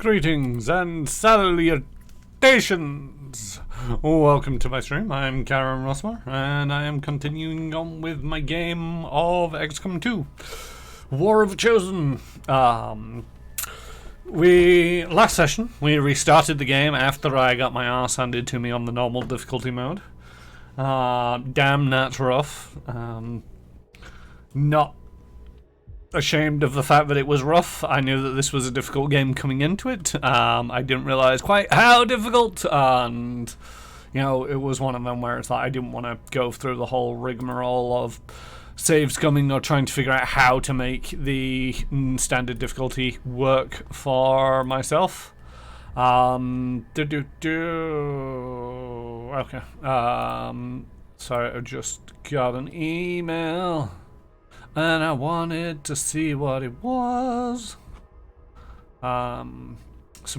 Greetings and salutations! Welcome to my stream. I'm Karen Rossmore, and I am continuing on with my game of Xcom 2, War of the Chosen. Last session, we restarted the game after I got my arse handed to me on the normal difficulty mode. Damn, that's rough. Not ashamed of the fact that it was rough. I knew that this was a difficult game coming into it. I didn't realize quite how difficult, and you know, it was one of them where it's like I didn't want to go through the whole rigmarole of saves coming or trying to figure out how to make the standard difficulty work for myself. Okay. Sorry, I just got an email and I wanted to see what it was. Some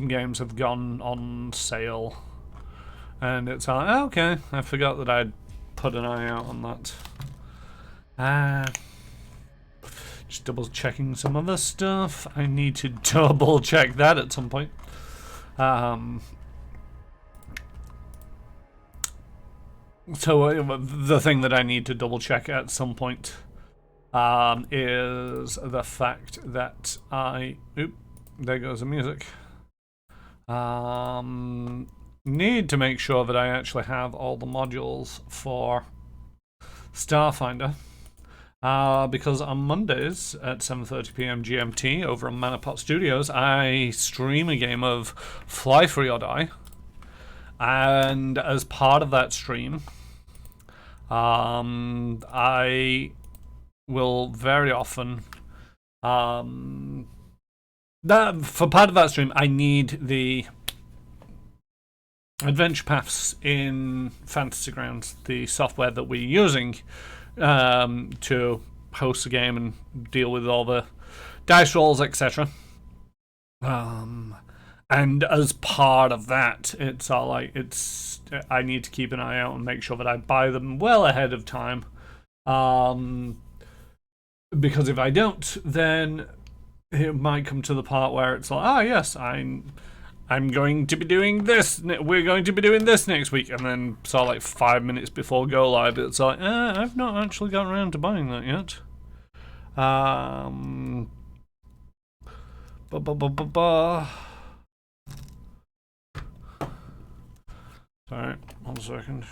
games have gone on sale, and it's like, okay, I forgot that I'd put an eye out on that. Just double checking some other stuff. I need to double check that at some point. So the thing that I need to double check at some point is the fact that there goes the music. Need to make sure that I actually have all the modules for Starfinder. Because on Mondays at 7:30 PM GMT over on Manapot Studios, I stream a game of Fly Free or Die. And as part of that stream, I will very often for part of that stream I need the adventure paths in Fantasy Grounds, the software that we're using to host the game and deal with all the dice rolls, etc. And as part of that, it's all like I need to keep an eye out and make sure that I buy them well ahead of time. Because if I don't, then it might come to the part where it's like, yes, I'm going to be doing this. We're going to be doing this next week, and then so like 5 minutes before go live, it's like, I've not actually gotten around to buying that yet. Sorry, 1 second.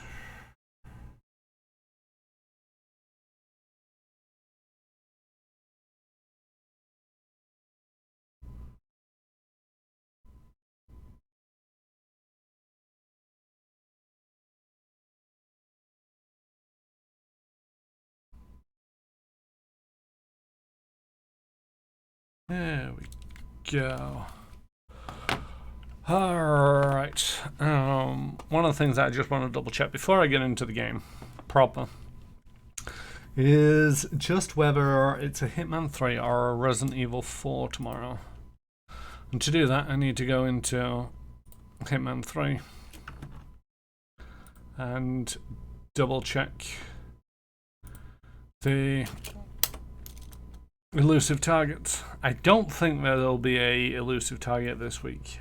There we go. Alright. One of the things that I just want to double check before I get into the game proper is just whether it's a Hitman 3 or a Resident Evil 4 tomorrow. And to do that, I need to go into Hitman 3 and double check the elusive targets. I don't think there'll be a elusive target this week.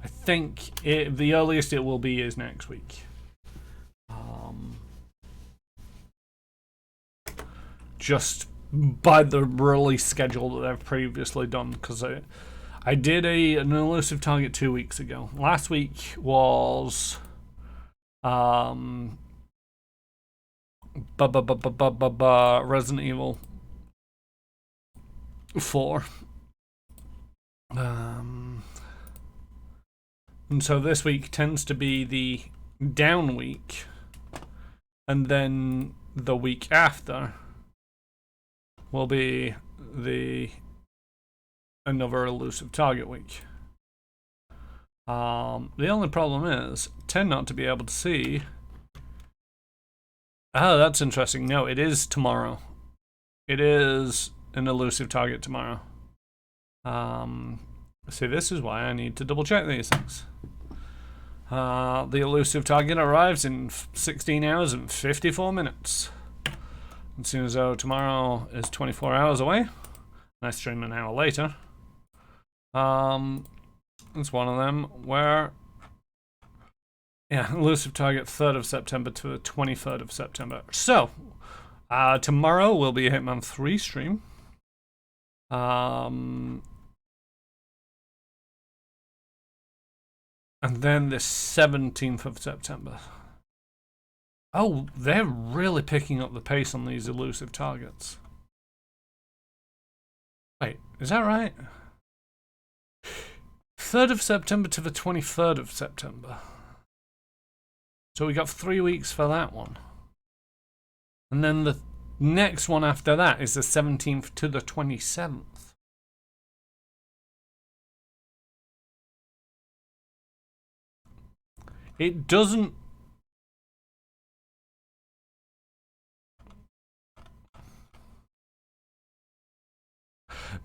I think the earliest it will be is next week. Just by the release schedule that I've previously done, because I did an elusive target 2 weeks ago. Last week was Resident Evil 4. And so this week tends to be the down week, and then the week after will be another elusive target week. The only problem is tend not to be able to see. That's interesting. No, it is tomorrow. It is an elusive target tomorrow. See, this is why I need to double check these things. The elusive target arrives in 16 hours and 54 minutes. It seems as though tomorrow is 24 hours away. I stream an hour later. It's one of them where, yeah, elusive target 3rd of September to the 23rd of September. So, tomorrow will be a Hitman 3 stream. And then the 17th of September. Oh, they're really picking up the pace on these elusive targets. Wait, is that right? 3rd of September to the 23rd of September. So we got 3 weeks for that one. And then the next one after that is the 17th to the 27th. It doesn't...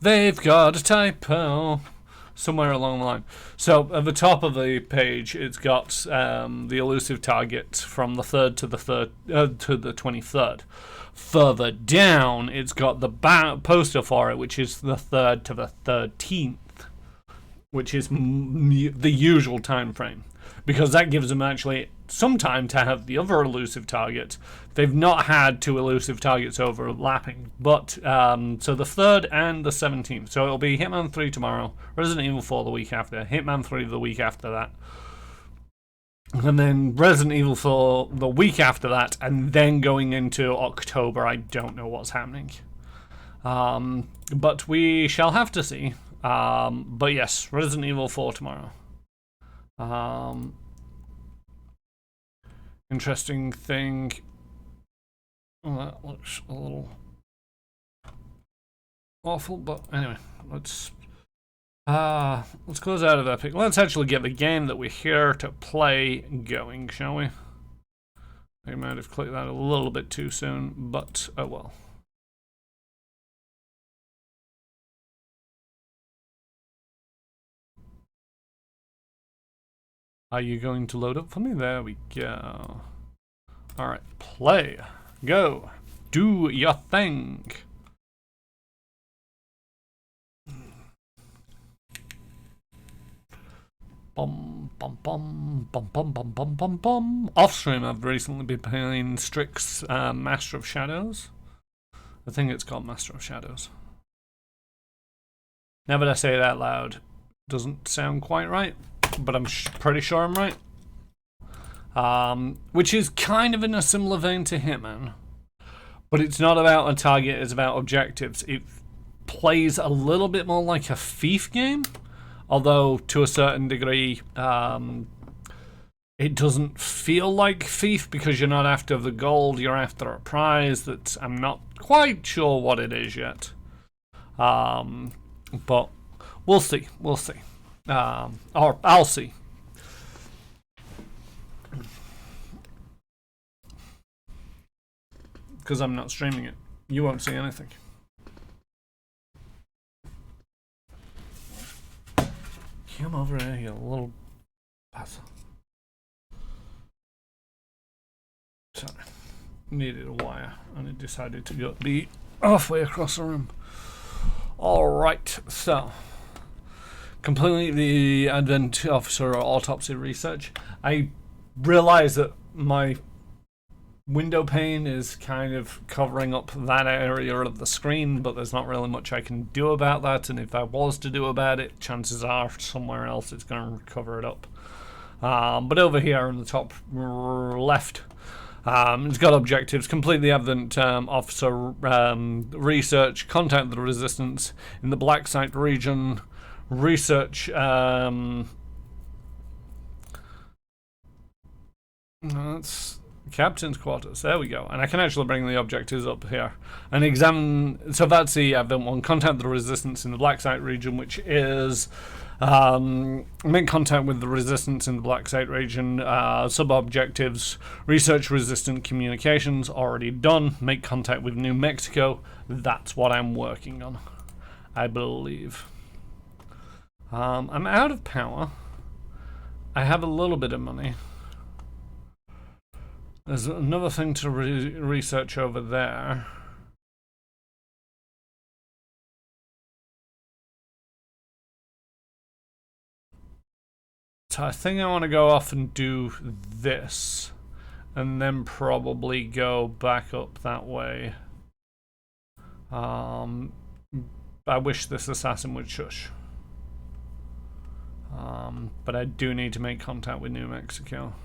They've got a typo somewhere along the line. So at the top of the page, it's got the elusive target from the 3rd to the 23rd. Further down, it's got the poster for it, which is the 3rd to the 13th, which is the usual time frame, because that gives them actually some time to have the other elusive target. They've not had 2 elusive targets overlapping, but so the 3rd and the 17th. So it'll be Hitman 3 tomorrow, Resident Evil 4 the week after, Hitman 3 the week after that, and then Resident Evil 4 the week after that, and then going into October, I don't know what's happening. But we shall have to see. But yes, Resident Evil 4 tomorrow. Interesting thing. Oh, that looks a little awful, but anyway, let's close out of Epic. Let's actually get the game that we're here to play going, shall we? I might have clicked that a little bit too soon, but oh well. Are you going to load up for me? There we go. Alright, play. Go. Do your thing. Bum, bum, bum, bum, bum, bum, bum, bum, bum. Off stream, I've recently been playing Strix's Master of Shadows. I think it's called Master of Shadows. Now that I say it out loud, doesn't sound quite right, but I'm pretty sure I'm right. Which is kind of in a similar vein to Hitman, but it's not about a target, it's about objectives. It plays a little bit more like a thief game, although to a certain degree it doesn't feel like thief because you're not after the gold, you're after a prize that I'm not quite sure what it is yet. But we'll see, or I'll see. Because I'm not streaming it. You won't see anything. Come over here, you little bastard. Sorry. Needed a wire and it decided to be halfway across the room. Alright, so completely the Advent Officer autopsy research. I realize that my window pane is kind of covering up that area of the screen, but there's not really much I can do about that, and if I was to do about it, chances are somewhere else it's going to cover it up. But over here in the top left, it's got objectives: complete the Advent Officer research, contact the Resistance in the Black Site region, research that's Captain's quarters. There we go. And I can actually bring the objectives up here and examine. So that's the Advent one. Contact the Resistance in the Black Site region, which is make contact with the Resistance in the Black Site region. Sub-objectives: research resistant communications, already done. Make contact with New Mexico. That's what I'm working on, I believe. I'm out of power. I have a little bit of money. There's another thing to research over there. So I think I want to go off and do this, and then probably go back up that way. I wish this assassin would shush. But I do need to make contact with New Mexico.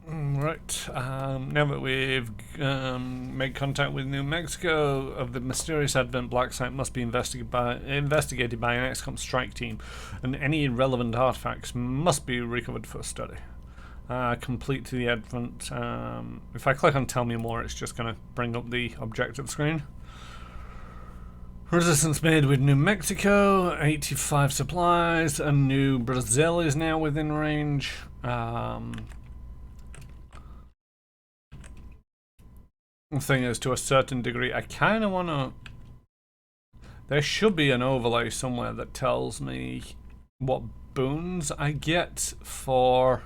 Right, now that we've made contact with New Mexico, of the mysterious advent black site must be investigated by an Xcom strike team, and any relevant artifacts must be recovered for study. Complete to the advent. If I click on tell me more, it's just going to bring up the objective screen. Resistance made with New Mexico, 85 supplies, and New Brazil is now within range. The thing is, to a certain degree, I kind of want to... There should be an overlay somewhere that tells me what boons I get for...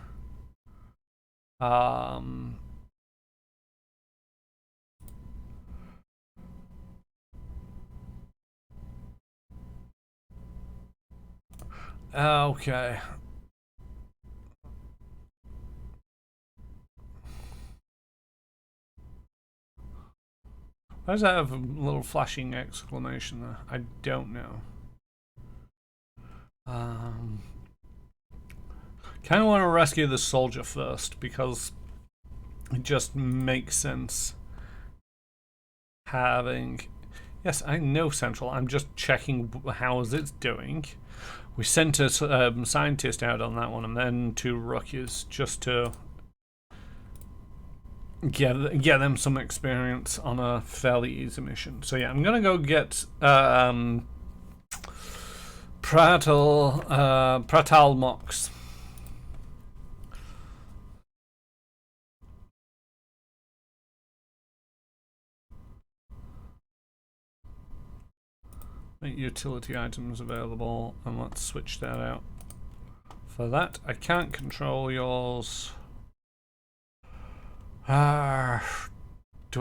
Okay. Why does that have a little flashing exclamation there? I don't know. Kind of want to rescue the soldier first, because it just makes sense having... Yes, I know Central. I'm just checking how it's doing. We sent a scientist out on that one, and then 2 rookies just to get them some experience on a fairly easy mission. So yeah, I'm gonna go get Pratal Mox. Make utility items available, and let's switch that out. For that, I can't control yours. Do I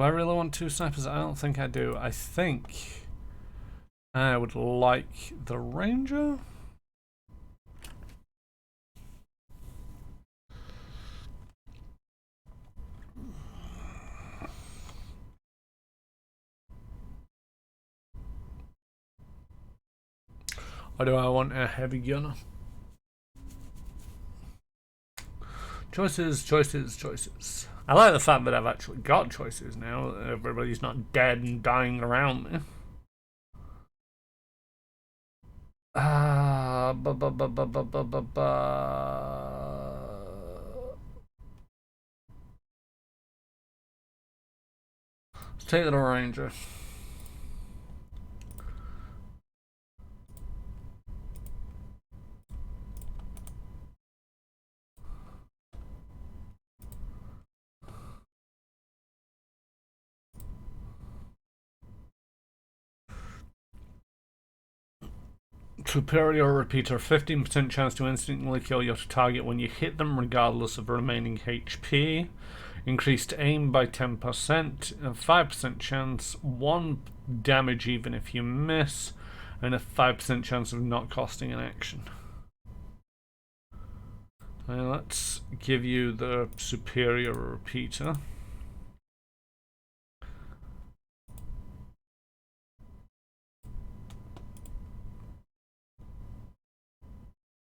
really want 2 snipers? I don't think I do. I think I would like the ranger. Or do I want a heavy gunner? Choices, choices, choices. I like the fact that I've actually got choices now. Everybody's not dead and dying around me. Let's take the ranger. Superior repeater, 15% chance to instantly kill your target when you hit them, regardless of remaining HP. Increased aim by 10%, 5% chance, 1 damage even if you miss, and a 5% chance of not costing an action. Now let's give you the superior repeater.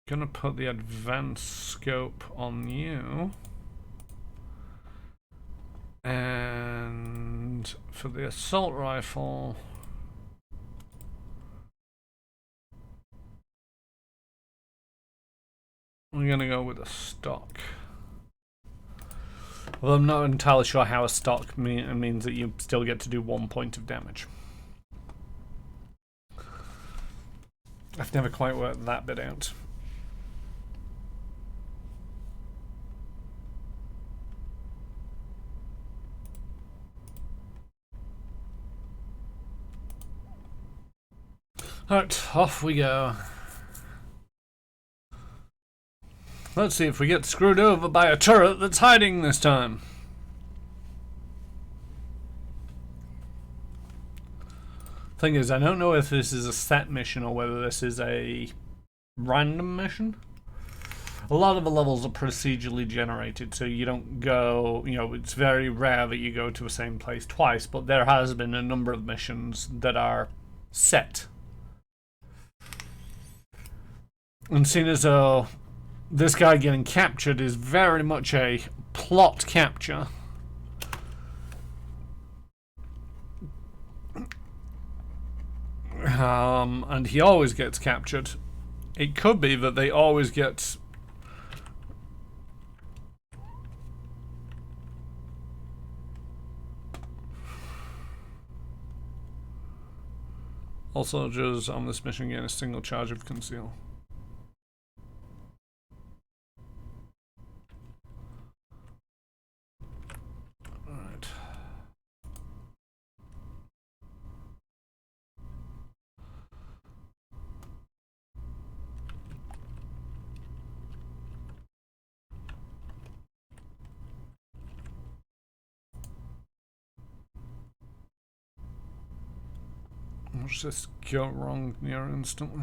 Gonna put the advanced scope on you. And for the assault rifle, we're gonna go with a stock. Well, I'm not entirely sure how a stock means that you still get to do 1 point of damage. I've never quite worked that bit out. Alright, off we go. Let's see if we get screwed over by a turret that's hiding this time. Thing is, I don't know if this is a set mission or whether this is a random mission. A lot of the levels are procedurally generated, so you don't go, you know, it's very rare that you go to the same place twice, but there has been a number of missions that are set. And seeing as though this guy getting captured is very much a plot capture, and he always gets captured, it could be that they always get all soldiers on this mission gain a single charge of conceal. Alright. Watch this go wrong near instantly.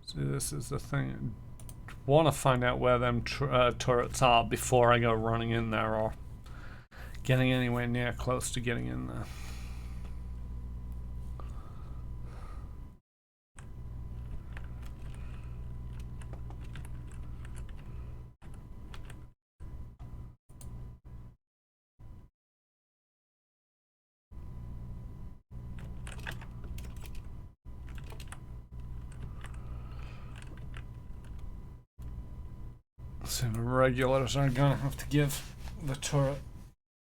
See, this is the thing. I want to find out where them turrets are before I go running in there or getting anywhere near close to getting in there. So the regulars are gonna have to give the turret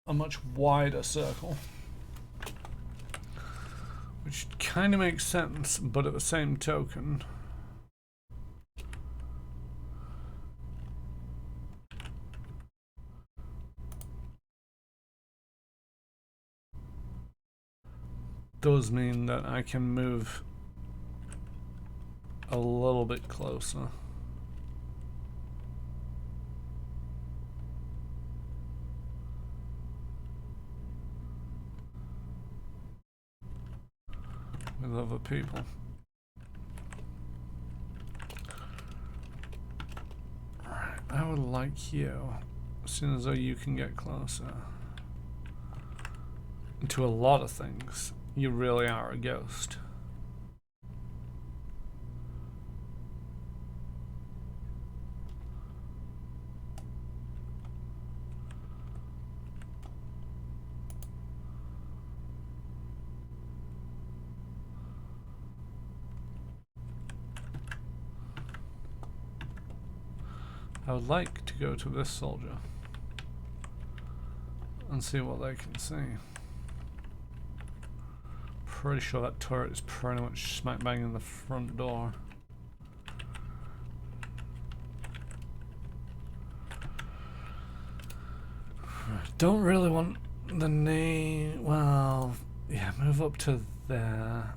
a much wider circle, which kind of makes sense, but at the same token, does mean that I can move a little bit closer. With other people. Right, I would like you, as soon as you can get closer to a lot of things. You really are a ghost. I would like to go to this soldier and see what they can see. Pretty sure that turret is pretty much smack bang in the front door. Don't really want the name. Well, yeah, move up to there.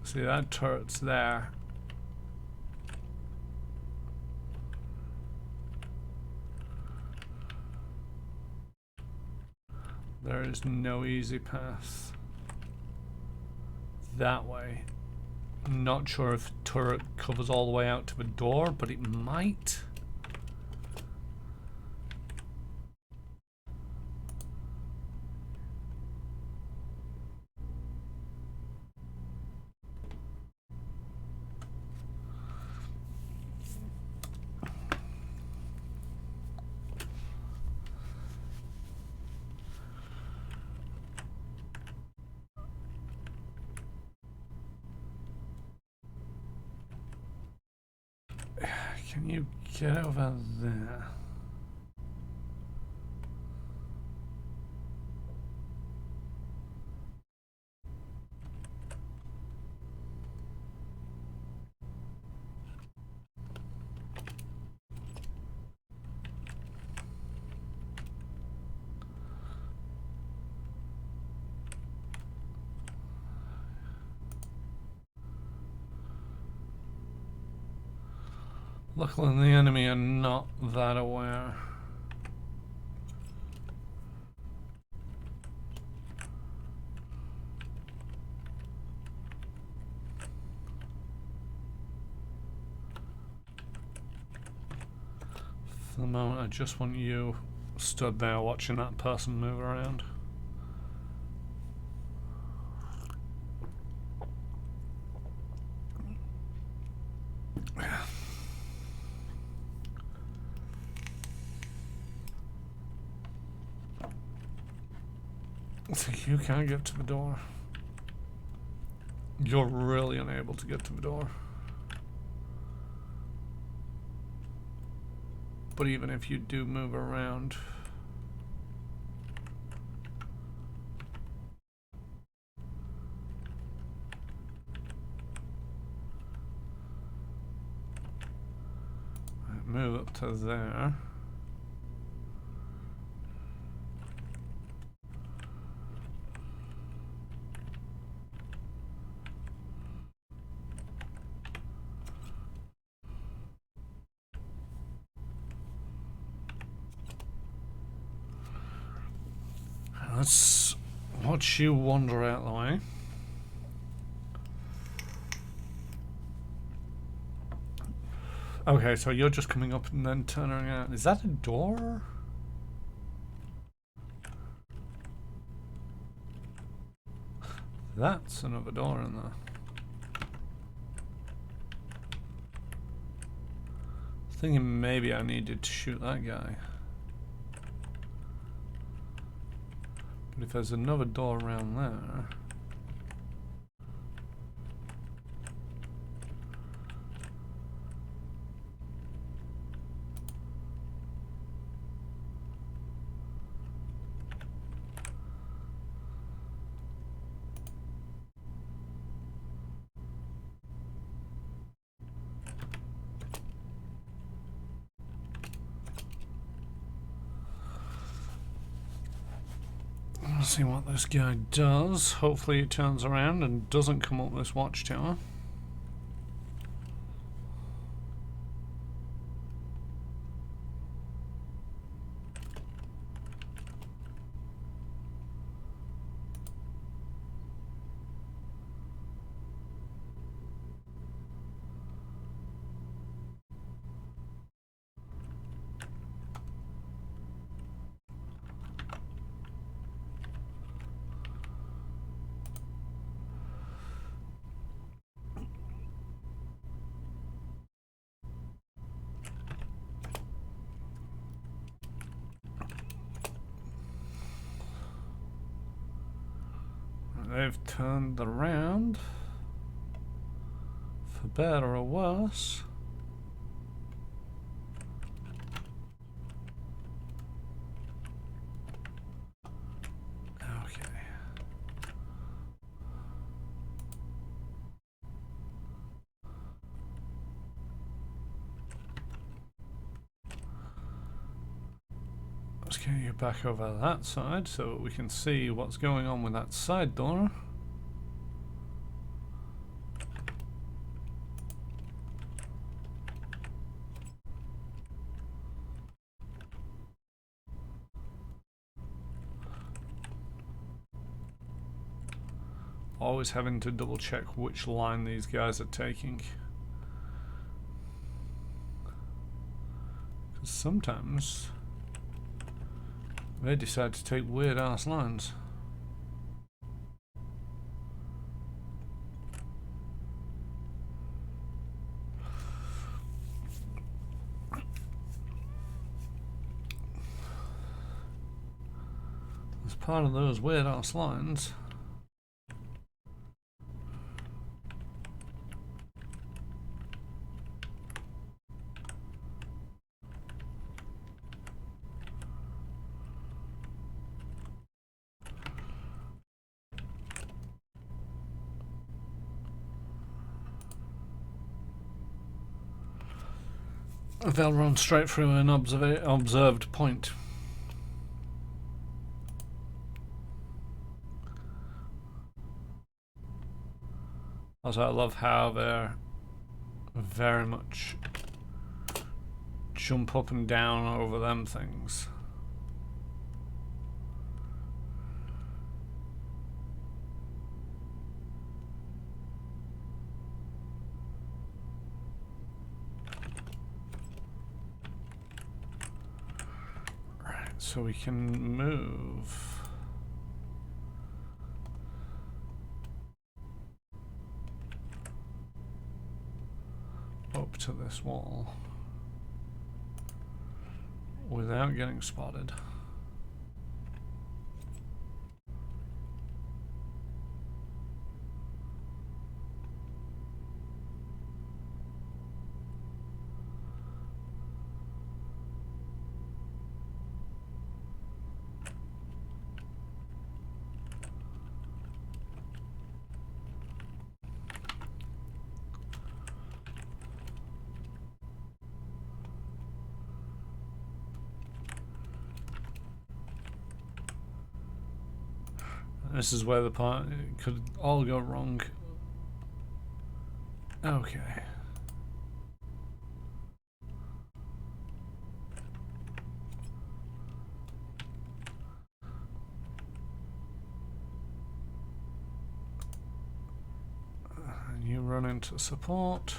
See, that turret's there. There is no easy path that way. I'm not sure if the turret covers all the way out to the door, but it might. Can you get over there? Luckily the enemy are not that aware. For the moment I just want you stood there watching that person move around. So you can't get to the door. You're really unable to get to the door. But even if you do move around, move up to there. Let's watch you wander out the way. Okay, so you're just coming up and then turning out. Is that a door? That's another door in there. Thinking maybe I needed to shoot that guy. But if there's another door around there... Let's see what this guy does. Hopefully he turns around and doesn't come up this watchtower. They've turned around, for better or worse. Okay. Let's get you back over that side so we can see what's going on with that side door. Always having to double check which line these guys are taking. Because sometimes they decide to take weird ass lines. As part of those weird ass lines, they'll run straight through an observed point. Also, I love how they're very much jump up and down over them things. Right, so we can move. Up to this wall without getting spotted. This is where the part could all go wrong. Okay. And you run into support.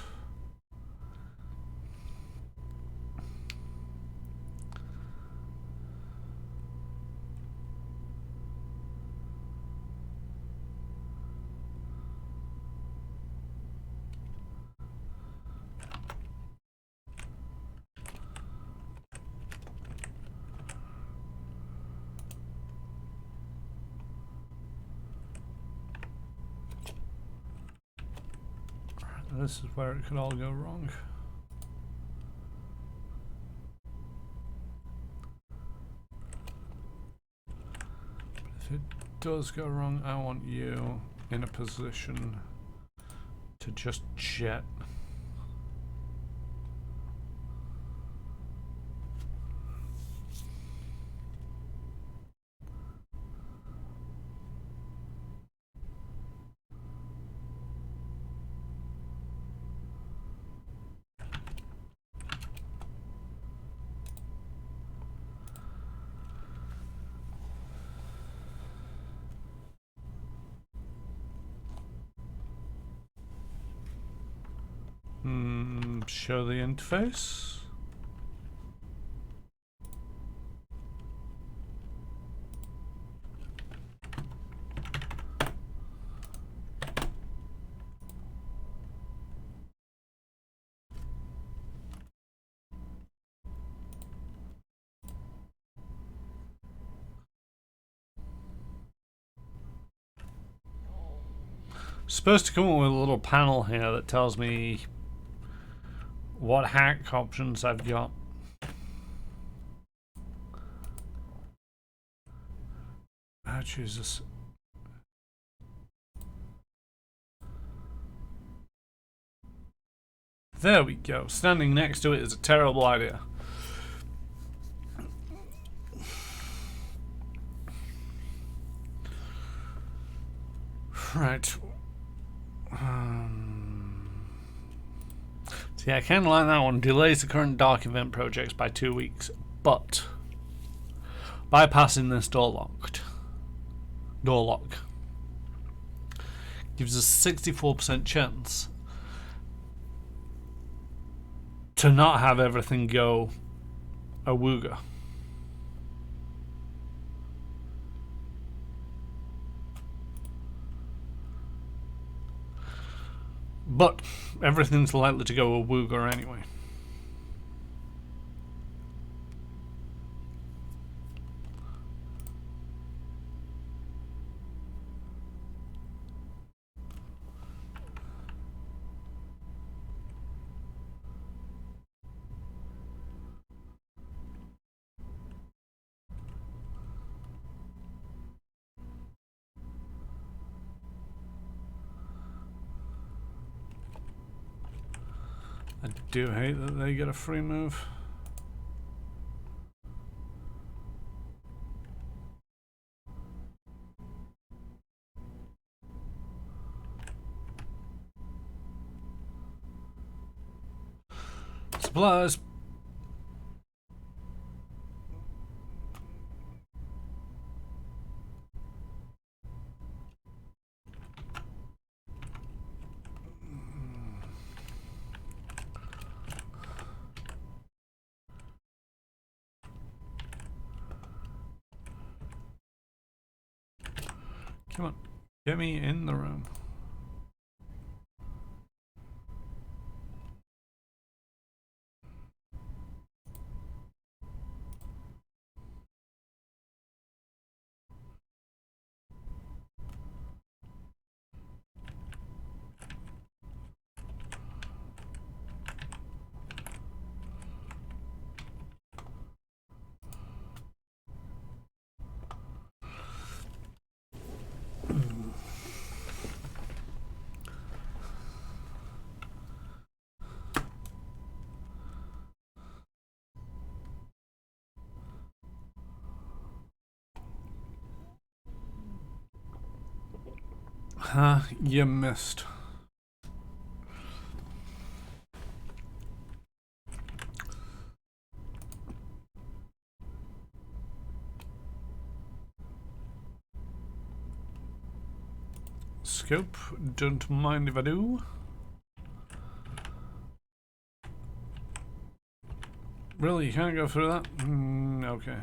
This is where it could all go wrong. But if it does go wrong, I want you in a position to just jet. Show the interface. Supposed to come up with a little panel here that tells me what hack options I've got. Oh, Jesus. There we go. Standing next to it is a terrible idea. Right. See, I kind of like that one. Delays the current dark event projects by 2 weeks, but bypassing this door lock gives us 64% chance to not have everything go awooga. But everything's likely to go awooga anyway. I do hate that they get a free move. Supplies. Come on, get me in the room. You missed. Scope, don't mind if I do. Really, you can't go through that? Okay.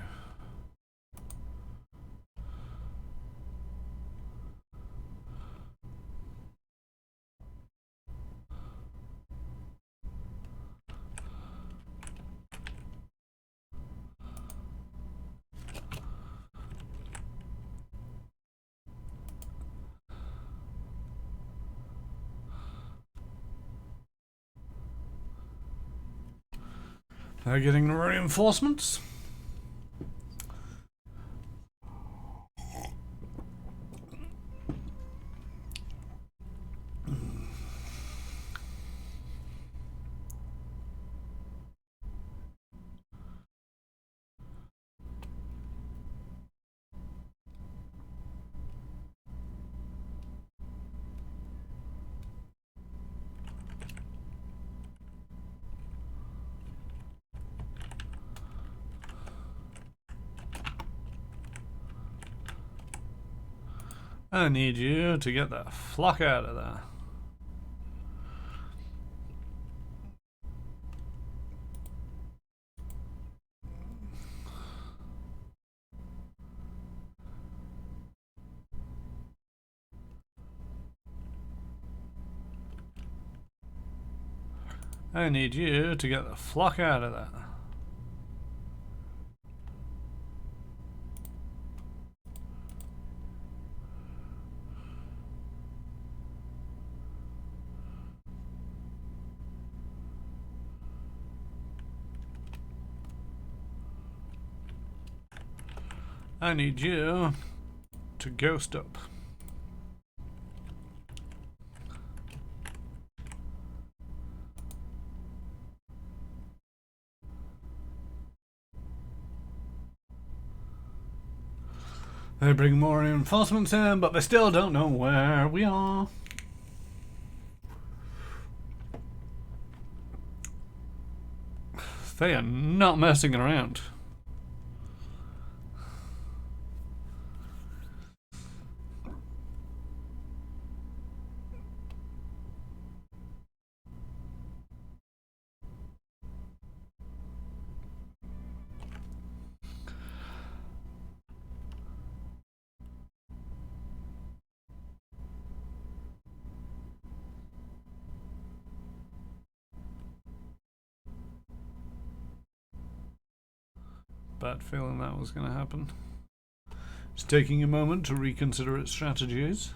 They're getting reinforcements. I need you to get the fuck out of there. I need you to get the fuck out of there. I need you to ghost up. They bring more reinforcements in, but they still don't know where we are. They are not messing around. Bad feeling that was going to happen. It's taking a moment to reconsider its strategies.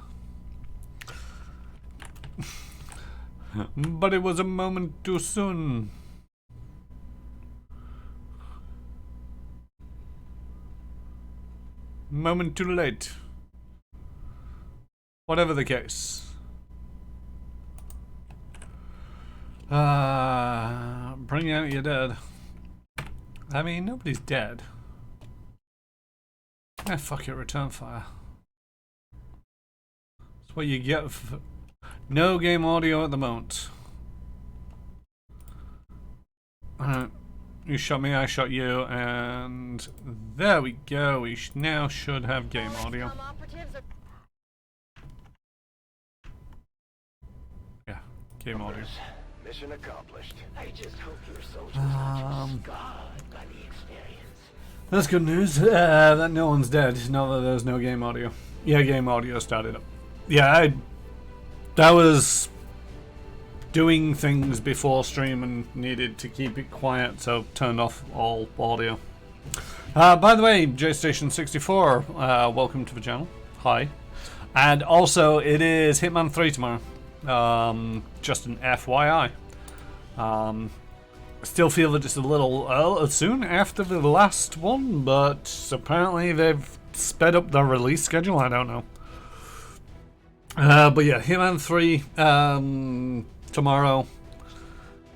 But it was a moment too soon. Moment too late. Whatever the case. Bring out your dead. I mean, nobody's dead. Ah, fuck it, return fire. That's what you get for no game audio at the moment. Alright, you shot me, I shot you, and there we go. We now should have game audio. Yeah, game audio. Mission accomplished. I just hope your soldiers aren't scarred by the experience. That's good news. That no one's dead. Now that there's no game audio. Yeah, game audio started up. Yeah, that was doing things before stream and needed to keep it quiet, so turned off all audio. By the way, JStation64, welcome to the channel. Hi. And also, it is Hitman 3 tomorrow. Just an FYI. I still feel that it's a little soon after the last one, but apparently they've sped up their release schedule. I don't know. But yeah, Hitman 3 tomorrow.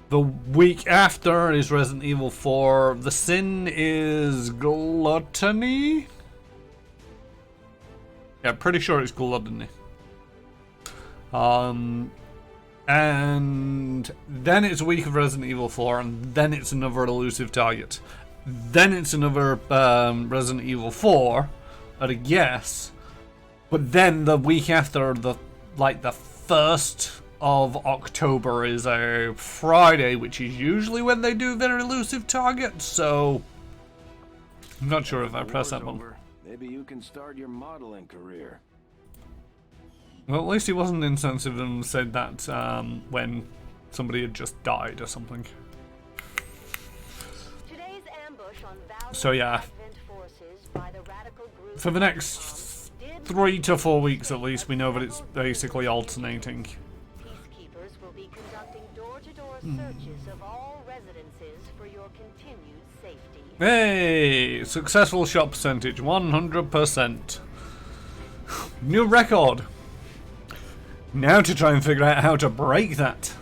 The week after is Resident Evil 4. The sin is gluttony. Yeah, pretty sure it's gluttony. And then it's a week of Resident Evil 4, and then it's another elusive target. Then it's another Resident Evil 4 at a guess. But then the week after, the 1st of October is a Friday, which is usually when they do their elusive target. So I'm not sure if I press that one. Maybe you can start your modeling career. Well, at least he wasn't insensitive and said that when somebody had just died or something. So yeah, for the next 3 to 4 weeks at least, we know that it's basically alternating. Peacekeepers will be conducting door-to-door searches of all residences for your continued safety. Hey, successful shot percentage, 100%. New record. Now to try and figure out how to break that.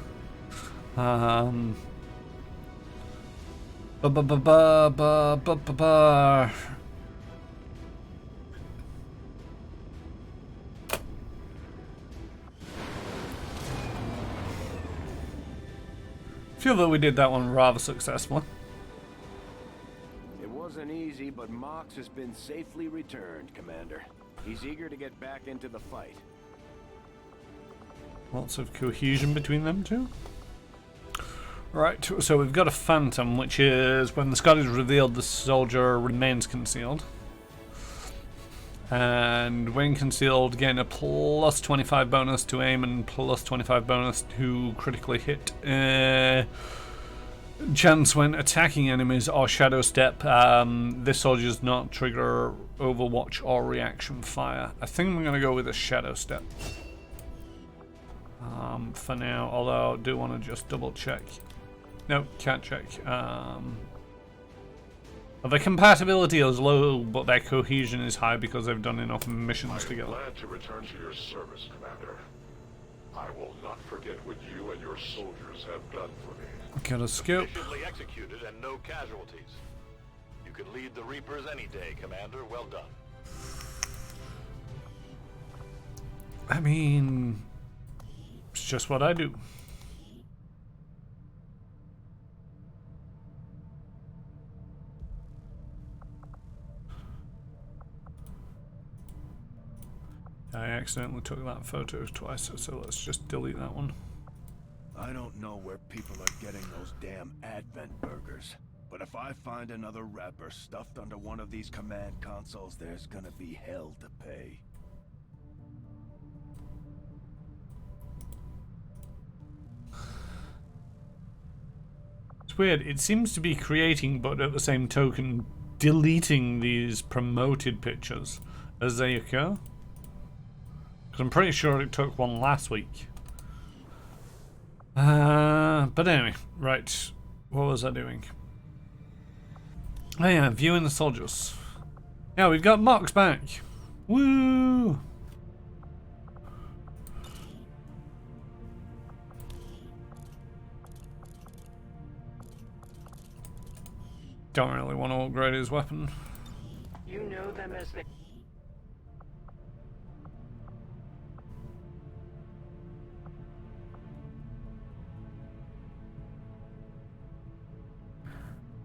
Feel that we did that one rather successfully. It wasn't easy, but Mox has been safely returned, Commander. He's eager to get back into the fight. Lots of cohesion between them two. Right, so we've got a Phantom, which is when the Scot is revealed, the soldier remains concealed. And when concealed, gain a plus 25 bonus to aim and plus 25 bonus to critically hit. Chance when attacking enemies or shadow step. This soldier does not trigger overwatch or reaction fire. I think I'm going to go with a shadow step. For now, although I do want to just double check. Nope, can't check. The compatibility is low, but their cohesion is high because they've done enough missions together. I'm glad to return to your service, Commander. I will not forget what you and your soldiers have done for me. Got a scope. Efficiently executed and no casualties. You can lead the Reapers any day, Commander. Well done. I mean, it's just what I do. I accidentally took that photo twice, so let's just delete that one. I don't know where people are getting those damn Advent burgers, but if I find another wrapper stuffed under one of these command consoles, there's gonna be hell to pay. It's weird, it seems to be creating, but at the same token, deleting these promoted pictures as they occur. Because I'm pretty sure it took one last week. But anyway, right. What was I doing? Oh yeah, viewing the soldiers. Yeah, we've got Mox back. Woo! Don't really want to upgrade his weapon. You know them as they...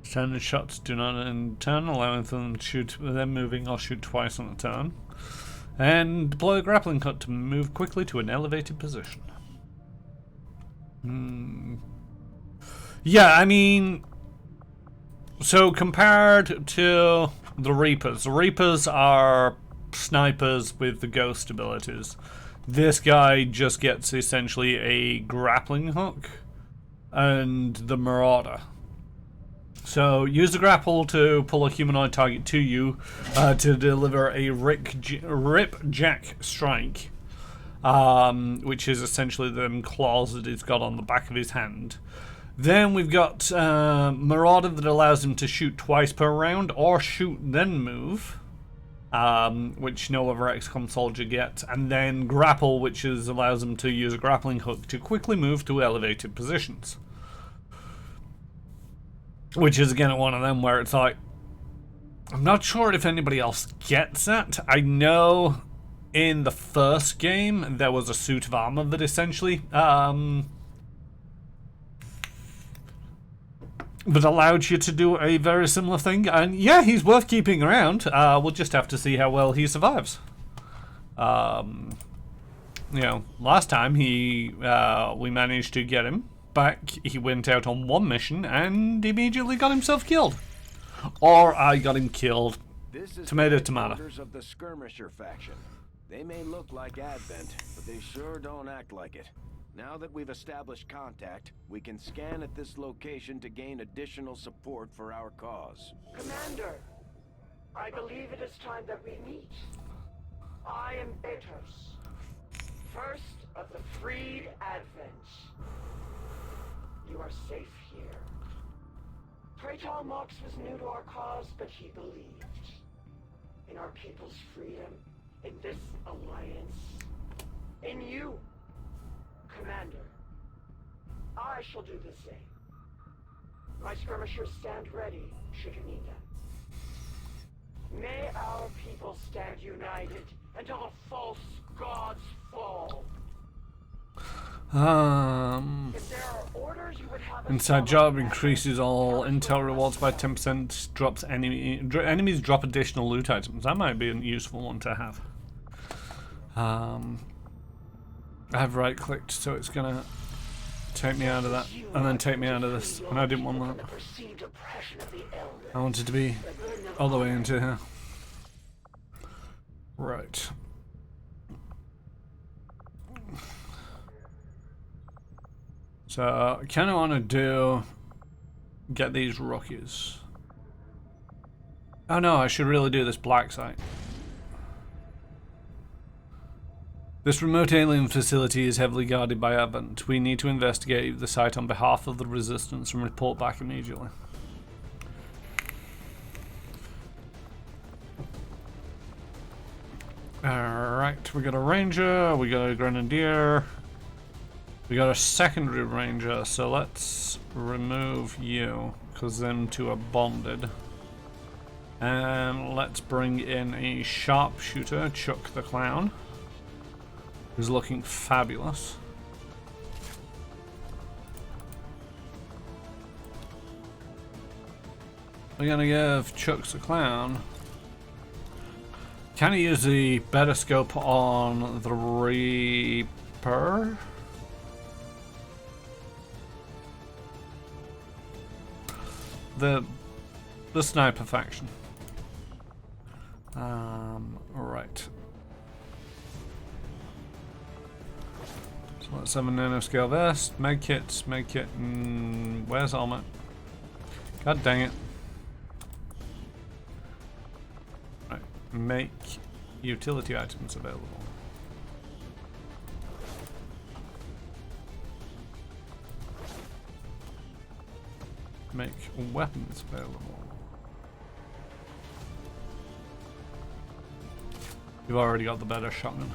Standard shots do not end turn, allowing them to shoot them moving or shoot twice on a turn. And deploy a grappling hook to move quickly to an elevated position. Yeah, I mean, so compared to the Reapers are snipers with the ghost abilities. This guy just gets essentially a grappling hook and the marauder. So use the grapple to pull a humanoid target to you to deliver a rip-jack strike, which is essentially the claws that he's got on the back of his hand. Then we've got Marauder that allows him to shoot twice per round, or shoot then move, which no other Xcom soldier gets, and then Grapple, which allows him to use a grappling hook to quickly move to elevated positions. Which is again one of them where it's like, I'm not sure if anybody else gets that. I know in the first game there was a suit of armor that essentially that allowed you to do a very similar thing, and yeah, he's worth keeping around. We'll just have to see how well he survives. You know, last time we managed to get him back. He went out on one mission and immediately got himself killed, or I got him killed. This is Tomato, the tomato. headquarters of the skirmisher faction. They may look like Advent, but they sure don't act like it. Now that we've established contact, we can scan at this location to gain additional support for our cause. Commander, I believe it is time that we meet. I am Betos, first of the freed Advent. You are safe here. Praetor Mox was new to our cause, but he believed in our people's freedom, in this alliance, in you, Commander. I shall do the same. My skirmishers stand ready, should you need them. May our people stand united until the false gods fall. If there are orders you would have us Inside follow, job Commander, increases all tell us intel what rewards by must 10%. Drops enemies drop additional loot items. That might be a useful one to have. I've right clicked, so it's gonna take me out of that, and then take me out of this, and I didn't want that. the perceived oppression of the elders. I wanted to be all the way into here. Right. So I kind of want to get these rookies. Oh no, I should really do this black site. This remote alien facility is heavily guarded by Advent. We need to investigate the site on behalf of the Resistance and report back immediately. Alright, we got a ranger, we got a grenadier, we got a secondary ranger, so let's remove you, because them two are bonded. And let's bring in a sharpshooter, Chuck the Clown, who's looking fabulous. We're gonna give Chuck the Clown. Can he use the better scope on the Reaper? The sniper faction. Right. So let's have a nanoscale vest, medkit, where's armor? God dang it. Right, make utility items available. Make weapons available. You've already got the better shotgun.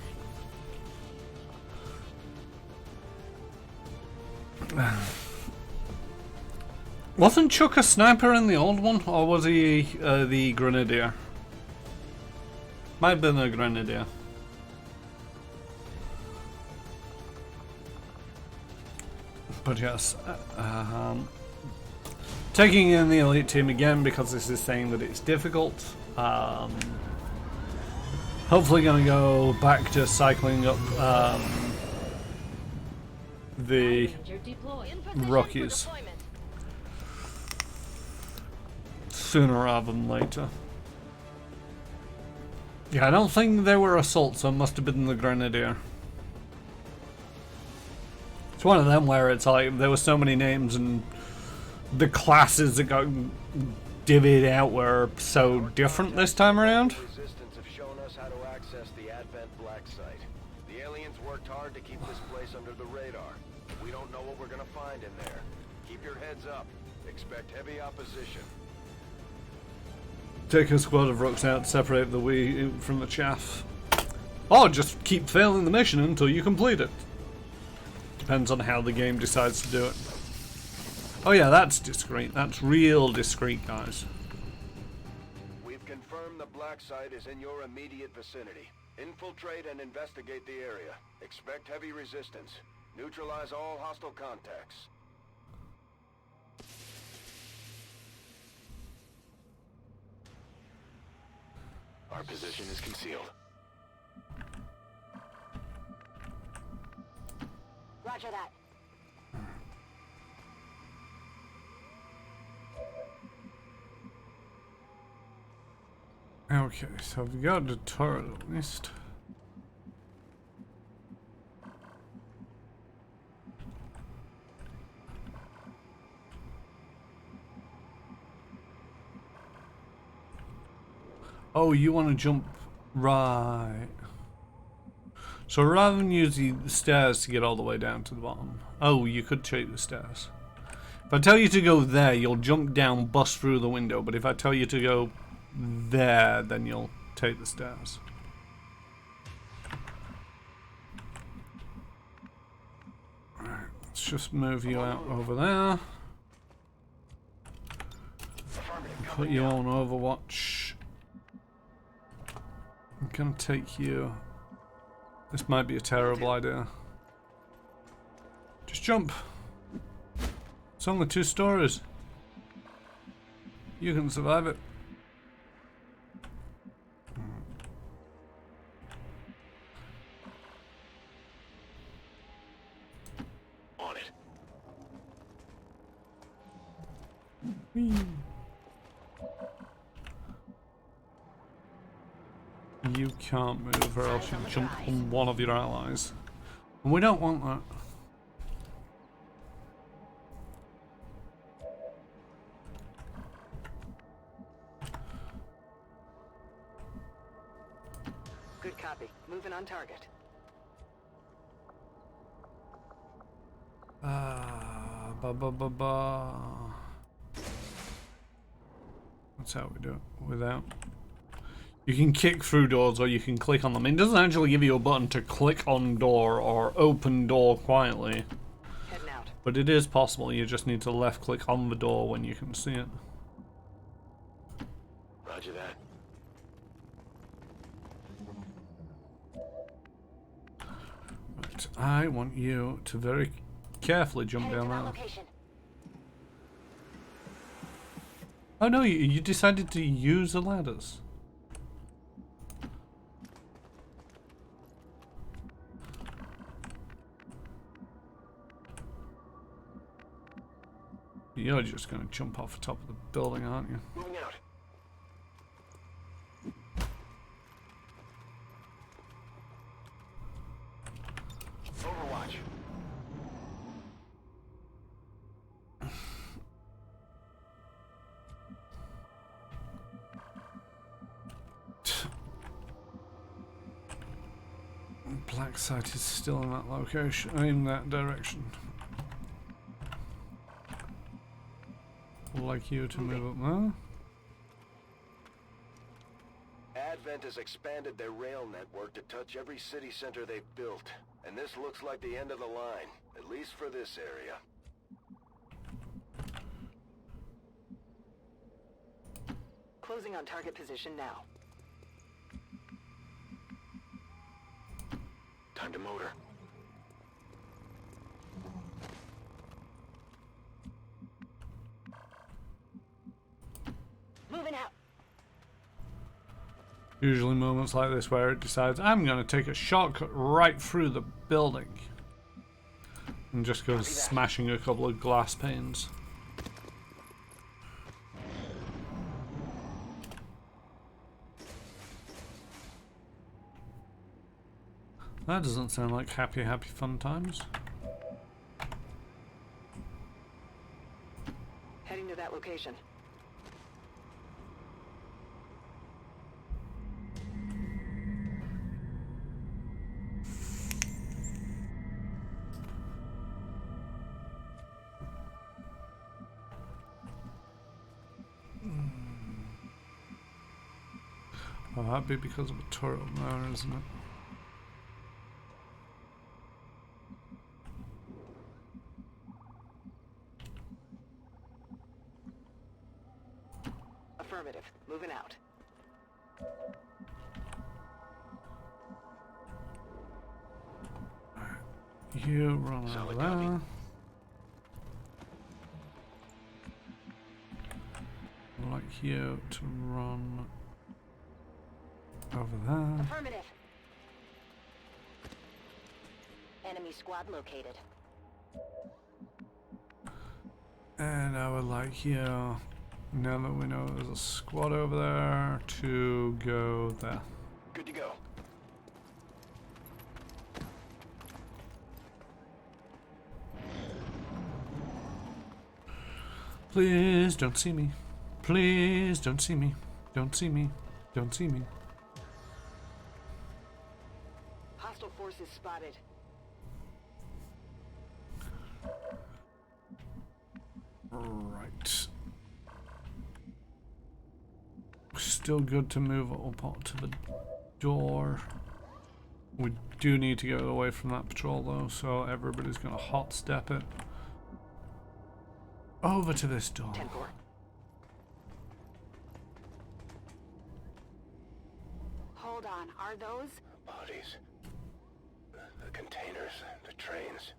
Wasn't Chuck a sniper in the old one, or was he the grenadier? Might have been a grenadier. But yes, taking in the elite team again because this is saying that it's difficult. Hopefully gonna go back to cycling up the rookies sooner rather than later. Yeah, I don't think they were assaults, so it must have been the Grenadier. It's one of them where it's like there were so many names and the classes that got divvied out were so different this time around. Resistance have shown us how to access the Advent Black Site. The aliens worked hard to keep this place under the radar. We don't know what we're gonna find in there. Keep your heads up. Expect heavy opposition. Take a squad of rooks out, separate the wheat from the chaff. Or just keep failing the mission until you complete it. Depends on how the game decides to do it. Oh yeah, that's discreet. That's real discreet, guys. We've confirmed the Black Site is in your immediate vicinity. Infiltrate and investigate the area. Expect heavy resistance. Neutralize all hostile contacts. Our position is concealed. Roger that. Okay, so we got the turret at least. Oh, you want to jump right. So rather than use the stairs to get all the way down to the bottom. Oh, you could take the stairs. If I tell you to go there, you'll jump down, bust through the window. But if I tell you to go there, then you'll take the stairs. Alright, let's just move you out over there. Put you on Overwatch. I'm gonna take you. This might be a terrible idea. Just jump. It's only 2 stories. You can survive it. On it. Whee. You can't move or else you jump on one of your allies. And we don't want that. Good copy. Moving on target. That's how we do it. Without. You can kick through doors or you can click on them. It doesn't actually give you a button to click on door or open door quietly. Heading out. But it is possible. You just need to left click on the door when you can see it. Roger that. Right. I want you to very carefully jump down there. Oh no, you decided to use the ladders. You're just going to jump off the top of the building, aren't you? Moving out. Overwatch. Black site is still in that location, in that direction. I'd like you to move up there. Advent has expanded their rail network to touch every city center they've built. And this looks like the end of the line, at least for this area. Closing on target position now. Time to motor. Moving out. Usually moments like this where it decides, I'm going to take a shortcut right through the building. And just goes smashing a couple of glass panes. That doesn't sound like happy, happy fun times. Heading to that location. Oh, that'd be because of a turret up there, isn't it? Affirmative. Moving out. You run over Solid there. copy. I'd like you to run over there. Affirmative. Enemy squad located. And I would like you, now that we know there's a squad over there, to go there. Good to go. Please don't see me. Please don't see me. Don't see me. Don't see me. Hostile forces spotted. Right. Still good to move up to the door. We do need to get away from that patrol though, so everybody's gonna hot step it over to this door. 10-4. Hold on, are those? Bodies. The containers, the trains.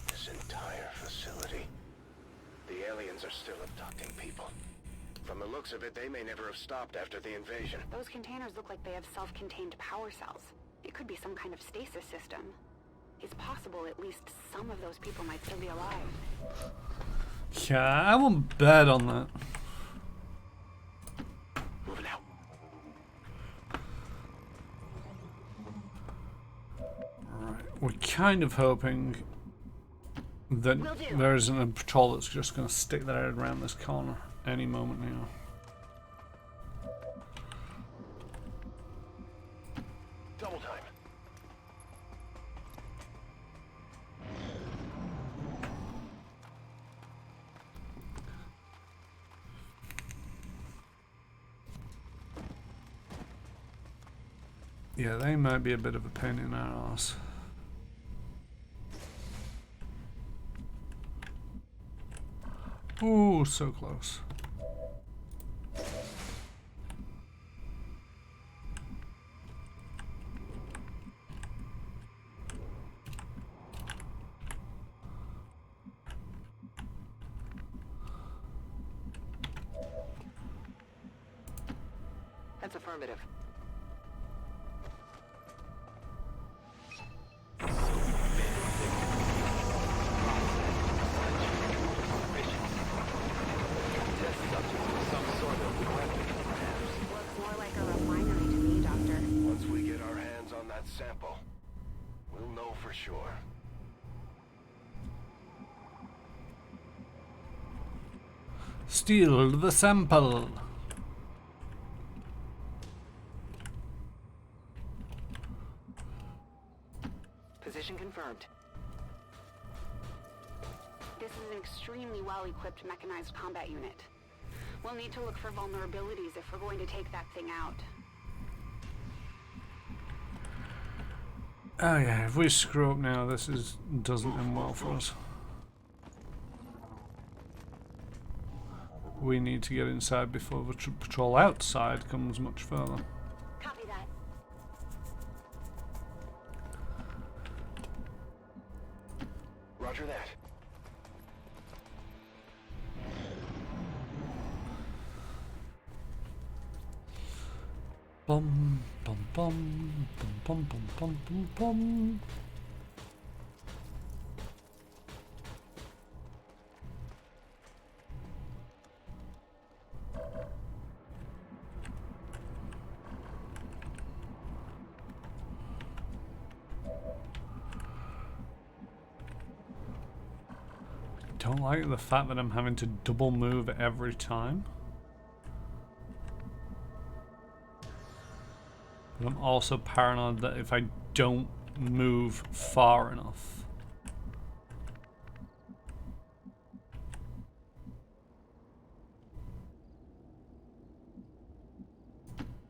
This entire facility. The aliens are still abducting people. From the looks of it, they may never have stopped after the invasion. Those containers look like they have self-contained power cells. It could be some kind of stasis system. It's possible at least some of those people might still be alive. Yeah, I won't bet on that. Moving out. Right, we're kind of hoping that Will do. there isn't a patrol that's just going to stick their head around this corner any moment now. Double time. Yeah, they might be a bit of a pain in our ass. Ooh, so close. That's affirmative. Looks more like a refinery to me, Doctor. Once we get our hands on that sample, we'll know for sure. Steal the sample. Position confirmed. This is an extremely well-equipped mechanized combat unit. We'll need to look for vulnerabilities if we're going to take that thing out. Oh yeah, if we screw up now, this doesn't end well for us. We need to get inside before the patrol outside comes much further. Copy that. Roger that. Bum bum bum bum bum bum bum bum. don't like the fact that I'm having to double move every time. But I'm also paranoid that if I don't move far enough,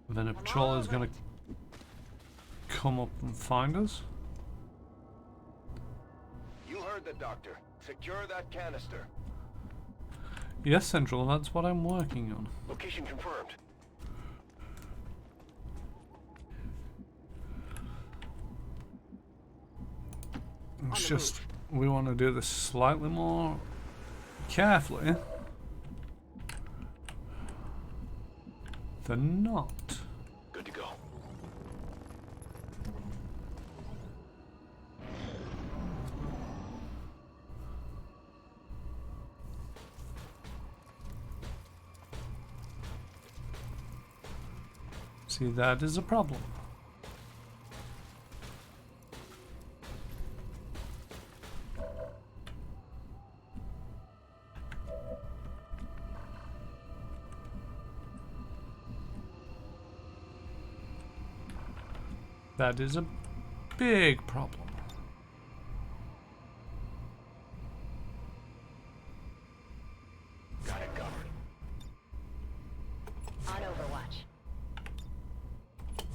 then a patrol is going to come up and find us. You heard the doctor. Secure that canister. Yes, Central, that's what I'm working on. Location confirmed. It's just, we want to do this slightly more carefully than not. Good to go. See, that is a problem. That is a big problem. Got it covered. On Overwatch.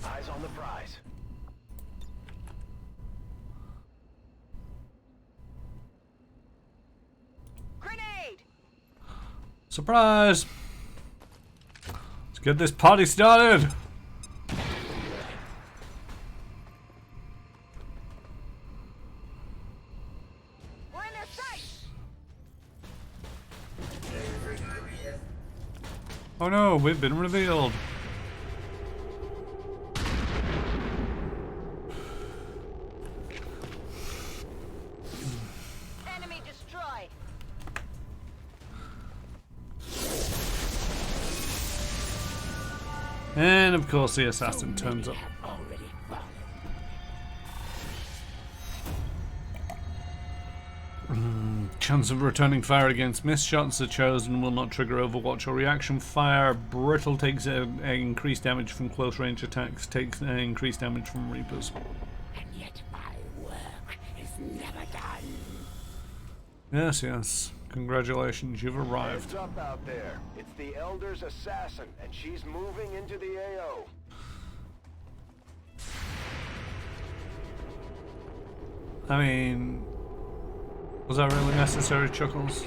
Eyes on the prize. Grenade! Surprise! Let's get this party started! We're in their sight! Oh no, we've been revealed. Enemy destroyed! And of course the assassin turns up. Chance of returning fire against missed shots. The chosen will not trigger overwatch or reaction fire. Brittle takes increased damage from close range attacks. Takes increased damage from reapers. And yet my work is never done. Yes, yes. Congratulations, you've arrived. Heads up out there. It's the Elder's assassin, and she's moving into the AO. I mean, was that really necessary, Chuckles?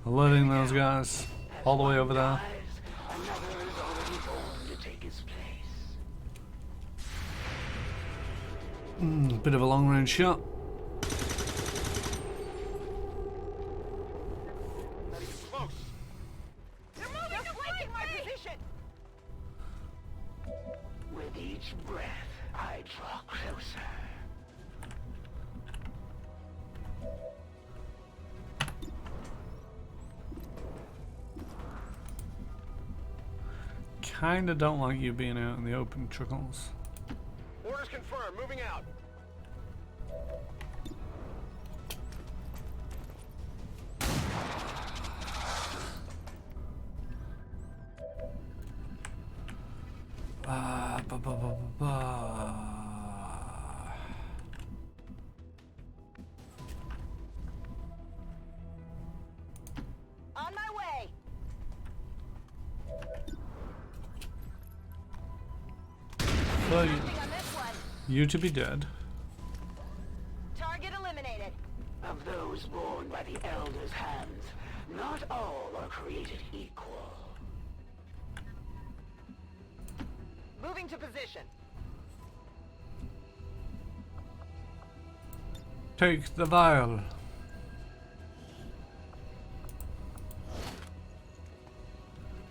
Alerting those guys all the way over there. Another is already born to take his place. Bit of a long range shot. They're flanking my position! With each breath, I draw closer. Kinda don't like you being out in the open, Chuckles. Orders confirmed. Moving out. On my way! Well, Nothing on this one. you to be dead. Target eliminated. Of those born by the Elder's hands, not all are created equal. Moving to position. Take the vial.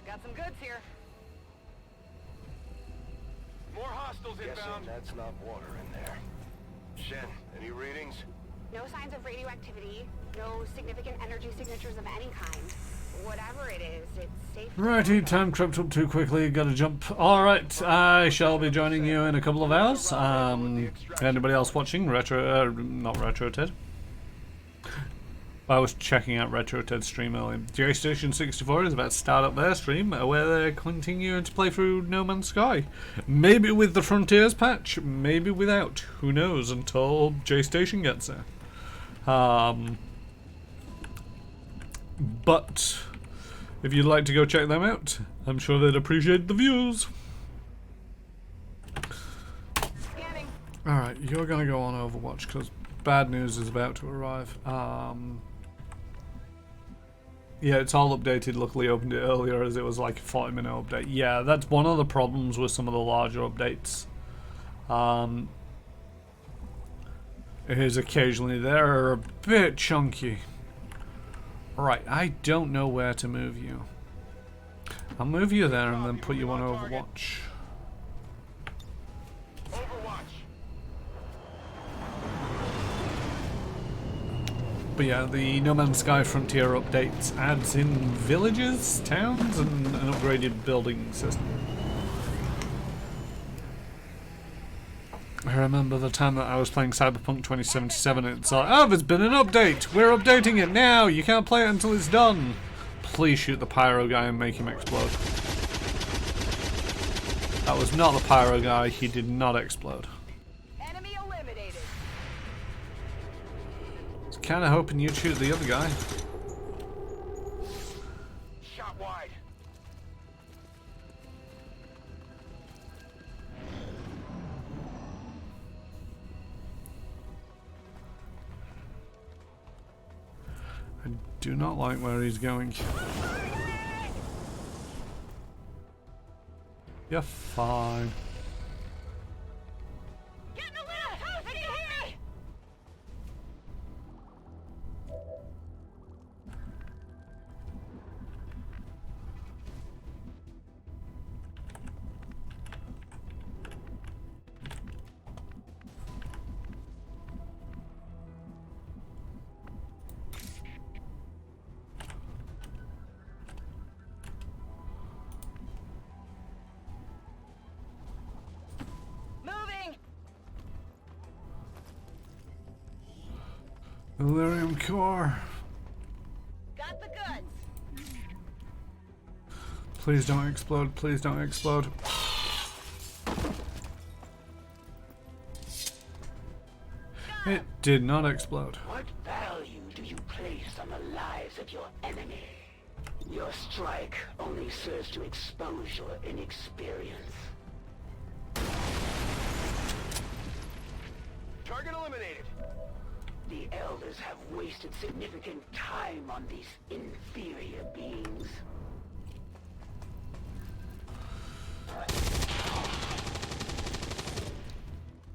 Got some goods here. More hostiles inbound. That's not water in there. Shen, any readings? No signs of radioactivity, no significant energy signatures of any kind. Whatever it is, it's safe. Righty, time crept up too quickly, gotta jump. Alright, I shall be joining you in a couple of hours. Anybody else watching? Not Retro Ted. I was checking out Retro Ted's stream earlier. JStation 64 is about to start up their stream where they're continuing to play through No Man's Sky. Maybe with the Frontiers patch, maybe without. Who knows until JStation gets there. But if you'd like to go check them out, I'm sure they'd appreciate the views. Alright, you're gonna go on Overwatch because bad news is about to arrive. Yeah, it's all updated. Luckily opened it earlier as it was like a 40-minute update. Yeah, that's one of the problems with some of the larger updates. Is occasionally they're a bit chunky. Right, I don't know where to move you. I'll move you there and then put you on Overwatch. But yeah, the No Man's Sky Frontier update adds in villages, towns, and an upgraded building system. I remember the time that I was playing Cyberpunk 2077 and it's like, oh, there's been an update! We're updating it now! You can't play it until it's done! Please shoot the pyro guy and make him explode. That was not the pyro guy, he did not explode. Enemy eliminated. I was kinda hoping you'd shoot the other guy. Shot wide. I do not like where he's going. You're fine. Get in the left! They can hear me! Delirium core. Got the goods. Please don't explode, please don't explode. It did not explode. What value do you place on the lives of your enemy? Your strike only serves to expose your inexperience. Target eliminated. The Elders have wasted significant time on these inferior beings.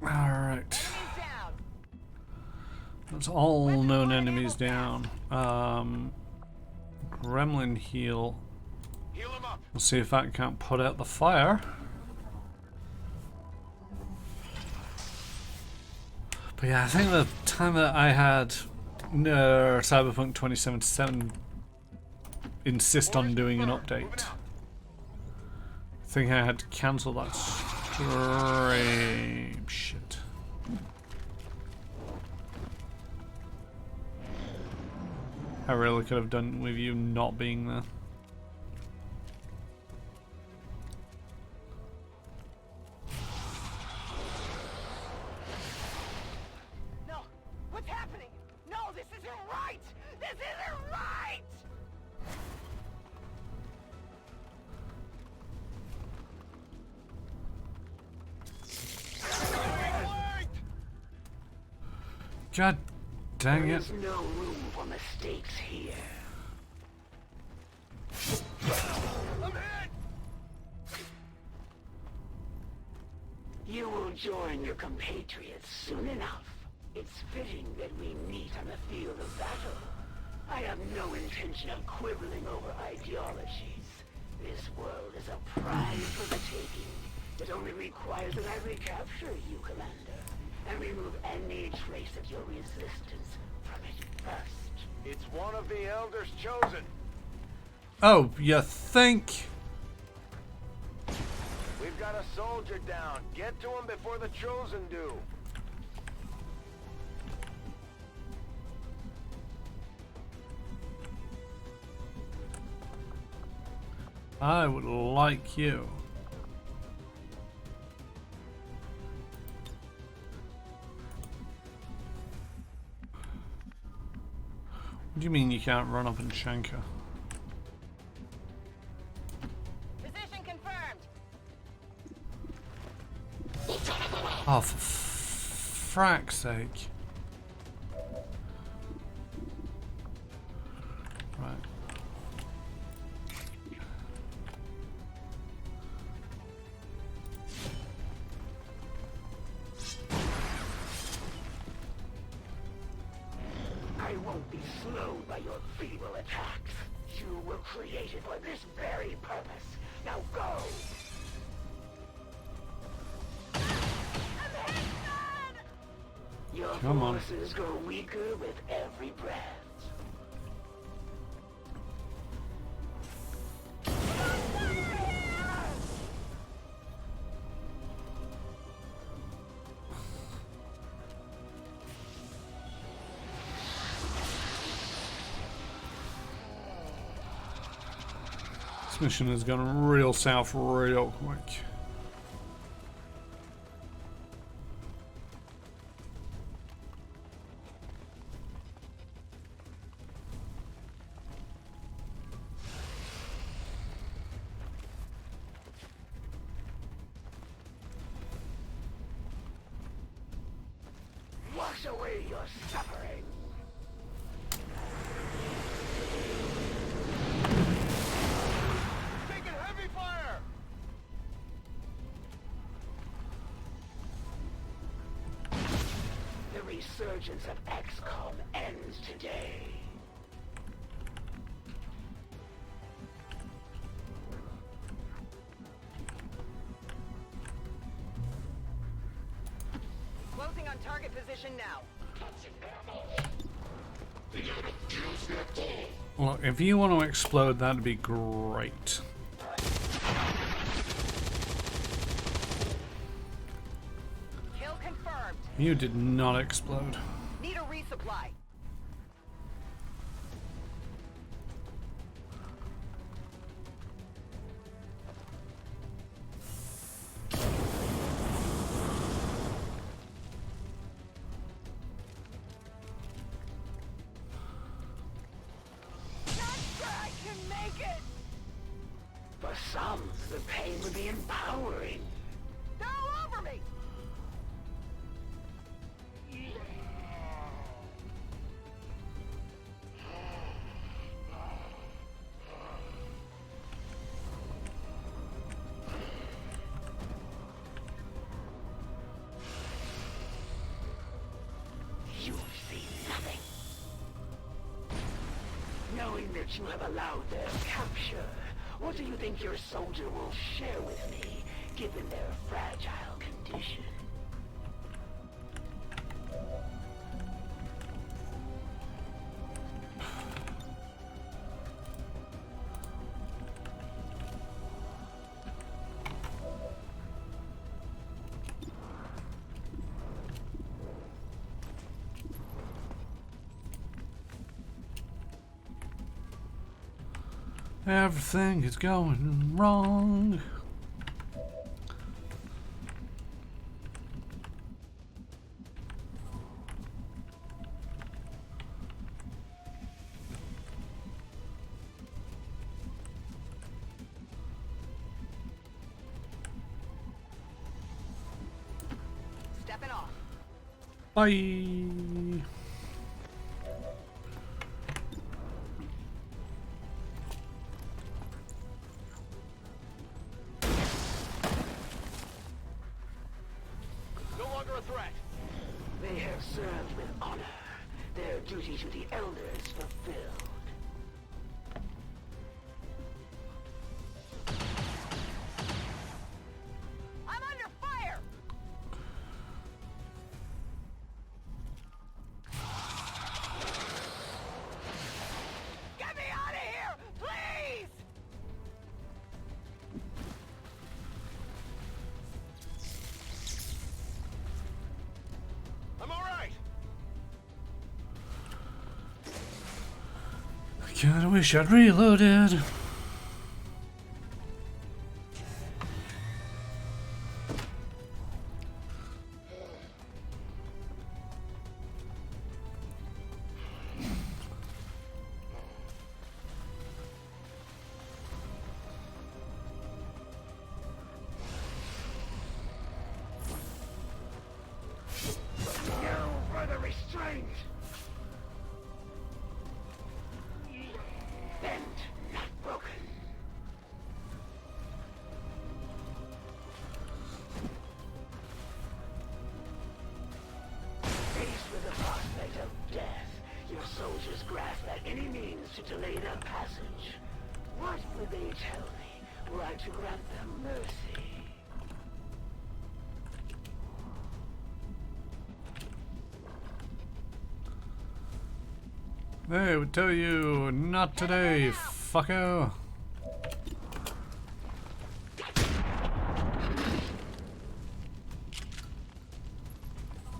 Alright. Down. That's all known enemies down. Gremlin heal. Heal him up. We'll see if that can't put out the fire. But yeah, I think the time that I had Cyberpunk 2077 insist on doing an update, I think I had to cancel that stream. Shit. I really could have done with you not being there. No. What's happening? No, this isn't right. This isn't right. God dang it. There's no room for mistakes here. You will join your compatriots soon enough. It's fitting that we meet on the field of battle. I have no intention of quibbling over ideologies. This world is a prize for the taking. It only requires that I recapture you, Commander, and remove any trace of your resistance from it first. It's one of the Elders chosen. Oh, you think? We've got a soldier down. Get to him before the Chosen do. I would like you. What do you mean you can't run up and shank her? Position confirmed. Oh, for frack's sake. Right. I won't be slowed by your feeble attacks. You were created for this very purpose. Now go! Your Come on. forces grow weaker with every breath. This mission has gone real south real quick. Wash away your suffering. Taking heavy fire! The resurgence of Xcom ends today. Closing on target position now. Look, if you want to explode, that'd be great. Kill confirmed. You did not explode. Need a resupply. Not sure I can make it. For some, the pain would be empowering. They're all over me. You see nothing. Knowing that you have allowed their capture, what do you think your soldier will share with me, given their fragile condition? Everything is going wrong. Stepping off. Bye. No longer a threat. They have served with honor, their duty to the elders fulfilled. I'm under fire. Get me out of here, please. Kinda wish I'd reloaded. They would tell you, not today, fucko.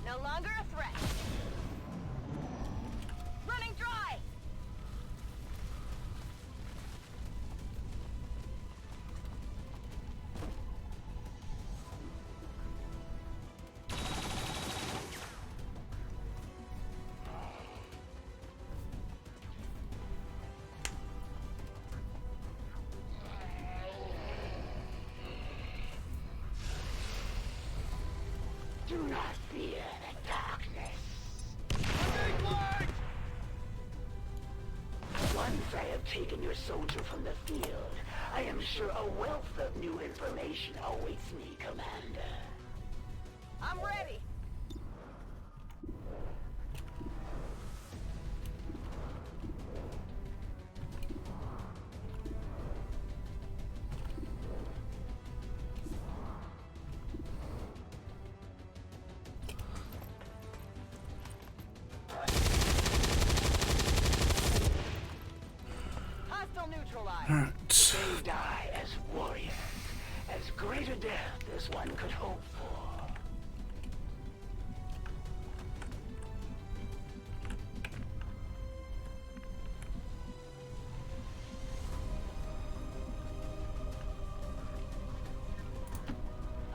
No longer a threat. Running dry. Do not fear the darkness. Once I have taken your soldier from the field, I am sure a wealth of new information awaits me, Commander. I'm ready. Hostile neutralized. Alright. They die as warriors, as great a death as one could hope for.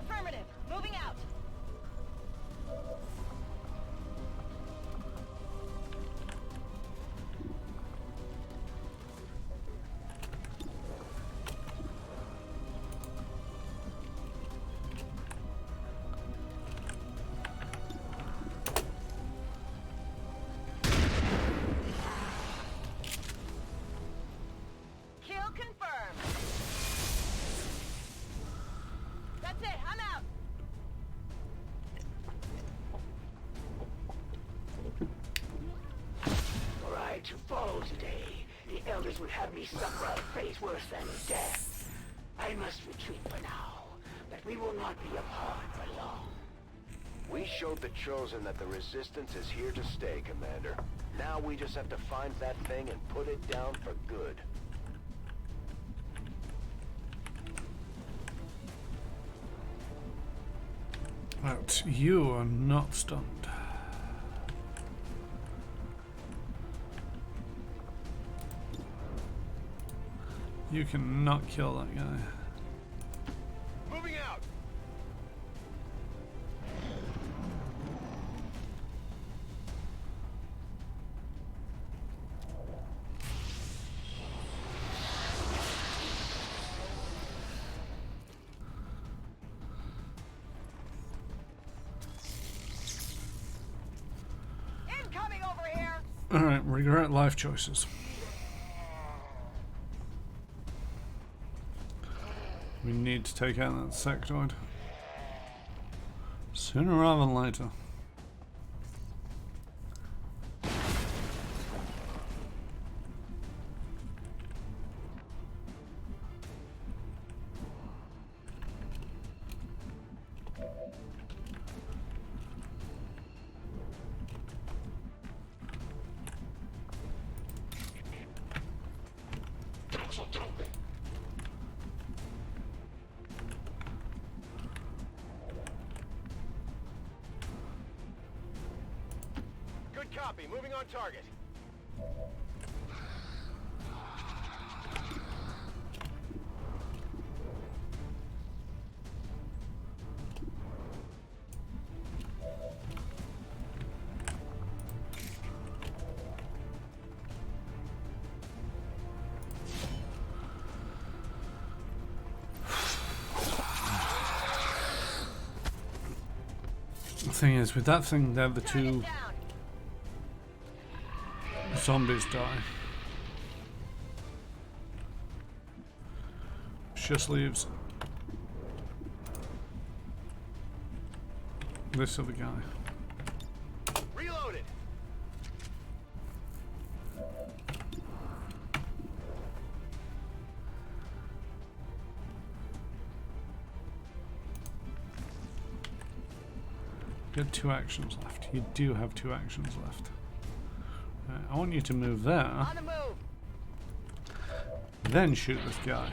Affirmative. Moving out. Kill confirmed. That's it. I'm out. Were I to fall today, the elders would have me suffer a fate worse than death. I must retreat for now, but we will not be apart for long. We showed the Chosen that the Resistance is here to stay, Commander. Now we just have to find that thing and put it down for good. Right, you are not stunned. You cannot kill that guy. Moving out. Incoming over here. Alright, regret life choices. We need to take out that sectoid. Sooner rather than later. Good copy. Moving on target. Thing is, with that thing there, the two zombies die. Just leaves this other guy. Reloaded. You had 2 actions left. You do have 2 actions left. I want you to move there. On the move. Then shoot this guy.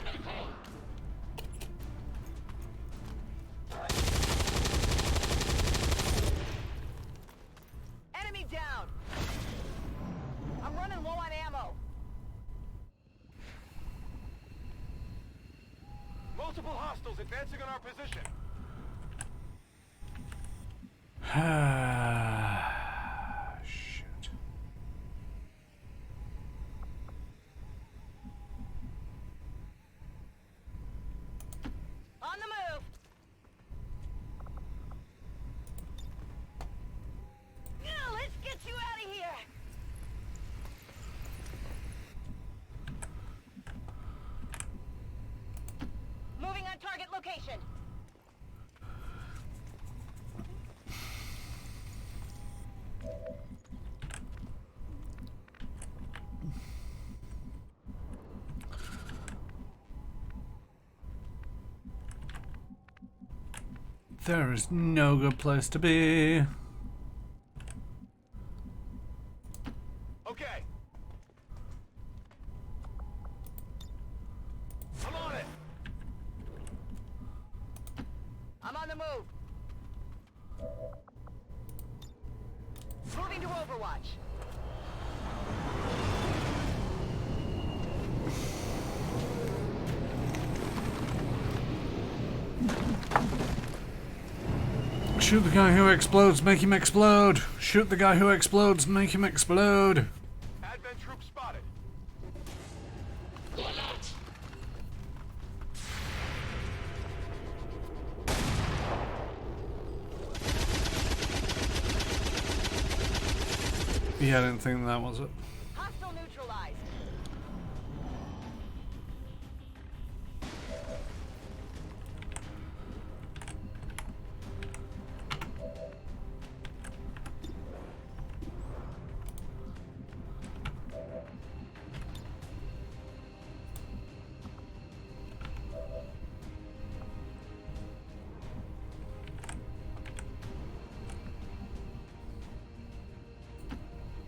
Enemy down. I'm running low on ammo. Multiple hostiles advancing on our position. Shit. On the move. Now let's get you out of here. Moving on target location. There is no good place to be. Okay. I'm on it. I'm on the move. Moving to Overwatch. Shoot the guy who explodes, make him explode. Shoot the guy who explodes, make him explode. Advent troop spotted. Yeah, I didn't think that was it. Hostile neutralized.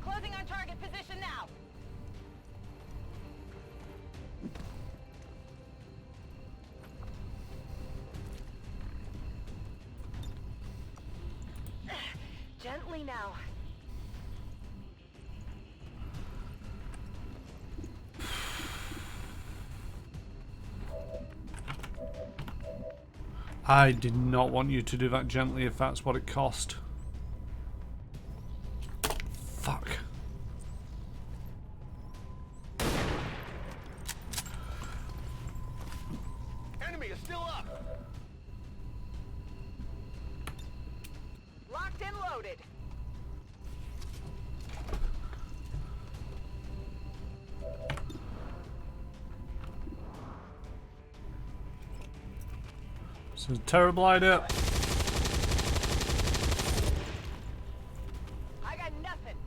Closing on target position now. Gently now. I did not want you to do that gently if that's what it cost. Fuck. Enemy is still up. Locked and loaded. This is a terrible idea. I got nothing.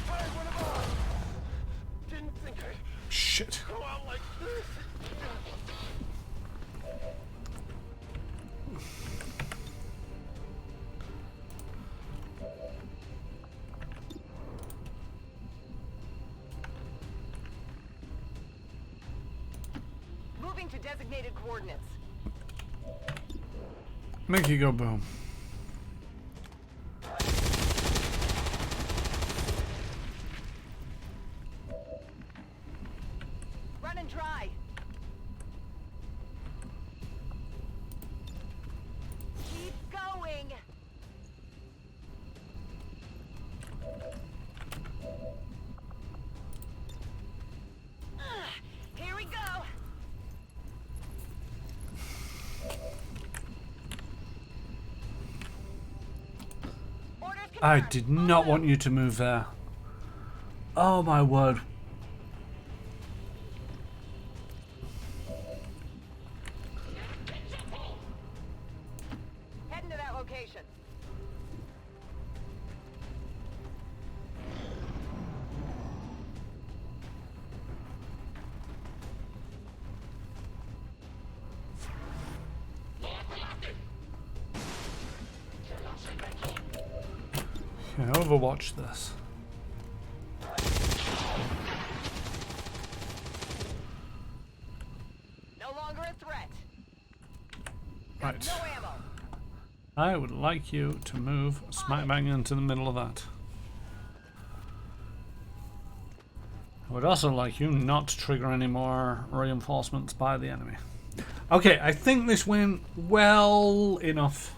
Fired one of ours. Didn't think I'd Shit. go out like this. Moving to designated coordinates. Make you go boom. Running dry. Keep going. I did not want you to move there. Oh my word. Heading to that location. Yeah, Overwatch this. No longer a threat. Right. No ammo. I would like you to move smack bang into the middle of that. I would also like you not to trigger any more reinforcements by the enemy. Okay, I think this went well enough.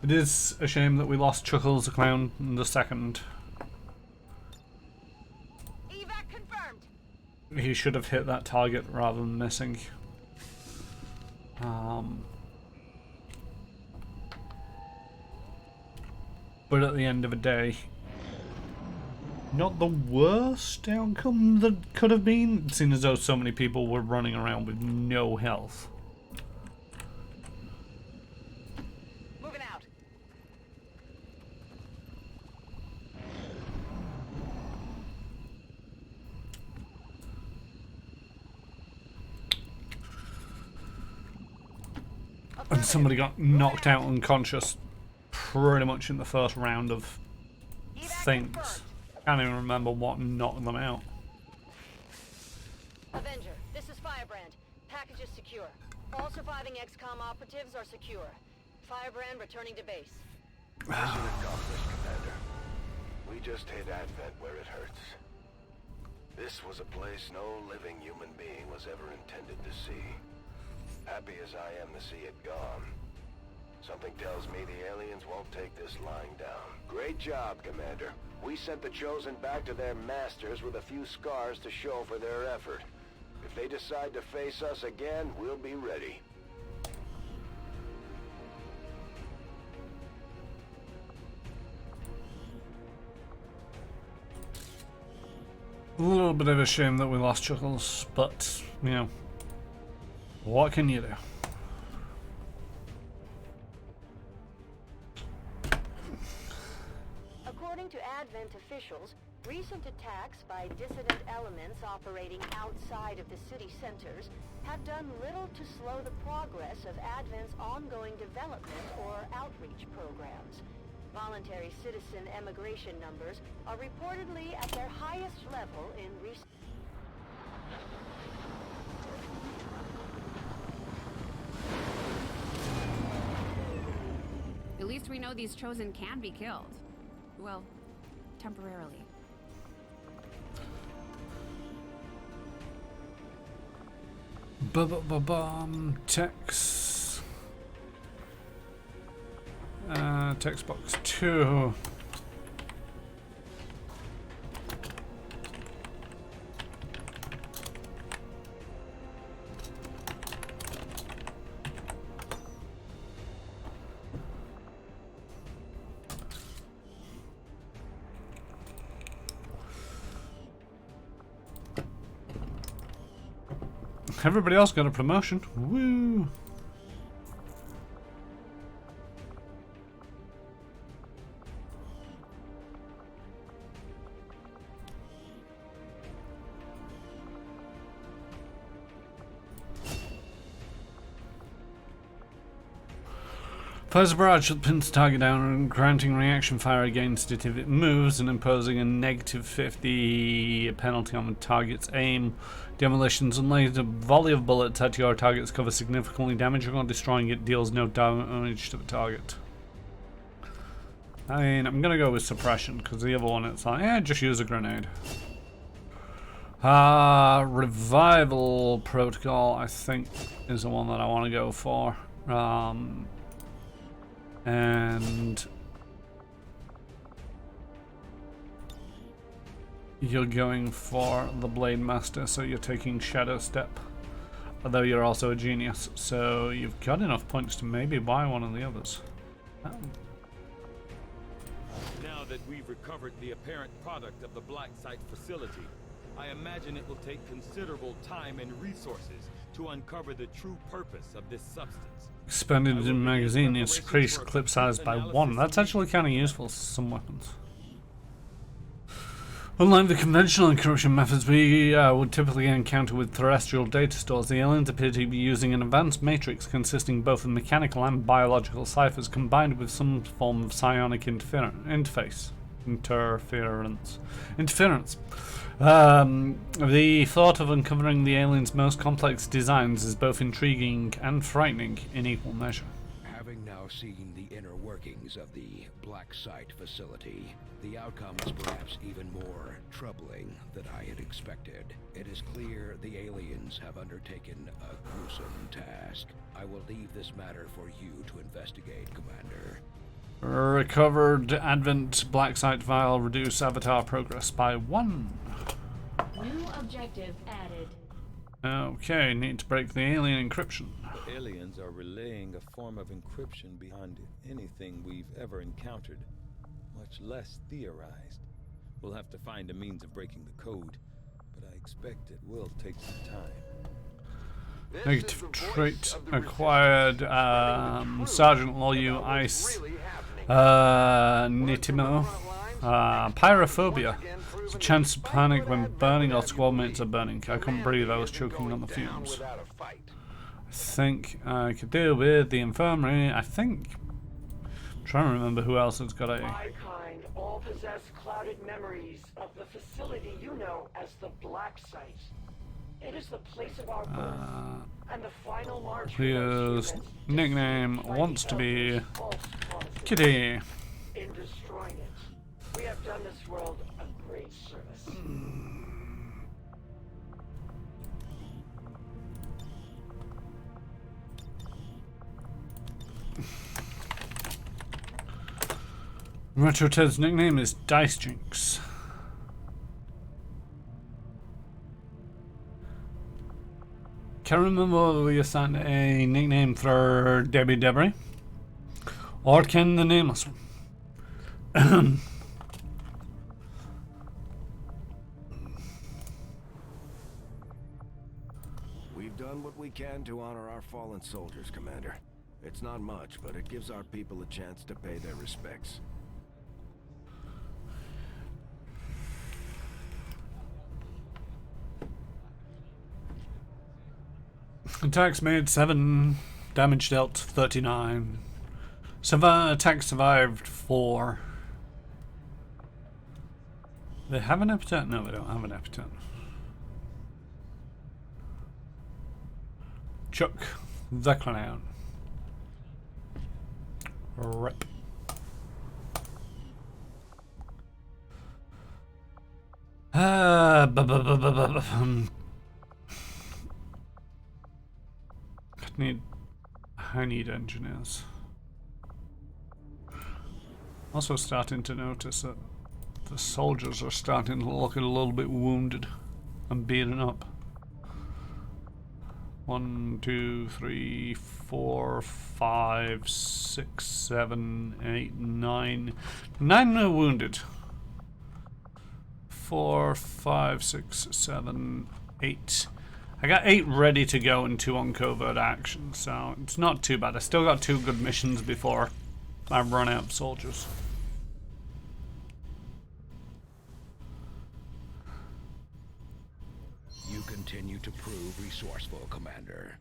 It is a shame that we lost Chuckles the Clown in the second. Evac confirmed. He should have hit that target rather than missing. But at the end of the day, not the worst outcome that could have been, seeing as though so many people were running around with no health. Moving out. And somebody got knocked out unconscious pretty much in the first round of things. Can't even remember what knocked them out. Avenger, this is Firebrand. Package is secure. All surviving Xcom operatives are secure. Firebrand returning to base. Mission accomplished, Commander. We just hit Advent where it hurts. This was a place no living human being was ever intended to see. Happy as I am to see it gone. Something tells me the aliens won't take this lying down. Great job, Commander. We sent the Chosen back to their masters with a few scars to show for their effort. If they decide to face us again, we'll be ready. A little bit of a shame that we lost Chuckles, but, you know, what can you do? According to Advent officials, recent attacks by dissident elements operating outside of the city centers have done little to slow the progress of Advent's ongoing development or outreach programs. Voluntary citizen emigration numbers are reportedly at their highest level in recent... At least we know these Chosen can be killed. Well, temporarily. Text. Text box 2. Everybody else got a promotion. Woo! Fires a barrage that pins the target down and granting reaction fire against it if it moves and imposing a negative 50 penalty on the target's aim. Demolitions unless a volley of bullets at your target's cover significantly damaging or destroying it deals no damage to the target. I mean, I'm gonna go with suppression because the other one it's like, just use a grenade. Revival protocol I think is the one that I want to go for. And you're going for the Blade Master, so you're taking Shadow Step. Although you're also a genius, so you've got enough points to maybe buy one of the others. Now that we've recovered the apparent product of the Black Site facility, I imagine it will take considerable time and resources to uncover the true purpose of this substance. Expanded in magazine, increased clip size by 1. That's actually kind of useful for some weapons. Unlike the conventional encryption methods we would typically encounter with terrestrial data stores, the aliens appear to be using an advanced matrix consisting both of mechanical and biological ciphers combined with some form of psionic interference. The thought of uncovering the aliens' most complex designs is both intriguing and frightening in equal measure. Having now seen the inner workings of the Black Site facility, the outcome is perhaps even more troubling than I had expected. It is clear the aliens have undertaken a gruesome task. I will leave this matter for you to investigate, Commander. Recovered Advent Black Site vial, reduce avatar progress by 1. New objective added. Okay, need to break the alien encryption. The aliens are relaying a form of encryption beyond anything we've ever encountered, much less theorized. We'll have to find a means of breaking the code, but I expect it will take some time. Negative trait acquired, Sergeant Loyu Ice, Nitimo, Pyrophobia. It's a chance to panic when burning or squad mates are burning. I couldn't breathe, I was choking on the fumes. I think I could deal with the Infirmary, I think. I'm trying to remember who else has got a... My kind all possess clouded memories of the facility you know as the Black Site. It is the place of our birth, and the final march. His nickname wants to be Kitty. In destroying it, we have done this world a great service. Retro Ted's nickname is Dice Jinx. Can't remember whether we assigned a nickname for Debbie Debris or Ken the Nameless one. We've done what we can to honor our fallen soldiers, Commander. It's not much, but it gives our people a chance to pay their respects. Attacks made 7, damage dealt 39. Attacks survived 4. They have an epithet? No, they don't have an epithet. Chuck the Clown. Rip. I need engineers. Also starting to notice that the soldiers are starting to look a little bit wounded and beaten up. 1, 2, 3, 4, 5, 6, 7, 8, 9. 9 are wounded. 4, 5, 6, 7, 8. I got 8 ready to go and 2 on covert action, so it's not too bad. I still got 2 good missions before I run out of soldiers. You continue to prove resourceful, Commander.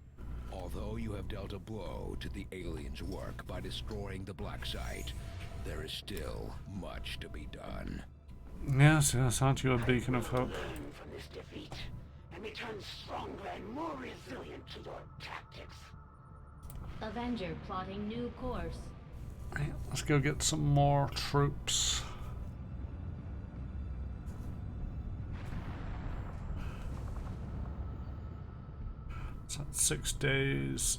Although you have dealt a blow to the aliens' work by destroying the Black Site, there is still much to be done. Yes, yes, aren't you a beacon of hope? Learn from this defeat and return stronger and more resilient to your tactics. Avenger plotting new course. Right, let's go get some more troops. So that's 6 days.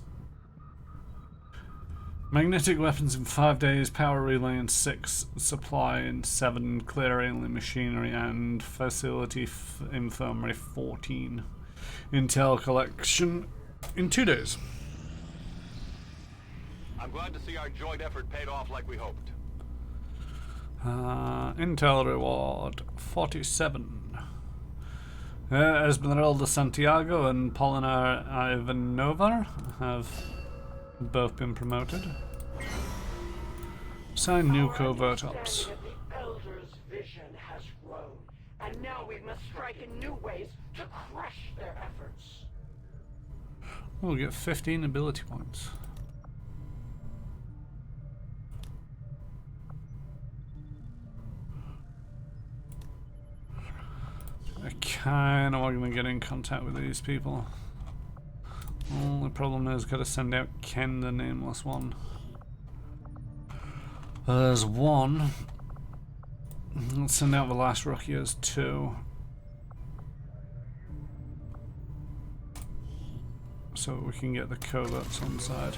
Magnetic weapons in 5 days, power relay in 6, supply in 7, clear alien machinery and facility infirmary 14. Intel collection in 2 days. I'm glad to see our joint effort paid off like we hoped. Intel reward 47. Esmeralda Santiago and Polinar Ivanova have both been promoted. Sign new covert ops. The Elder's vision has grown, and now we must strike in new ways to crush their efforts. We'll get 15 ability points. I kinda want to get in contact with these people. Only problem is, gotta send out Ken, the nameless one. There's one. Let's send out the last rookie as 2. So we can get the coverts on side.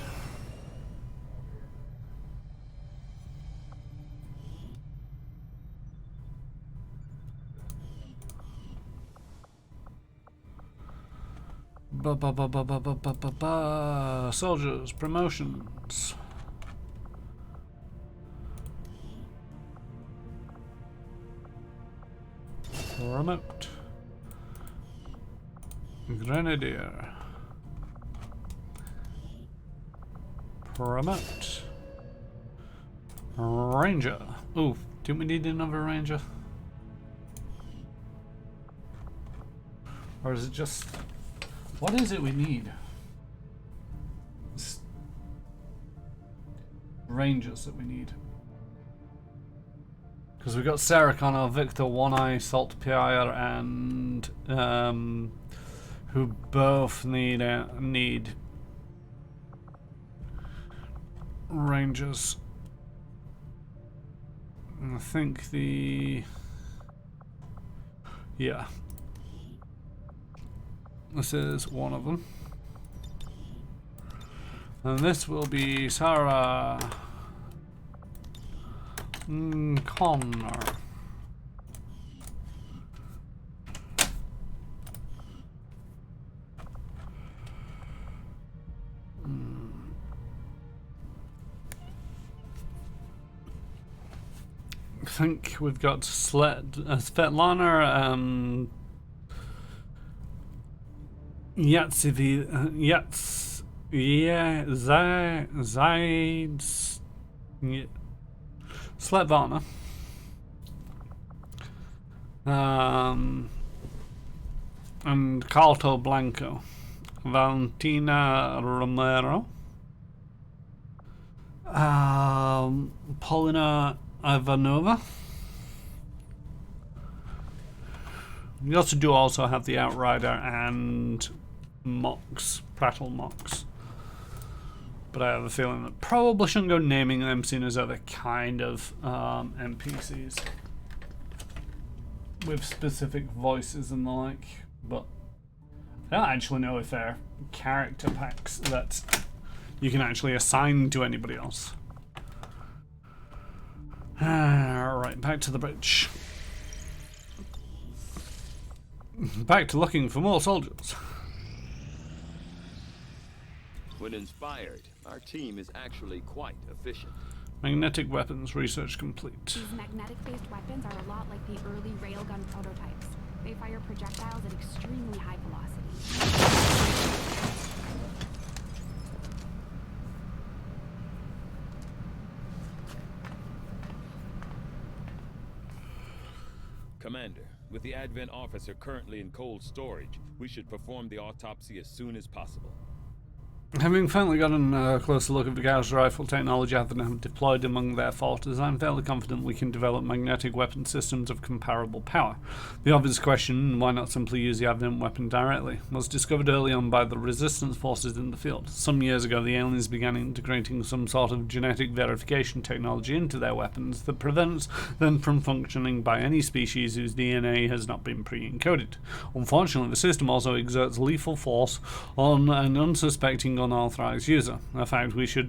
Soldiers, promotions. Promote. Grenadier. Promote. Ranger. Ooh, do we need another ranger? Or is it just... What is it we need? It's rangers that we need. Because we've got Sarah Connor, Victor One Eye, Salt Pierre, and who both need rangers. And I think yeah. This is one of them. And this will be Sarah Connor. I think we've got Svetlana, Svetlana, and Carto Blanco, Valentina Romero, Polina Ivanova. We also have the Outrider and Mox, Prattle Mox. But I have a feeling that probably shouldn't go naming them, seeing as other kind of NPCs with specific voices and the like. But I don't actually know if they're character packs that you can actually assign to anybody else. Alright, back to the bridge. Back to looking for more soldiers. When inspired, our team is actually quite efficient. Magnetic weapons research complete. These magnetic-based weapons are a lot like the early railgun prototypes. They fire projectiles at extremely high velocity. Commander, with the Advent officer currently in cold storage, we should perform the autopsy as soon as possible. Having finally gotten a closer look at the Gauss rifle technology Advent have deployed among their forces, I'm fairly confident we can develop magnetic weapon systems of comparable power. The obvious question, why not simply use the Advent weapon directly, was discovered early on by the resistance forces in the field. Some years ago, the aliens began integrating some sort of genetic verification technology into their weapons that prevents them from functioning by any species whose DNA has not been pre-encoded. Unfortunately, the system also exerts lethal force on an unsuspecting unauthorized user, a fact we should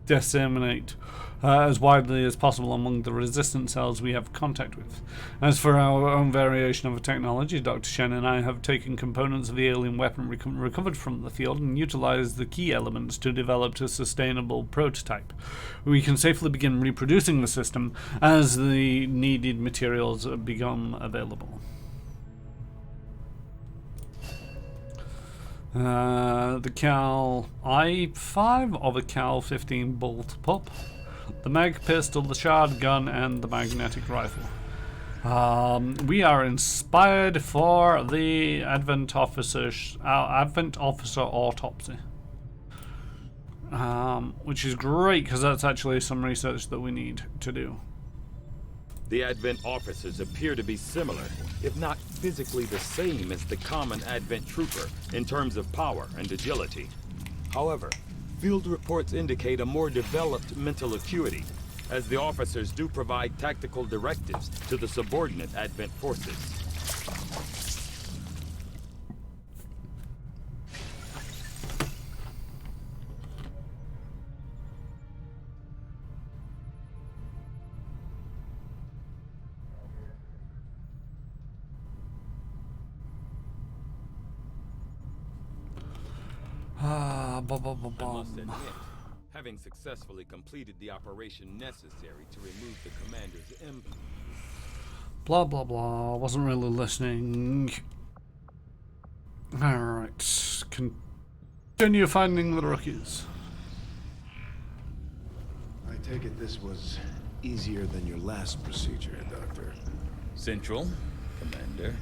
disseminate as widely as possible among the resistance cells we have contact with. As for our own variation of a technology, Dr. Shen and I have taken components of the alien weapon recovered from the field and utilized the key elements to develop a sustainable prototype. We can safely begin reproducing the system as the needed materials become available. The Cal I-5 or the Cal 15 bolt pop, the mag pistol, the shard gun, and the magnetic rifle. We are inspired for the Advent officer autopsy, which is great because that's actually some research that we need to do. The Advent officers appear to be similar, if not physically the same as the common Advent trooper in terms of power and agility. However, field reports indicate a more developed mental acuity, as the officers do provide tactical directives to the subordinate Advent forces. I must admit, having successfully completed the operation necessary to remove the commander's implant. Blah blah blah, wasn't really listening. Alright, continue finding the rookies. I take it this was easier than your last procedure, Doctor. Central, Commander.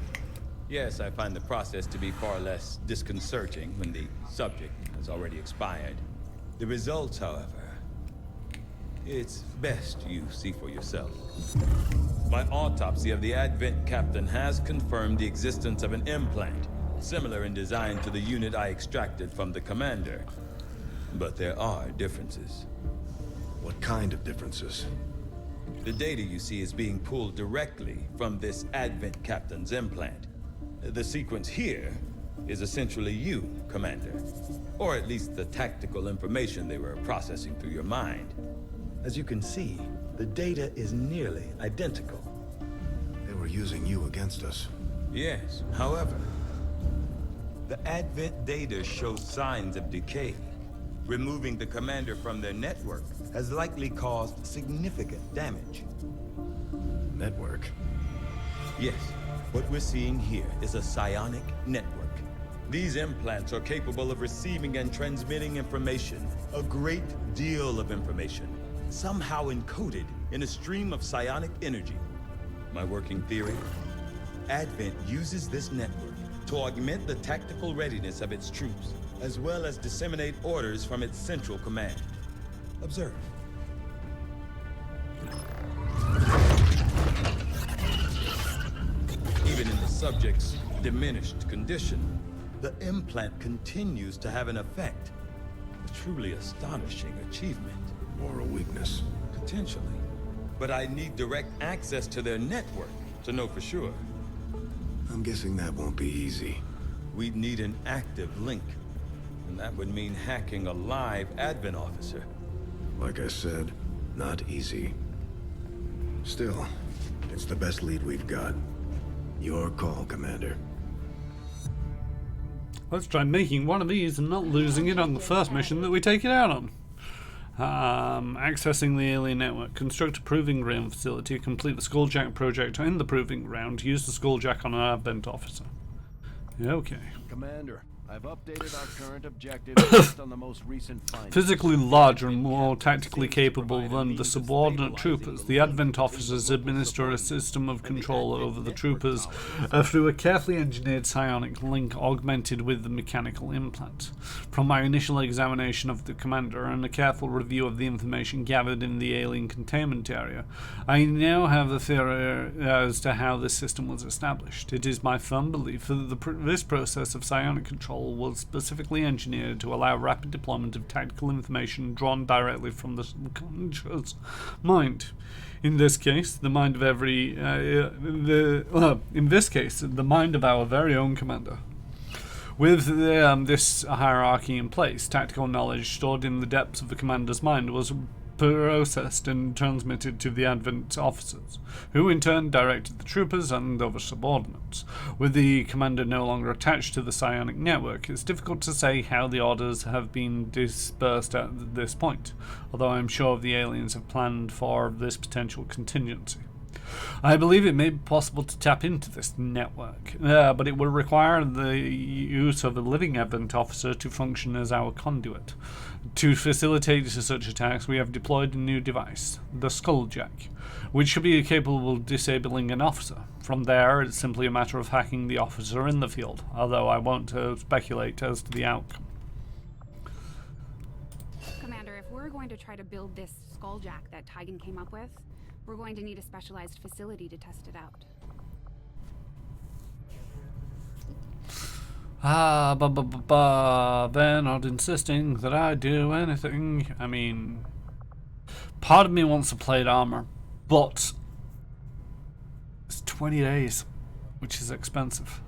Yes, I find the process to be far less disconcerting when the subject has already expired. The results, however, it's best you see for yourself. My autopsy of the Advent captain has confirmed the existence of an implant, similar in design to the unit I extracted from the commander. But there are differences. What kind of differences? The data you see is being pulled directly from this Advent captain's implant. The sequence here is essentially you, Commander. Or at least the tactical information they were processing through your mind. As you can see, the data is nearly identical. They were using you against us. Yes, however, the Advent data shows signs of decay. Removing the commander from their network has likely caused significant damage. Network? Yes. What we're seeing here is a psionic network. These implants are capable of receiving and transmitting information, a great deal of information, somehow encoded in a stream of psionic energy. My working theory? Advent uses this network to augment the tactical readiness of its troops, as well as disseminate orders from its central command. Observe. Even in the subject's diminished condition, the implant continues to have an effect. A truly astonishing achievement. Or a weakness. Potentially. But I need direct access to their network to know for sure. I'm guessing that won't be easy. We'd need an active link. And that would mean hacking a live Advent officer. Like I said, not easy. Still, it's the best lead we've got. Your call, Commander. Let's try making one of these and not losing it on the first mission that we take it out on. Accessing the alien network. Construct a proving ground facility. Complete the Skulljack project in the proving ground. Use the Skulljack on an Advent officer. Okay. Commander, I've updated our current objective based on the most recent findings. Physically larger and more tactically capable than the subordinate troopers, the Advent officers administer a system of control over the troopers through a carefully engineered psionic link augmented with the mechanical implant. From my initial examination of the commander and a careful review of the information gathered in the alien containment area, I now have a theory as to how this system was established. It is my firm belief that this process of psionic control was specifically engineered to allow rapid deployment of tactical information drawn directly from the subconscious mind. In this case, the mind of the mind of our very own commander. With this hierarchy in place, tactical knowledge stored in the depths of the commander's mind was processed and transmitted to the Advent officers, who in turn directed the troopers and other subordinates. With the commander no longer attached to the psionic network, it's difficult to say how the orders have been dispersed at this point, although I'm sure the aliens have planned for this potential contingency. I believe it may be possible to tap into this network, but it will require the use of a living Advent officer to function as our conduit. To facilitate such attacks, we have deployed a new device, the Skulljack, which should be capable of disabling an officer. From there, it's simply a matter of hacking the officer in the field, although I won't speculate as to the outcome. Commander, if we're going to try to build this Skulljack that Tygan came up with, we're going to need a specialized facility to test it out. They're not insisting that I do anything. I mean, part of me wants to plate armor, but it's 20 days, which is expensive.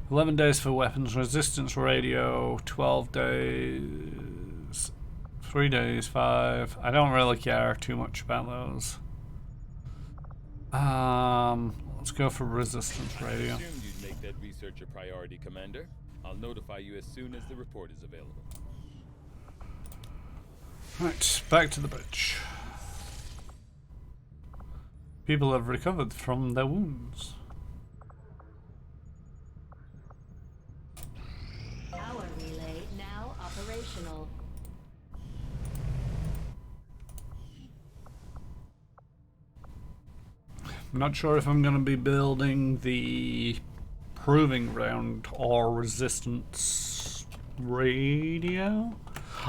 11 days for weapons, resistance radio, 12 days, 3 days, 5. I don't really care too much about those. Let's go for resistance radio. That research a priority, Commander. I'll notify you as soon as the report is available. Right, back to the bridge. People have recovered from their wounds. Power relay now operational. I'm not sure if I'm going to be building the proving ground or resistance radio,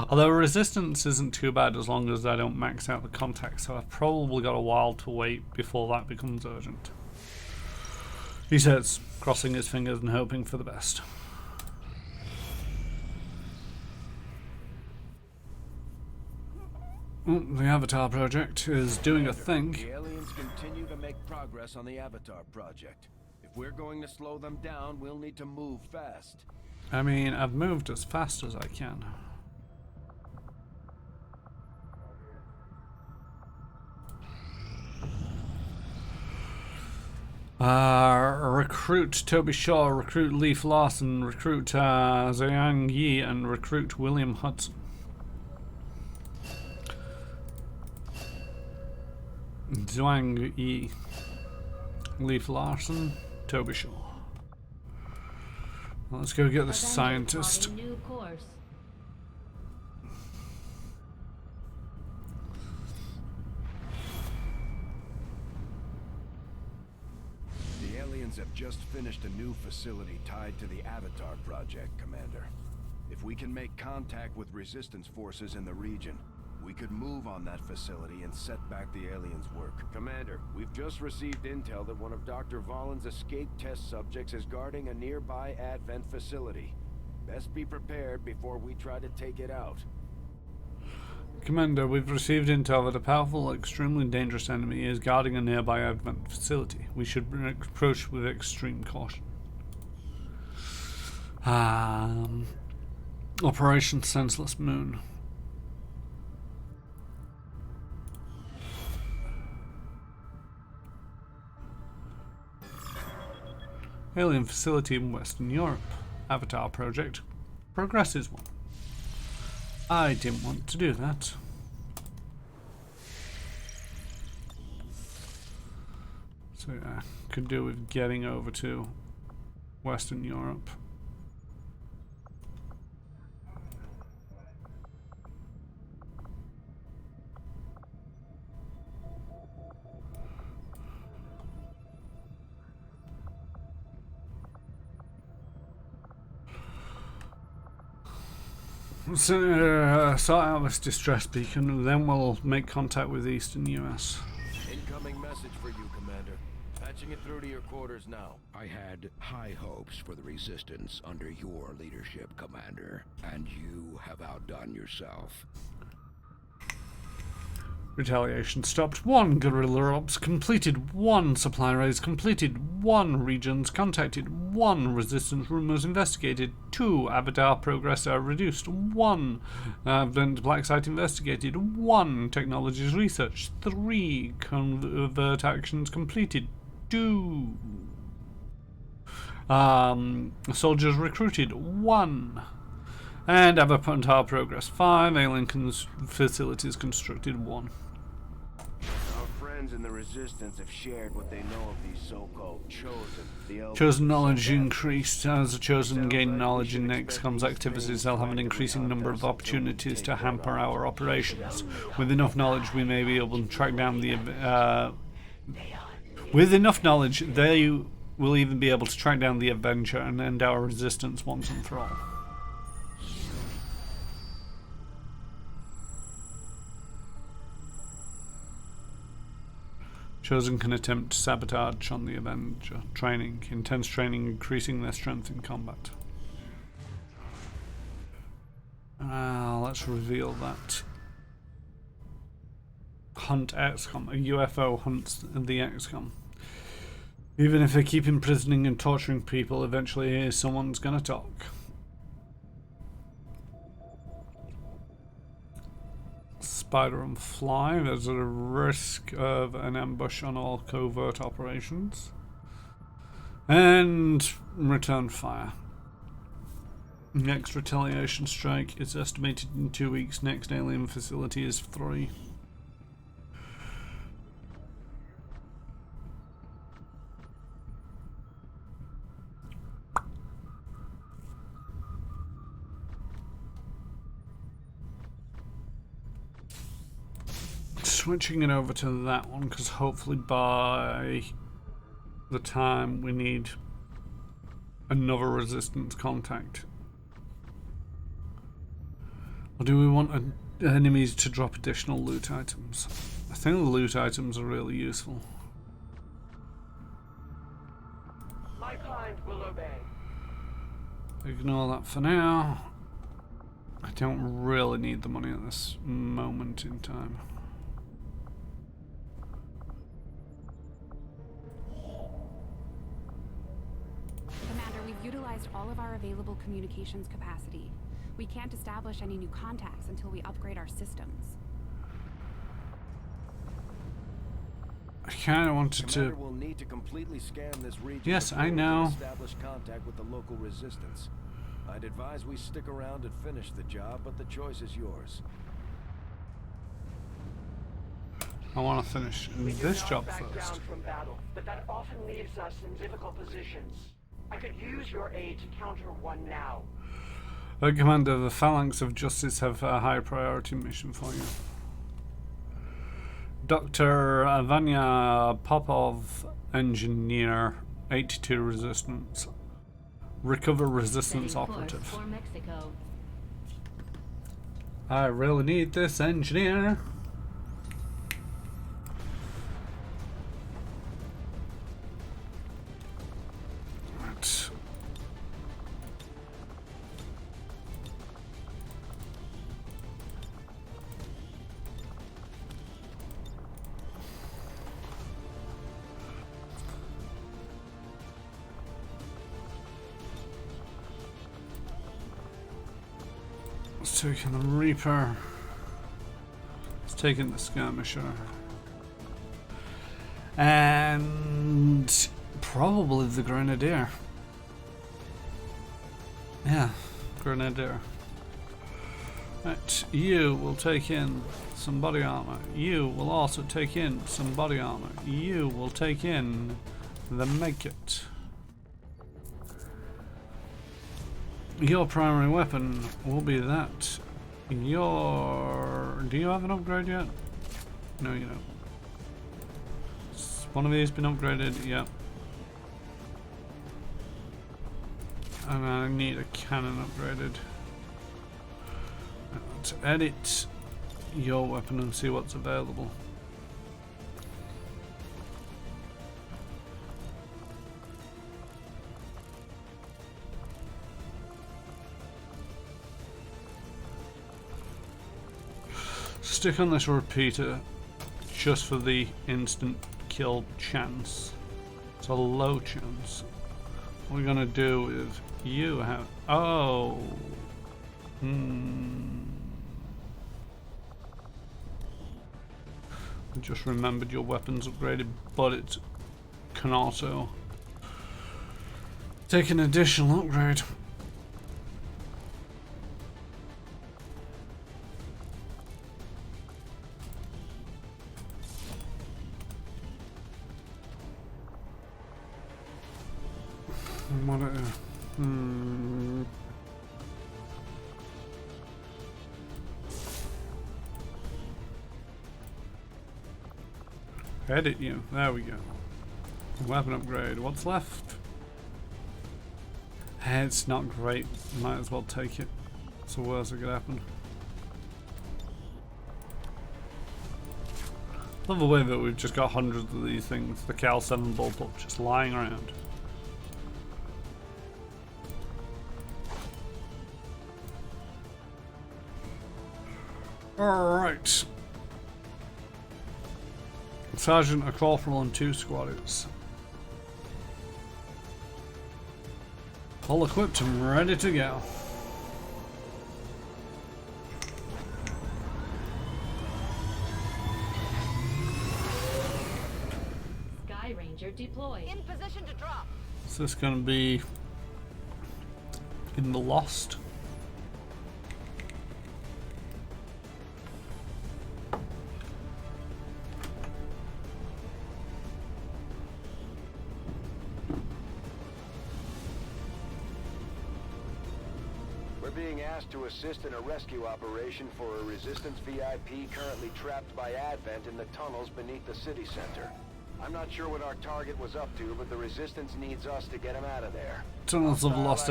although resistance isn't too bad as long as I don't max out the contact, so I've probably got a while to wait before that becomes urgent. He says, crossing his fingers and hoping for the best. The Avatar project is doing a thing. The aliens continue to make progress on the Avatar project. If we're going to slow them down, we'll need to move fast. I mean, I've moved as fast as I can. Recruit Toby Shaw, recruit Leif Larson, recruit Zhang Yi, and recruit William Hudson. Zhang Yi, Leif Larson, Toby Shaw. Let's go get the scientist. New course. The aliens have just finished a new facility tied to the Avatar project, Commander. If we can make contact with resistance forces in the region, we could move on that facility and set back the aliens' work. Commander, we've just received intel that one of Dr. Vollin's escape test subjects is guarding a nearby Advent facility. Best be prepared before we try to take it out. Commander, we've received intel that a powerful, extremely dangerous enemy is guarding a nearby Advent facility. We should approach with extreme caution. Operation Senseless Moon. Alien facility in Western Europe. Avatar project. Progresses one. I didn't want to do that. So yeah, could do with getting over to Western Europe. So, sort out this distress beacon, and then we'll make contact with Eastern US. Incoming message for you, Commander. Patching it through to your quarters now. I had high hopes for the Resistance under your leadership, Commander, and you have outdone yourself. Retaliation stopped. 1 guerrilla ops completed. 1 supply raids completed. 1 regions contacted. 1 resistance rumors investigated. 2 Abadar progress are reduced. 1 Advent black site investigated. 1 technologies researched. 3 convert actions completed. 2 soldiers recruited. 1 and Abadar progress. 5 alien facilities constructed. 1. Our friends in the Resistance have shared what they know of these so-called Chosen. Chosen knowledge increased. As the Chosen gain knowledge in Xcom's activities, they'll have an increasing number of opportunities to hamper our operations. With enough knowledge, we may be able to track down the... with enough knowledge, they will even be able to track down the Avenger and end our resistance once and for all. Chosen can attempt sabotage on the Avenger. Training. Intense training increasing their strength in combat. Let's reveal that. Hunt Xcom. A UFO hunts the Xcom. Even if they keep imprisoning and torturing people, eventually someone's gonna talk. Spider and fly. There's a risk of an ambush on all covert operations. And return fire. Next retaliation strike is estimated in 2 weeks. Next alien facility is 3. Switching it over to that one, because hopefully by the time we need another resistance contact. Or do we want enemies to drop additional loot items? I think the loot items are really useful. My kind will obey. Ignore that for now. I don't really need the money at this moment in time. Utilized all of our available communications capacity. We can't establish any new contacts until we upgrade our systems. I kind of wanted to... Will need to completely scan this region. Yes, I know. Establish contact with the local resistance. I'd advise we stick around and finish the job, but the choice is yours. I want to finish this job back first. Down from battle, but that often leaves us in difficult positions. I could use your aid to counter one now. Commander, the Phalanx of Justice have a high priority mission for you. Dr. Vanya Popov, Engineer, 82 Resistance. Recover Resistance Operative. I really need this engineer. It's taking the Reaper. It's taking the Skirmisher. And probably the Grenadier. Yeah, Grenadier. Right, you will take in some body armor. You will also take in some body armor. You will take in the medkit. Your primary weapon will be that. Do you have an upgrade yet? No, you don't. Has one of these been upgraded? Yep. And I need a cannon upgraded. Let's edit your weapon and see what's available. Stick on this repeater just for the instant kill chance. It's a low chance. What we're gonna do is you have. Oh. I just remembered your weapon's upgraded, but it can also take an additional upgrade. What it is. Edit you. There we go. Weapon upgrade. What's left? It's not great. Might as well take it. It's the worst that could happen. Love the way that we've just got hundreds of these things. The Cal 7 bullpup just lying around. Alright. Sergeant, a corporal, and 2 squatters. All equipped and ready to go. Sky Ranger deployed. In position to drop. Is this going to be in the Lost? To assist in a rescue operation for a Resistance VIP currently trapped by Advent in the tunnels beneath the city center. I'm not sure what our target was up to, but the Resistance needs us to get him out of there. Tunnels of Los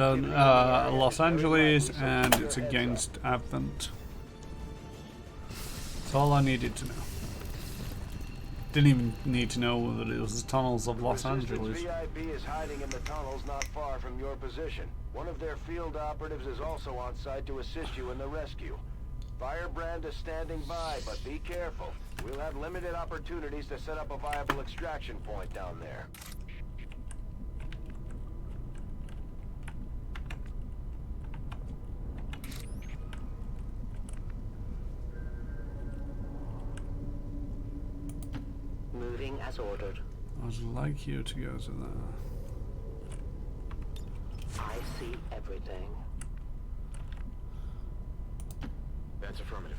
Angeles, and it's against Advent. That's all I needed to know. Didn't even need to know that it was the tunnels of Los Angeles. VIP is hiding in the tunnels not far from your position. One of their field operatives is also on site to assist you in the rescue. Firebrand is standing by, but be careful. We'll have limited opportunities to set up a viable extraction point down there. Moving as ordered. I'd like you to go to there. I see everything. That's affirmative.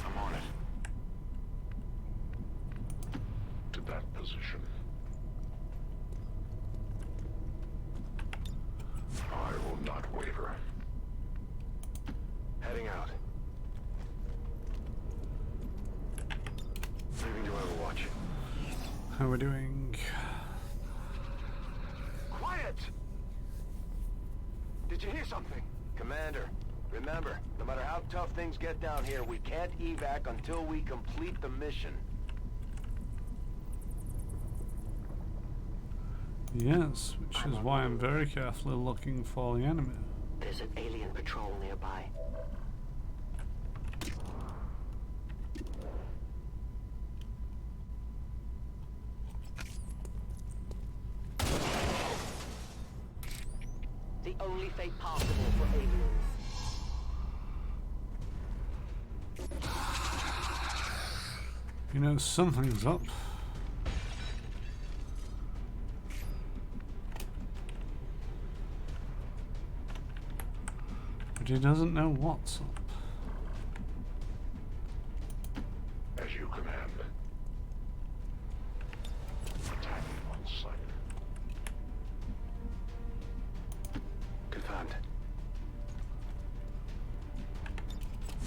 I'm on it. To that position. I will not waver. Heading out. Moving to Overwatch. How are we doing? Quiet! Did you hear something? Commander, remember, no matter how tough things get down here, we can't evac until we complete the mission. Yes, which is why I'm very carefully looking for the enemy. There's an alien patrol nearby. The only fate possible for aliens. You know, something's up. But he doesn't know what's up. As you command. Attacking on sight. Confirmed.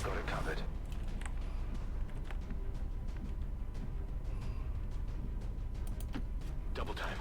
Got it covered. Double time.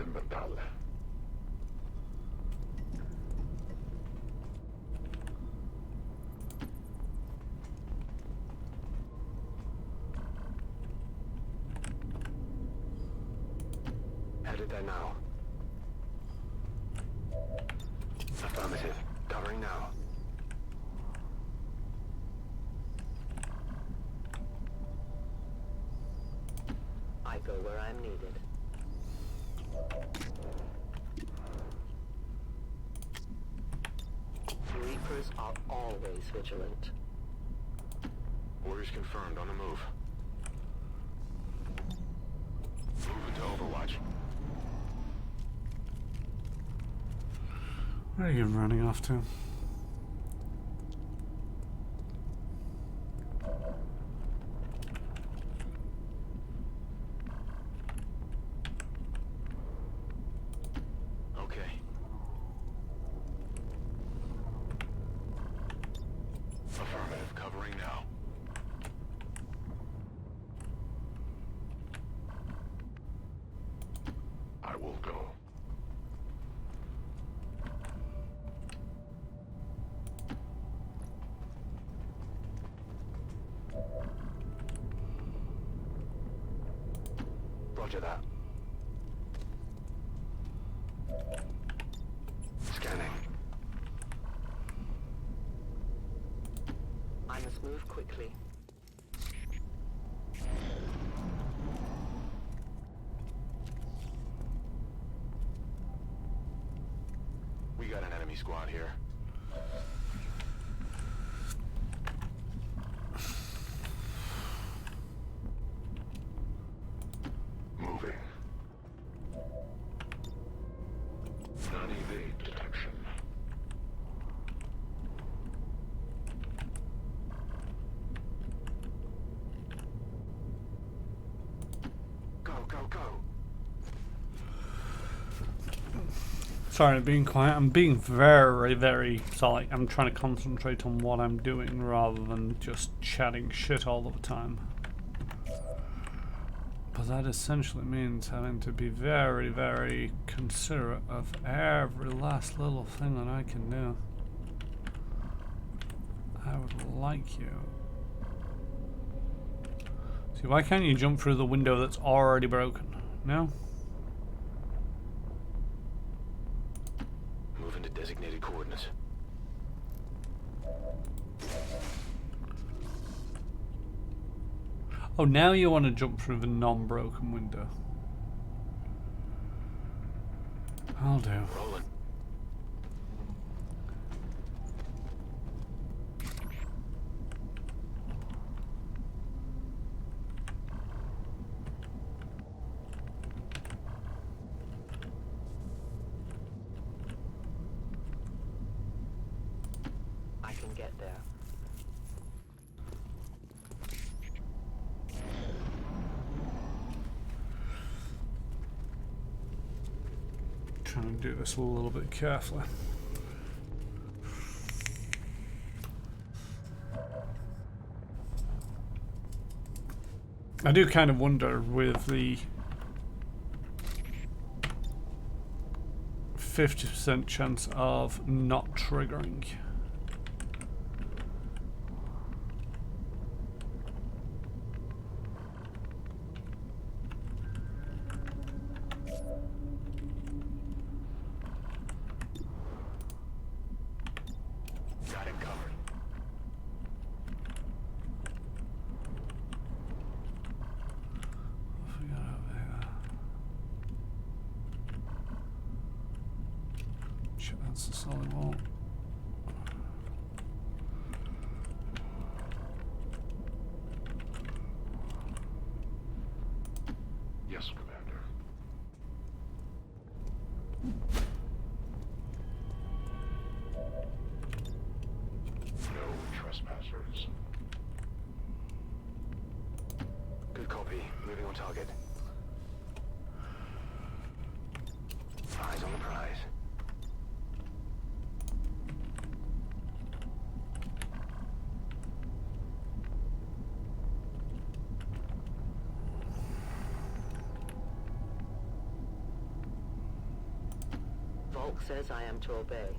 Experimental. Headed there now. Affirmative. Covering now. I go where I'm needed. Reapers are always vigilant. Orders confirmed. On the move. Moving to Overwatch. Where are you running off to? Okay. Affirmative. Covering now. I will go. Roger that. Scanning. I must move quickly. We got an enemy squad here. Moving. Non-evade detection. Go, go, go. Sorry, I'm being quiet. I'm being very, very sorry. I'm trying to concentrate on what I'm doing rather than just chatting shit all the time. But that essentially means having to be very, very considerate of every last little thing that I can do. I would like you. See, why can't you jump through the window that's already broken? No? Moving to designated coordinates. Oh, now you want to jump through the non-broken window. I'll do. Rolling. I can get there. Trying to do this a little bit carefully. I do kind of wonder with the 50% chance of not triggering. Got it covered. What have we got over here? Shit, that's the solid wall. Yes, Commander. No trespassers. Good copy. Moving on target. Eyes on the prize. Bulk says I am to obey.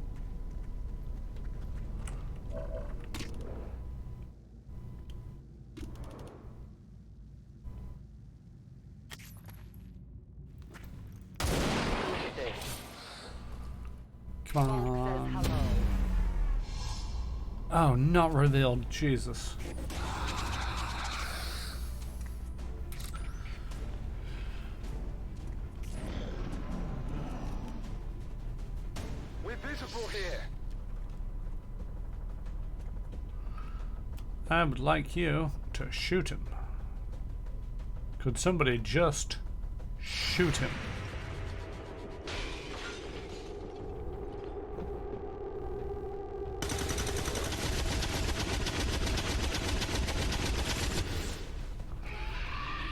Come on. Oh, not revealed. Jesus. We're visible here. I would like you to shoot him. Could somebody just shoot him?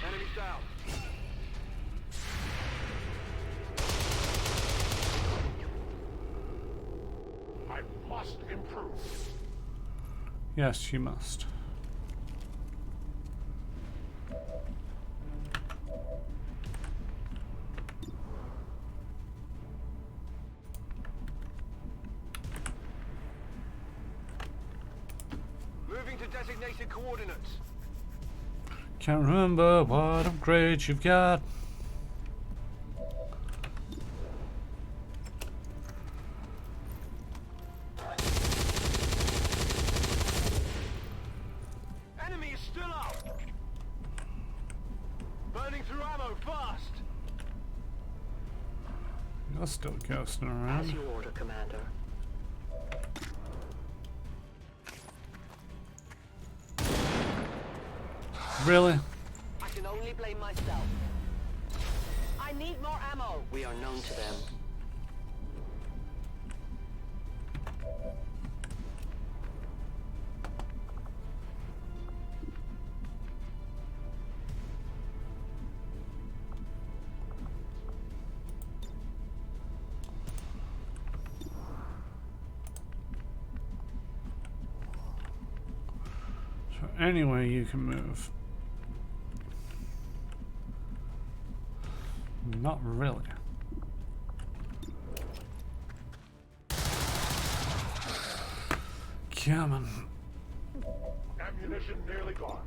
Enemies down. I must improve. Yes, you must. Moving to designated coordinates. Can't remember what upgrades you've got. Enemy is still up. Burning through ammo fast. You're still ghosting As around. you order, Commander. Really? I can only blame myself. I need more ammo. We are known to them. So anyway, you can move. Not really. Come on. Ammunition nearly gone.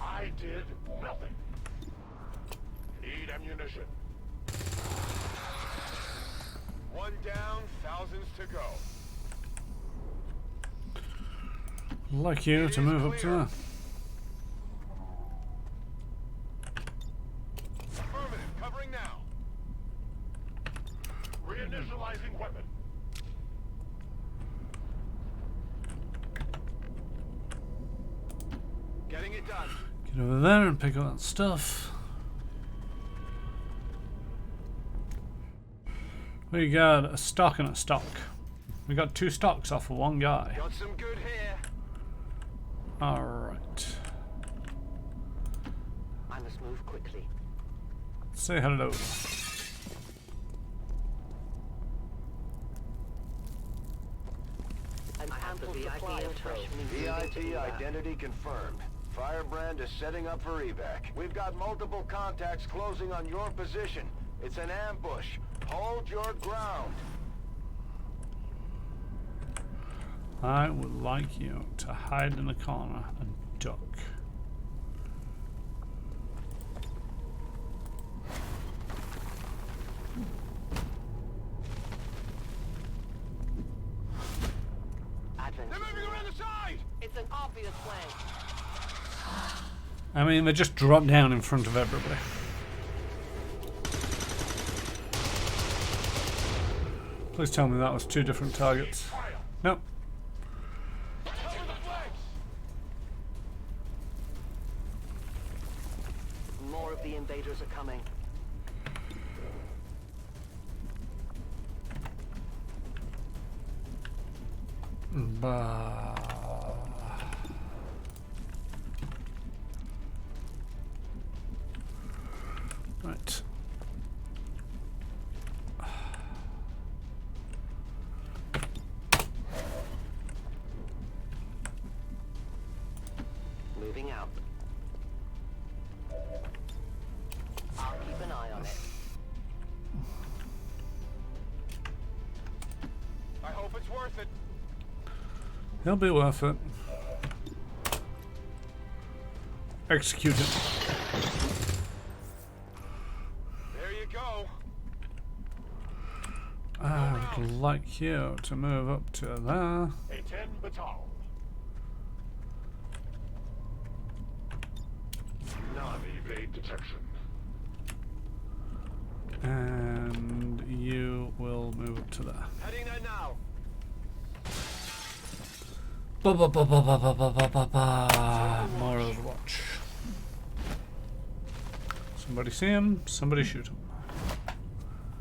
I did nothing. Need ammunition. One down, thousands to go. Like you to move up to there. Affirmative, covering now. Reinitializing weapon. Getting it done. Get over there and pick up that stuff. We got a stock and a stock. We got 2 stocks off of one guy. Got some good here. Alright. I must move quickly. Say hello. I have the VIP of fresh meat. VIP identity confirmed. Firebrand is setting up for evac. We've got multiple contacts closing on your position. It's an ambush. Hold your ground. I would like you to hide in a corner and duck. They're moving around the side! It's an obvious plan. I mean, they just dropped down in front of everybody. Please tell me that was 2 different targets. Nope. More of the invaders are coming. Bah. Right. Moving out. I'll worth it. He'll be worth it. Execute it. There you go. I would like you to move up to there. A-10 Batal. Non-evade detection. And you will move up to there. Heading there now. Ba ba ba ba ba ba ba ba ba ba. More Overwatch. Somebody see him, somebody shoot him.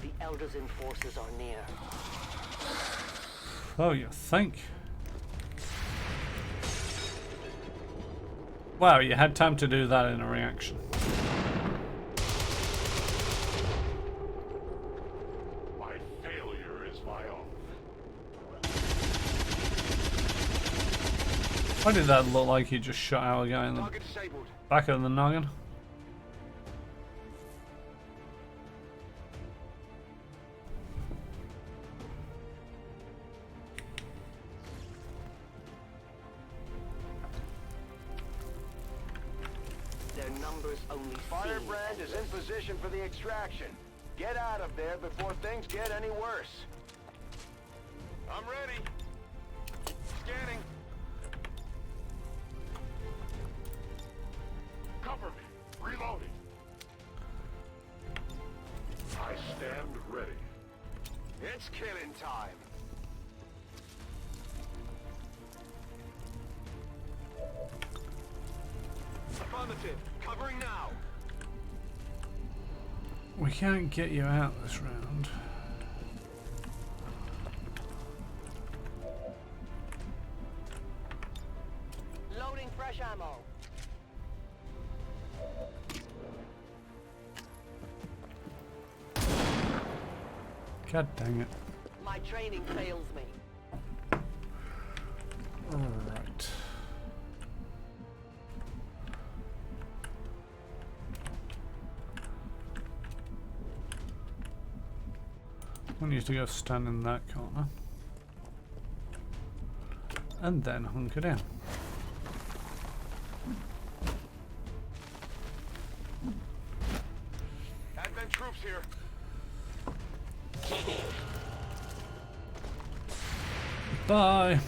The Elders and forces are near. Oh, you think? Wow, you had time to do that in a reaction. My failure is my own. Why did that look like he just shot our guy in the back of the noggin? Their numbers only Firebrand is in position for the extraction. Get out of there before things get any worse. I'm ready. Scanning. Cover me. Reloading. I stand ready. It's killing time. Affirmative. Covering now. We can't get you out this round. Loading fresh ammo. God dang it. My training fails me. Alright. I need to go stand in that corner. And then hunker down. Advent troops here. Bye.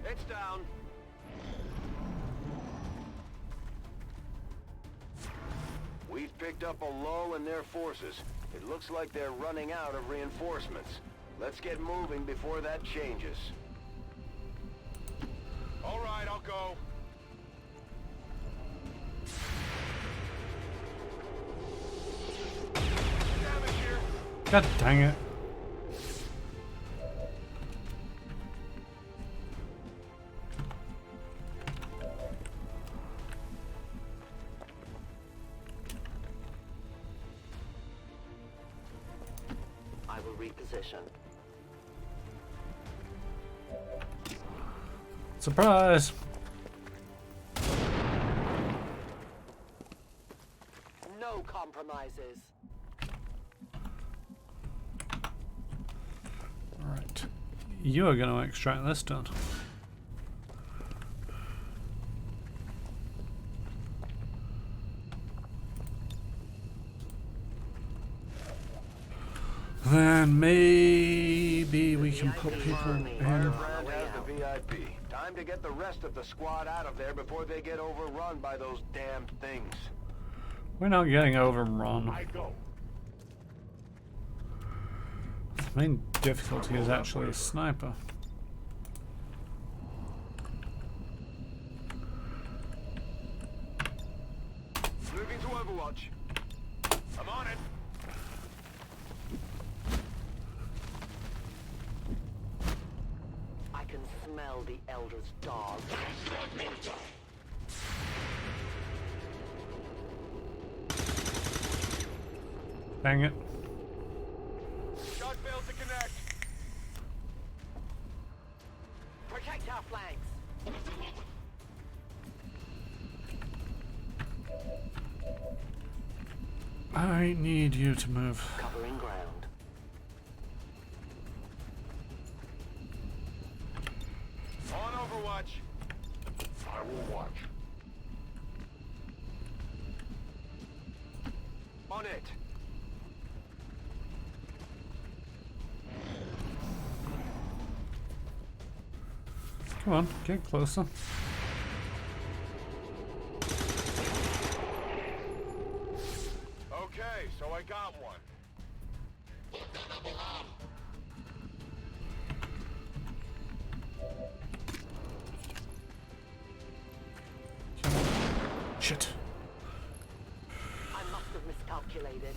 It's down. We've picked up a lull in their forces. It looks like they're running out of reinforcements. Let's get moving before that changes. All right, I'll go. Damage here. God dang it. I will reposition. Surprise! No compromises. Alright. You are going to extract this done. Then maybe we can put people in. Firebrand has the VIP. Time to get the rest of the squad out of there before they get overrun by those damn things. We're not getting overrun. I go. The main difficulty is actually a sniper. Moving to Overwatch. I'm on it. I can smell the Elder's dog. Dang it. Shot failed to connect. Protect our flanks. I need you to move. Covering ground. On Overwatch. I will watch. On it. Come on, get closer. Okay, so I got one. Shit. I must have miscalculated.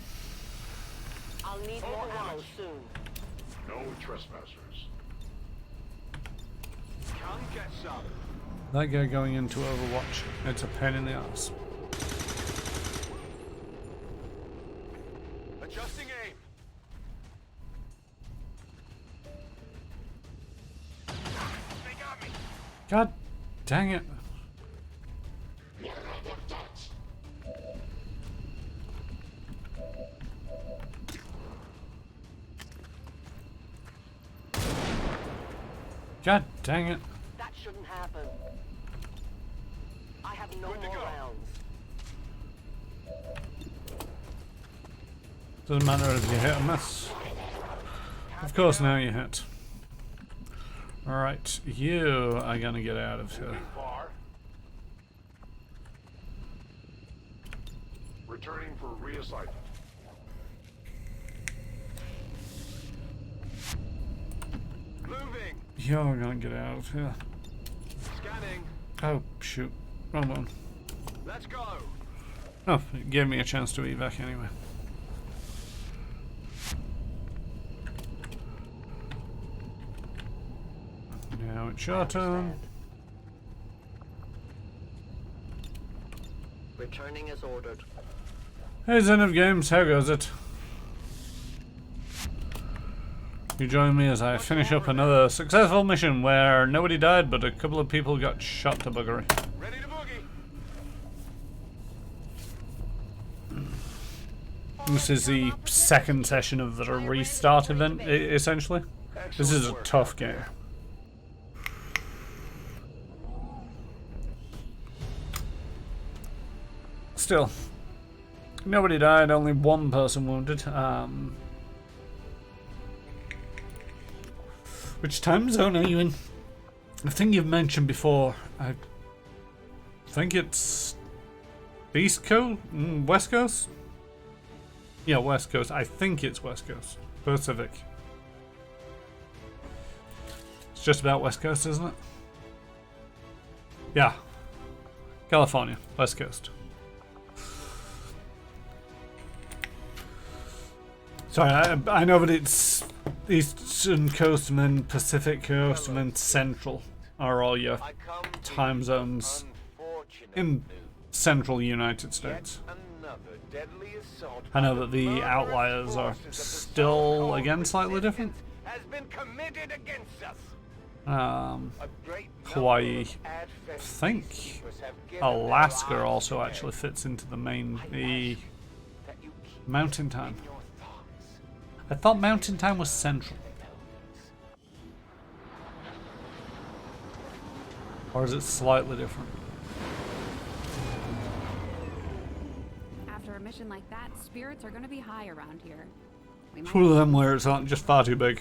I'll need more ammo soon. No trespassers. Come get some. That guy going into Overwatch, it's a pain in the ass. Adjusting aim. They got me. God dang it. God dang it. That shouldn't happen. I have no more rounds. Doesn't matter if you hit or miss. Of course now you hit. Alright, you are gonna get out of here. Far. Returning for reassignment. Moving. You're gonna get out of here. Scanning. Oh, shoot. Wrong one. Let's go. Oh, it gave me a chance to evac anyway. Now it's your turn. Returning as ordered. Hey Zen of Games, how goes it? You join me as I finish up another successful mission where nobody died but a couple of people got shot to buggery. Ready to boogie. This is the second session of the restart event, essentially. This is a tough game. Still, nobody died, only one person wounded. Which time zone are you in? I think you've mentioned before. I think it's East Coast? West Coast? Yeah, West Coast. I think it's West Coast. Pacific. It's just about West Coast, isn't it? Yeah. California, West Coast. Sorry, I know that it's Eastern Coast and then Pacific Coast and then Central are all your time zones in Central United States. I know that the outliers are still, again, slightly different. Hawaii, I think Alaska also actually fits into the Mountain Time. I thought Mountain Time was Central. Or is it slightly different? After a mission like that, spirits are going to be high around here. Two of them where it's not just far too big.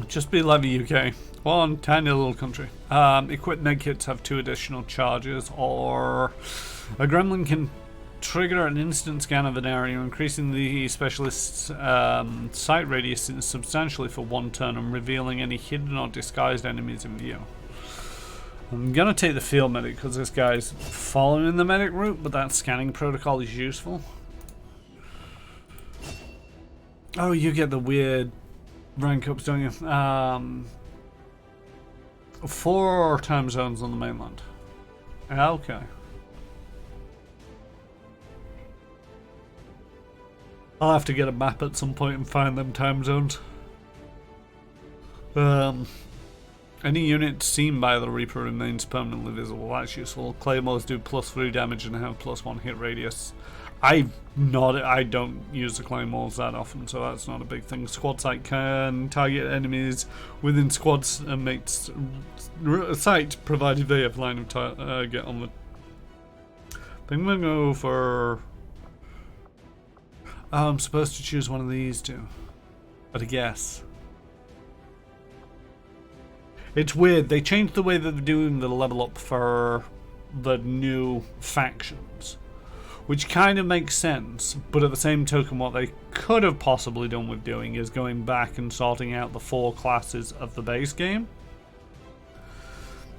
Just be like the UK. One tiny little country. Equipped medkits have 2 additional charges, or a gremlin can trigger an instant scan of an area, increasing the specialist's sight radius substantially for 1 turn and revealing any hidden or disguised enemies in view. I'm gonna take the field medic because this guy's following the medic route, but that scanning protocol is useful. Oh, you get the weird rank ups, don't you? 4 time zones on the mainland. Okay. I'll have to get a map at some point and find them time zones. Any unit seen by the Reaper remains permanently visible. That's useful. Claymores do +3 damage and have +1 hit radius. I don't use the claymores that often, so that's not a big thing. Squad sight can target enemies within squads and makes sight provided they have line of target on the. I think I'm gonna go for. Oh, I'm supposed to choose one of these two. But I guess. It's weird. They changed the way that they're doing the level up for the new factions, which kind of makes sense. But at the same token, what they could have possibly done with doing is going back and sorting out the 4 classes of the base game.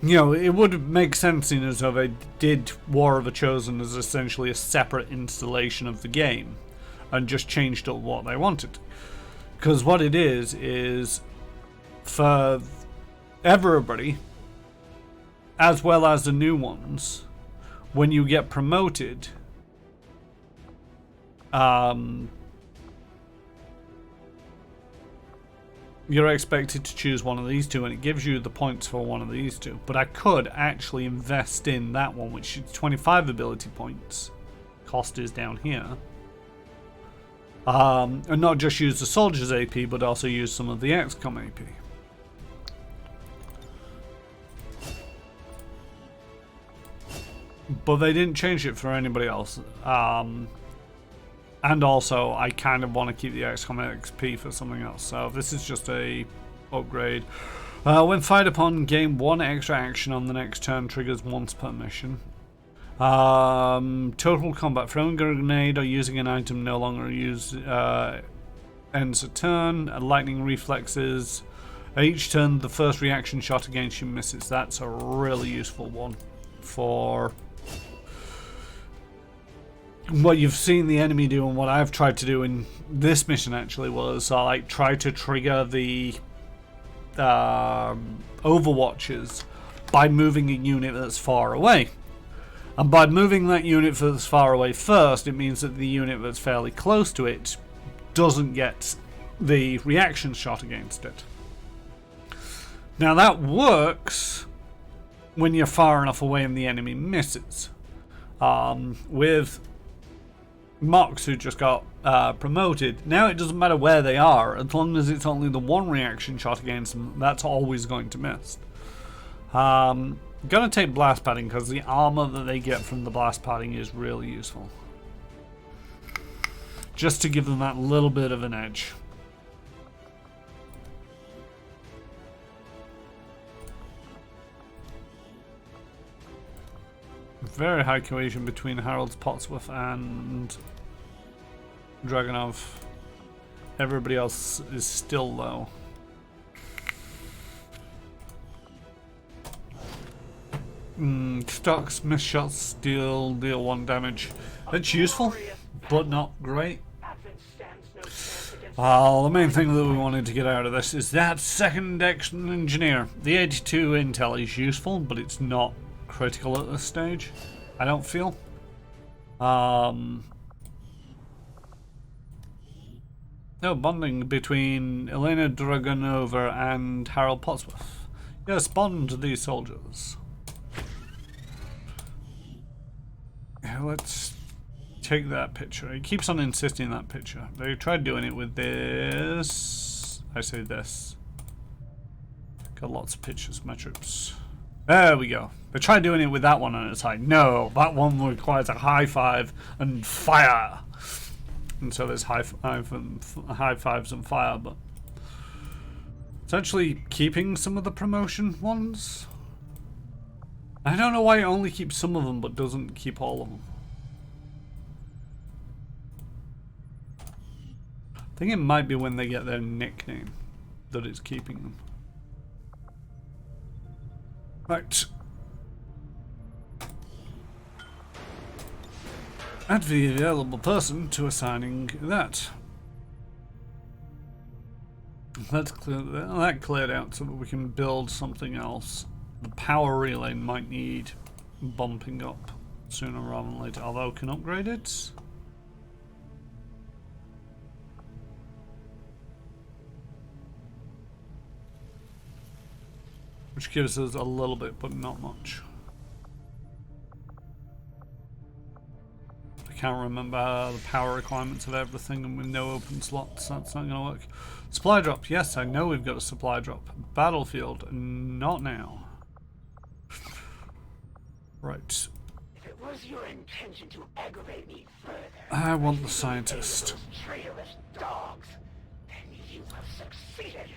You know, it would make sense in as though they did War of the Chosen as essentially a separate installation of the game and just changed up what they wanted. Because what it is for everybody, as well as the new ones, when you get promoted, you're expected to choose one of these two, and it gives you the points for one of these two. But I could actually invest in that one, which is 25 ability points. Cost is down here. And not just use the soldier's AP, but also use some of the Xcom AP. But they didn't change it for anybody else. And also, I kind of want to keep the Xcom XP for something else. So this is just a upgrade. When fired upon, gain 1 extra action on the next turn, triggers once per mission. Total combat. Throwing a grenade or using an item no longer ends a turn. Lightning reflexes. Each turn, the first reaction shot against you misses. That's a really useful one for what you've seen the enemy do, and what I've tried to do in this mission actually was like try to trigger the overwatches by moving a unit that's far away. And by moving that unit that's far away first, it means that the unit that's fairly close to it doesn't get the reaction shot against it. Now that works when you're far enough away and the enemy misses. With Mox, who just got promoted, now it doesn't matter where they are, as long as it's only the 1 reaction shot against them, that's always going to miss. Gonna take blast padding because the armor that they get from the blast padding is really useful. Just to give them that little bit of an edge. Very high cohesion between Harold's Potsworth and Dragunov. Everybody else is still low. Stocks, miss shots, deal 1 damage. It's useful, but not great. The main thing that we wanted to get out of this is that second engineer. The 82 intel is useful, but it's not critical at this stage, I don't feel. No bonding between Elena Dragunova and Harold Potsworth. Yes, bond these soldiers. Yeah, let's take that picture. He keeps on insisting that picture. They tried doing it with this. I say this. Got lots of pictures, my troops. There we go. They tried doing it with that one and it's like, no, that one requires a high 5 and fire. And so there's high 5s and fire, but it's actually keeping some of the promotion ones. I don't know why it only keeps some of them but doesn't keep all of them. I think it might be when they get their nickname that it's keeping them. Right. Add the available person to assigning that. Let's clear that cleared out so that we can build something else. The power relay might need bumping up sooner rather than later, although can upgrade it. Which gives us a little bit, but not much. can't remember the power requirements of everything, and with no open slots, that's not going to work. Supply drop. Yes, I know we've got a supply drop. Battlefield. Not now. Right. If it was your intention to aggravate me further, I want the scientist. Traitorous dogs, then you have succeeded.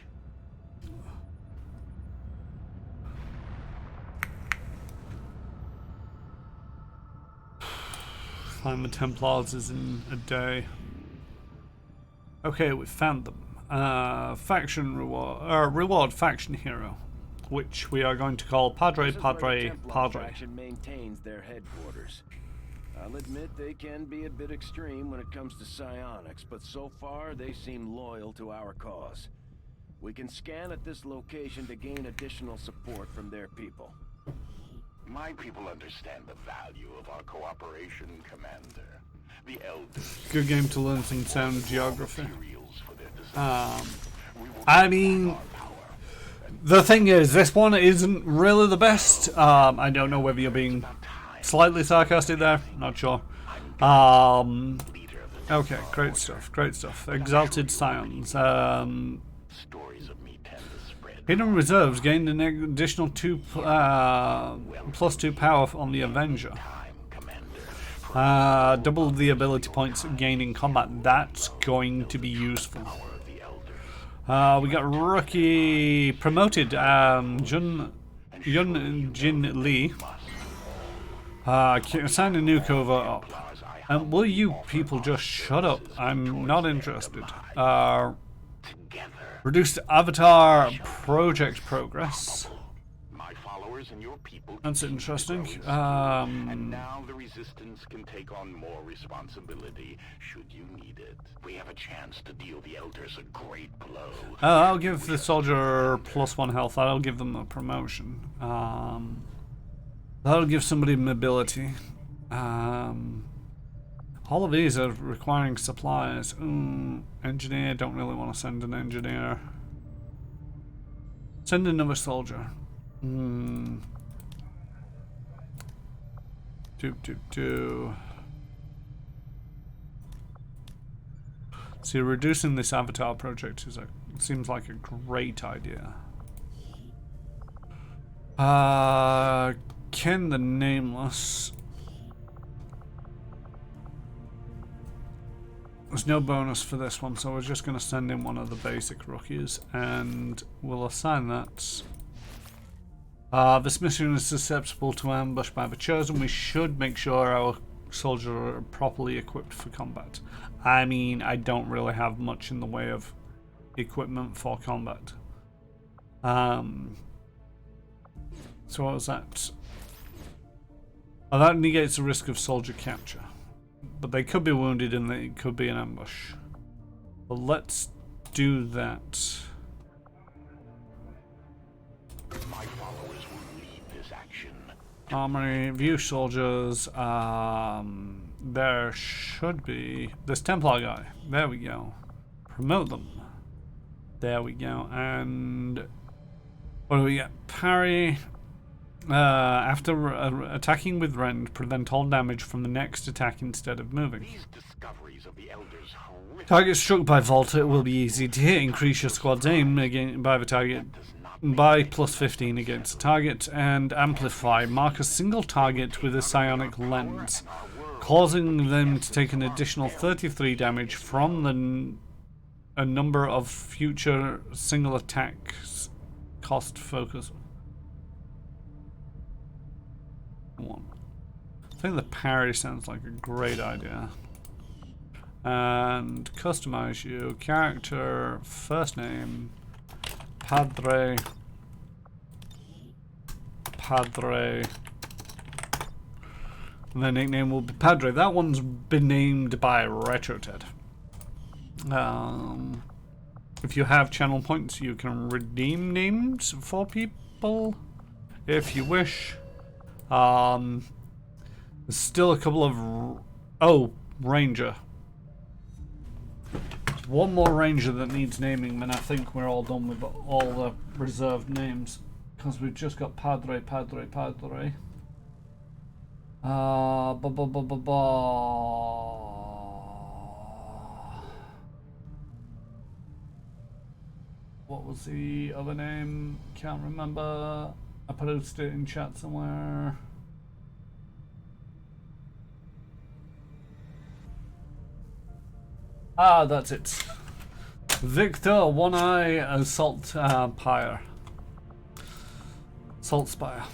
Find the Templars is in a day. Okay, we found them. Faction reward, reward faction hero, which we are going to call Padre. Faction maintains their headquarters. I'll admit they can be a bit extreme when it comes to psionics, but so far they seem loyal to our cause. We can scan at this location to gain additional support from their people. My people understand the value of our cooperation, Commander. The Elders... Good game to learn some sound geography. I mean, the thing is, this one isn't really the best. I don't know whether you're being slightly sarcastic there. Not sure. Okay, great stuff. Great stuff. Exalted Scions. Hidden Reserves gained an additional +2 power on the Avenger. Double the ability points gained in combat. That's going to be useful. We got rookie promoted. Jin Lee. Sign a new cover up. And will you people just shut up? I'm not interested. Reduced Avatar project progress. My followers and your people. That's interesting. And now the Resistance can take on more responsibility should you need it. We have a chance to deal the Elders a great blow. I'll give the soldier +1 health. That'll give them a promotion. That'll give somebody mobility. All of these are requiring supplies. Engineer, don't really want to send an engineer. Send another soldier. See, reducing this Avatar project seems like a great idea. Ken the Nameless. There's no bonus for this one, so we're just going to send in one of the basic rookies, and we'll assign that. This mission is susceptible to ambush by the Chosen. We should make sure our soldiers are properly equipped for combat. I mean, I don't really have much in the way of equipment for combat. So what was that? Oh, that negates the risk of soldier capture. But they could be wounded and it could be an ambush. But let's do that. My followers will lead this action. Armory, view soldiers. There should be this Templar guy. There we go. Promote them. There we go. And what do we get? Parry. After attacking with rend, prevent all damage from the next attack instead of moving. Target struck by Volta will be easy to hit. Increase your squad's aim again by the target by +15 against the target, and amplify. Mark a single target with a psionic lens, causing them to take an additional 33 damage from a number of future single attacks. Cost focus. One. I think the parry sounds like a great idea. And customize you. Character, first name, Padre. And the nickname will be Padre. That one's been named by RetroTed. If you have channel points, you can redeem names for people if you wish. There's still a couple of... Ranger. One more Ranger that needs naming, then I think we're all done with all the reserved names. Because we've just got Padre. What was the other name? Can't remember. I posted it in chat somewhere. Ah, that's it. Victor One Eye Assault Pyre. Salt Spire.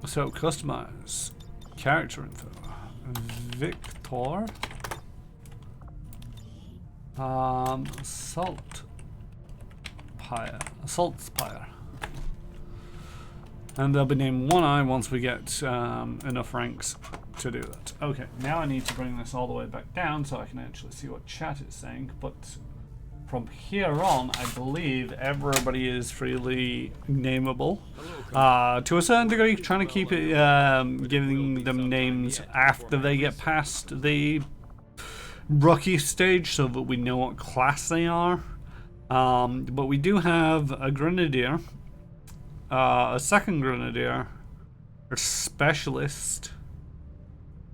So customize character info. Victor. Assault Spire. And they'll be named One Eye once we get enough ranks to do that. Okay, now I need to bring this all the way back down so I can actually see what chat is saying, but from here on, I believe everybody is freely nameable. To a certain degree, trying to keep it, giving them names after they get past the rookie stage so that we know what class they are. But we do have a Grenadier, a second Grenadier, a Specialist.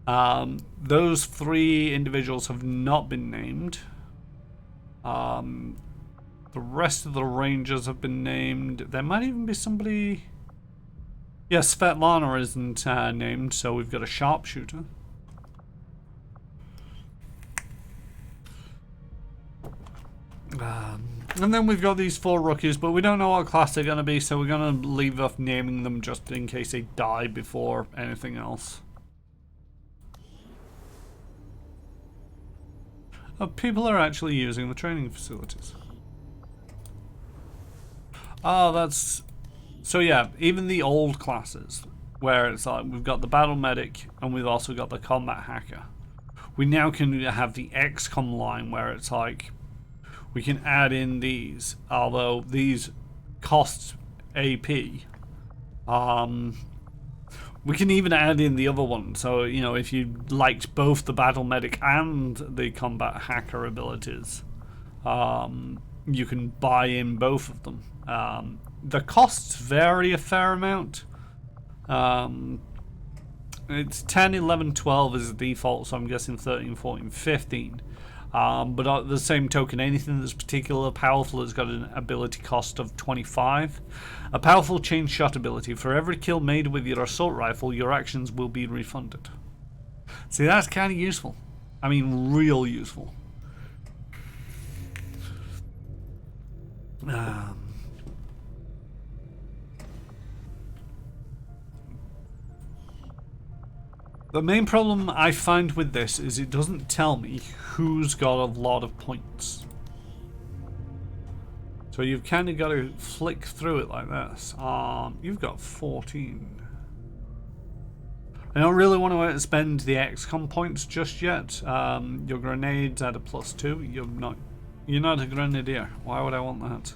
Those three individuals have not been named. The rest of the Rangers have been named. There might even be somebody... Yeah, Svetlana isn't named, so we've got a Sharpshooter. And then we've got these 4 rookies, but we don't know what class they're going to be, so we're going to leave off naming them just in case they die before anything else. People are actually using the training facilities. Oh, that's... So yeah, even the old classes, where it's like we've got the battle medic and we've also got the combat hacker. We now can have the Xcom line where it's like we can add in these, although these cost AP. We can even add in the other one, so you know, if you liked both the battle medic and the combat hacker abilities, you can buy in both of them. The costs vary a fair amount. It's 10, 11, 12 is the default, so I'm guessing 13, 14, 15. But at the same token, anything that's particularly powerful has got an ability cost of 25. A powerful chain shot ability. For every kill made with your assault rifle, your actions will be refunded. See, that's kind of useful. I mean, real useful. The main problem I find with this is it doesn't tell me who's got a lot of points. So you've kind of got to flick through it like this. You've got 14. I don't really want to spend the XCOM points just yet. Your grenades add a +2. You're not a grenadier. Why would I want that?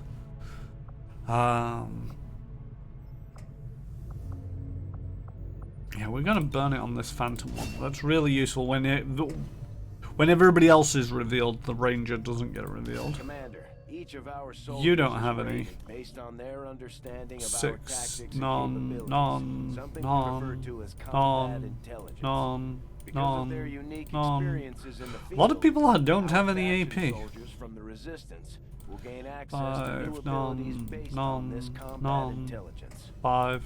Yeah, we're gonna burn it on this Phantom one. That's really useful when everybody else is revealed. The Ranger doesn't get revealed. Commander, each of our soldiers You don't have any. Based on their understanding of 6, our tactics and none, capabilities. none, Something none, referred to as combat intelligence. none, Because of their unique experiences in the field, a lot of people don't have any AP. Soldiers from the resistance will gain access to new 5, abilities based on this combat intelligence. 5,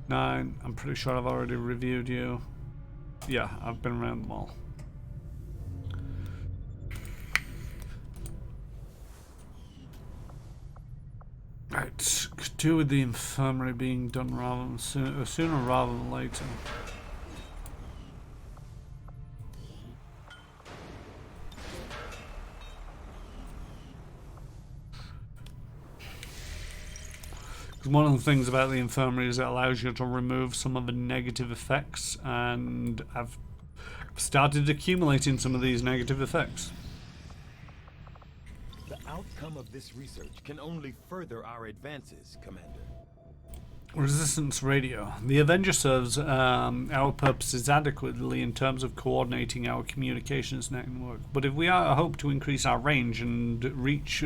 9. I'm pretty sure I've already reviewed you. Yeah, I've been around them all. Right, could do with the infirmary being done rather than sooner rather than later. Because one of the things about the infirmary is it allows you to remove some of the negative effects, and I've started accumulating some of these negative effects. The outcome of this research can only further our advances, Commander. Resistance radio. The Avenger serves our purposes adequately in terms of coordinating our communications network, but if we hope to increase our range and reach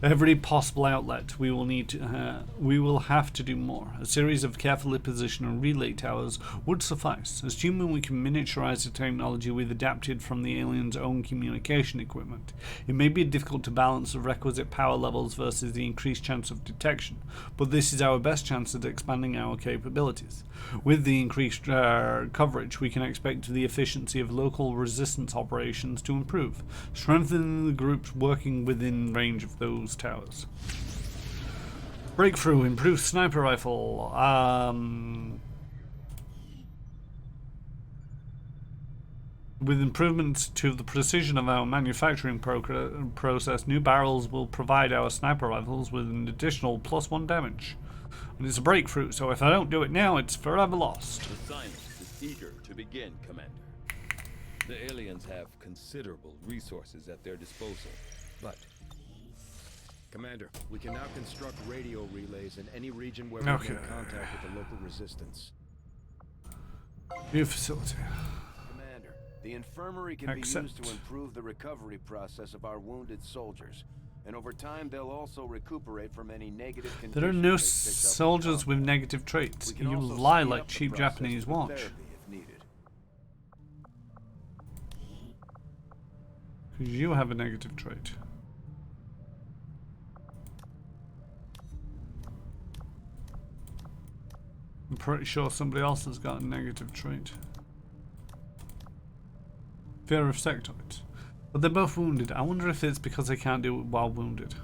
every possible outlet, we will have to do more. A series of carefully positioned relay towers would suffice. Assuming we can miniaturize the technology we've adapted from the aliens' own communication equipment, it may be difficult to balance the requisite power levels versus the increased chance of detection, but this is our best chance at expanding our capabilities. With the increased coverage, we can expect the efficiency of local resistance operations to improve, strengthening the groups working within range of those towers. Breakthrough, improved sniper rifle. With improvements to the precision of our manufacturing process, new barrels will provide our sniper rifles with an additional +1 damage. And it's a breakthrough, so if I don't do it now, it's forever lost. The scientist is eager to begin, Commander. The aliens have considerable resources at their disposal, but... Commander, we can now construct radio relays in any region where we come in contact with the local resistance. New facility. Commander, the infirmary can be used to improve the recovery process of our wounded soldiers. And over time, they'll also recuperate from any negative conditions. There are no soldiers with negative traits. You lie like cheap Japanese watch. Because you have a negative trait. I'm pretty sure somebody else has got a negative trait. Fear of sectoids. But they're both wounded. I wonder if it's because they can't do it while wounded.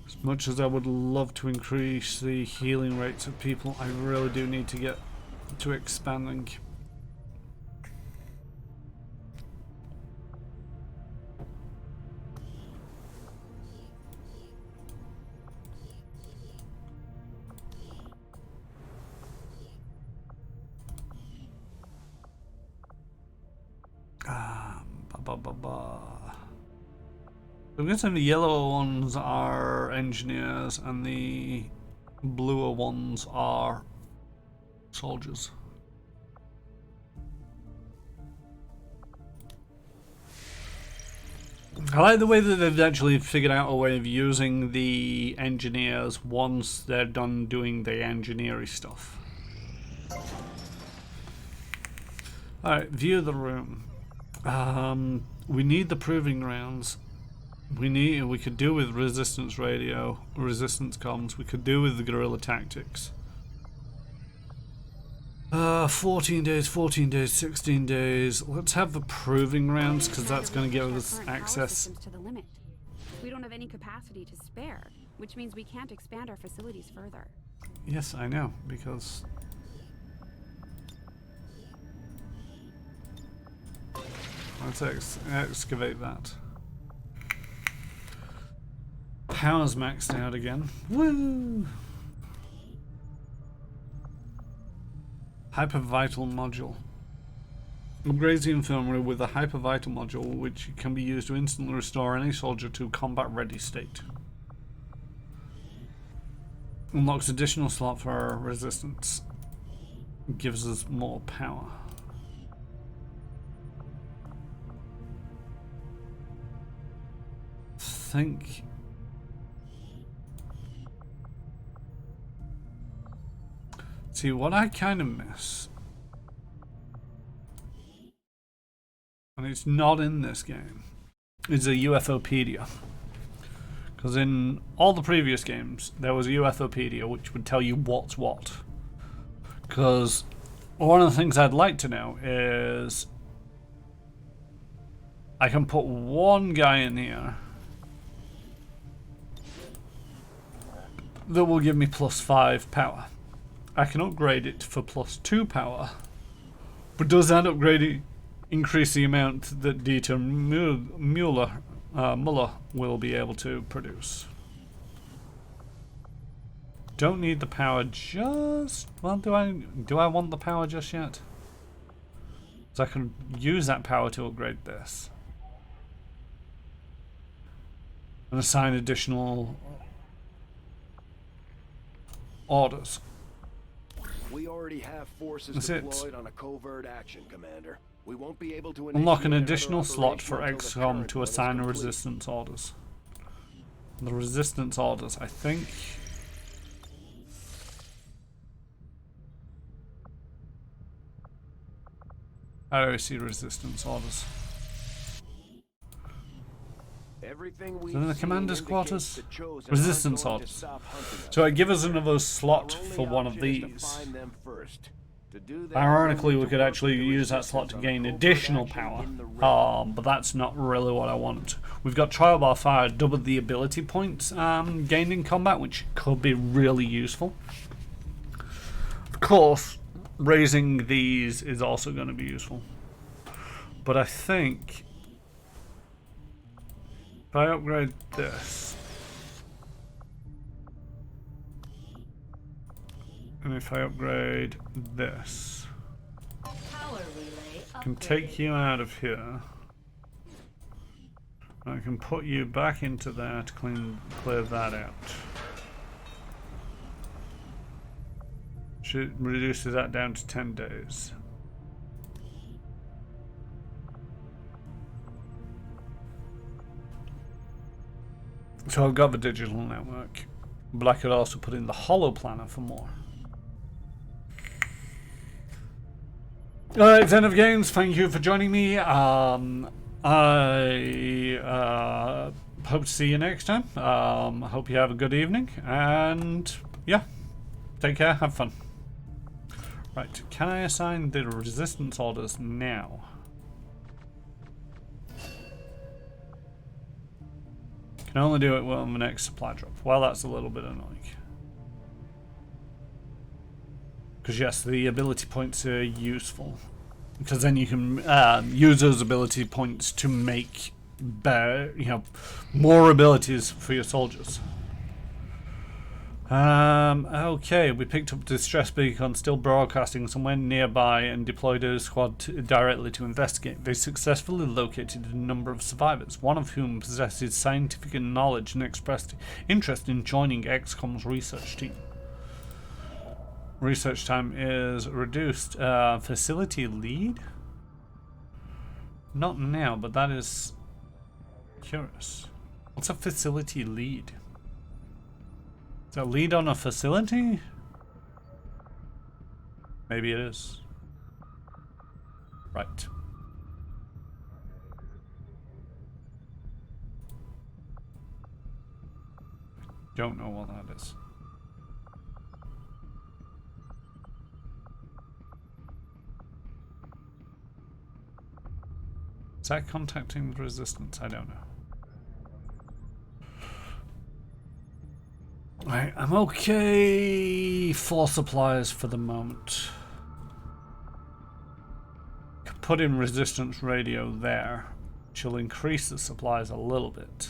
As much as I would love to increase the healing rates of people, I really do need to get to expanding. I'm guessing the yellow ones are engineers and the bluer ones are soldiers. I like the way that they've actually figured out a way of using the engineers once they're done doing the engineering stuff. Alright, view the room. We need the proving grounds. We could do with resistance radio, resistance comms. We could do with the guerrilla tactics. 14 days, 14 days, 16 days. Let's have the proving grounds because that's going to give us access. To the limit. We don't have any capacity to spare, which means we can't expand our facilities further. Yes, I know, because let's excavate that. Power's maxed out again. Woo! Hypervital Module. Upgrades the Infirmary with a Hypervital Module, which can be used to instantly restore any soldier to combat-ready state. Unlocks additional slot for resistance. Gives us more power. Think. See, what I kind of miss, and it's not in this game, is a UFOpedia. Because in all the previous games, there was a UFOpedia which would tell you what's what. Because one of the things I'd like to know is I can put one guy in here that will give me +5 power. I can upgrade it for +2 power, but does that upgrade increase the amount that Dieter Muller will be able to produce? Don't need the power just... Well, do I want the power just yet? So I can use that power to upgrade this. And assign additional orders. We already have forces deployed on a covert action, Commander. We won't be able to Unlock an initiate additional another slot for operation until the Xcom current to one is assign complete. resistance orders. The resistance orders, I think. How do I see resistance orders? Everything Is it in the commander's quarters? Chosen Resistance aren't going to orders. stop hunting us. So it gives us another slot Our only for one of option is to these. find them first. To do that, Ironically, we'll we need could to work actually with the use that resistance slot to on gain covert additional action power. in the realm. But that's not really what I want. We've got Trial by Fire, double the ability points gained in combat, which could be really useful. Of course, raising these is also going to be useful. But I think if I upgrade this, and if I upgrade this, Power relay I can take you out of here. I can put you back into there to clear that out. Should reduces that down to 10 days. So I've got the digital network, but I could also put in the holo planner for more. Alright, Zen of Games, thank you for joining me. I hope to see you next time. I hope you have a good evening, and yeah, take care, have fun. Right, can I assign the resistance orders now? Can only do it on the next supply drop. Well, that's a little bit annoying. Because yes, the ability points are useful. Because then you can use those ability points to make more abilities for your soldiers. Okay, we picked up distress beacon still broadcasting somewhere nearby and deployed a squad directly to investigate. They successfully located a number of survivors, one of whom possesses scientific knowledge and expressed interest in joining Xcom's research team. Research time is reduced. Facility lead? Not now, but that is curious. What's a facility lead? Is that lead on a facility? Maybe it is. Right. Don't know what that is. Is that contacting the resistance? I don't know. Right, I'm okay for supplies for the moment. Could put in resistance radio there, which will increase the supplies a little bit.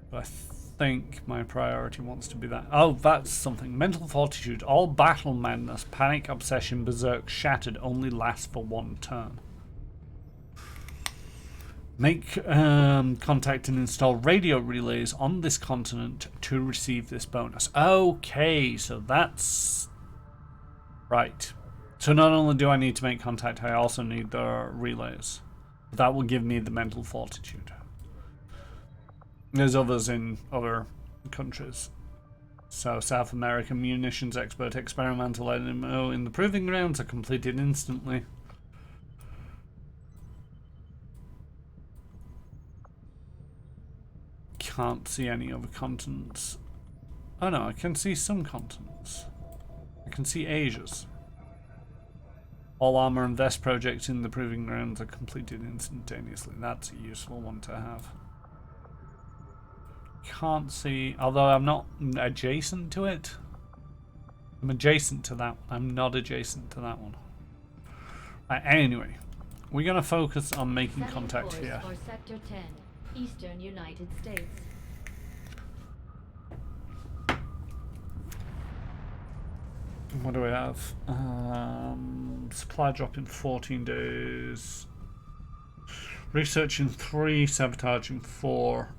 But I think my priority wants to be that. Oh, that's something. Mental fortitude. All battle madness, panic, obsession, berserk, shattered only lasts for one turn. Make contact and install radio relays on this continent to receive this bonus. Okay, so that's right. So not only do I need to make contact, I also need the relays. That will give me the mental fortitude. There's others in other countries. So South America, munitions expert, experimental ammo in the proving grounds are completed instantly. Can't see any other continents. Oh no, I can see some continents. I can see Asia's. All armor and vest projects in the proving grounds are completed instantaneously. That's a useful one to have. Can't see, although I'm not adjacent to it. I'm adjacent to that one. I'm not adjacent to that one. Right, anyway, we're going to focus on making contact here. For Sector 10, Eastern United States. What do we have? supply drop in 14 days. Research in 3, sabotage in 4.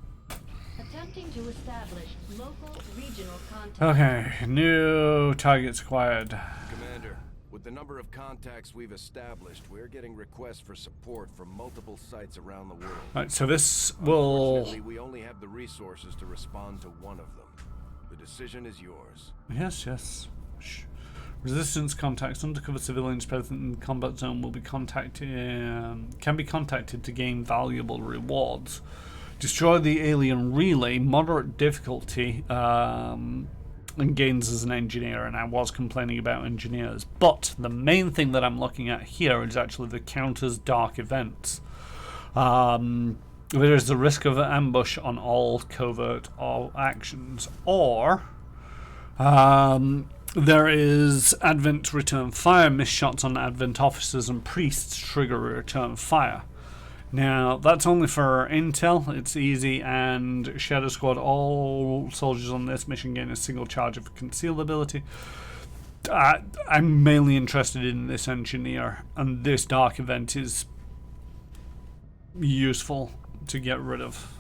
Attempting to establish local regional contact. Okay, new targets acquired. Commander, with the number of contacts we've established, we're getting requests for support from multiple sites around the world. Right, so this will... Unfortunately, we only have the resources to respond to one of them. The decision is yours. Yes, yes. Shh. Resistance contacts, undercover civilians present in the combat zone will be contacted, can be contacted to gain valuable rewards. Destroy the alien relay, moderate difficulty, and gains as an engineer. And I was complaining about engineers, but the main thing that I'm looking at here is actually the counters dark events. There is the risk of an ambush on all covert actions, or there is Advent return fire. Miss shots on Advent officers and priests trigger return fire. Now that's only for intel. It's easy, and Shadow Squad, all soldiers on this mission gain a single charge of conceal ability. I'm mainly interested in this engineer, and this dark event is useful to get rid of.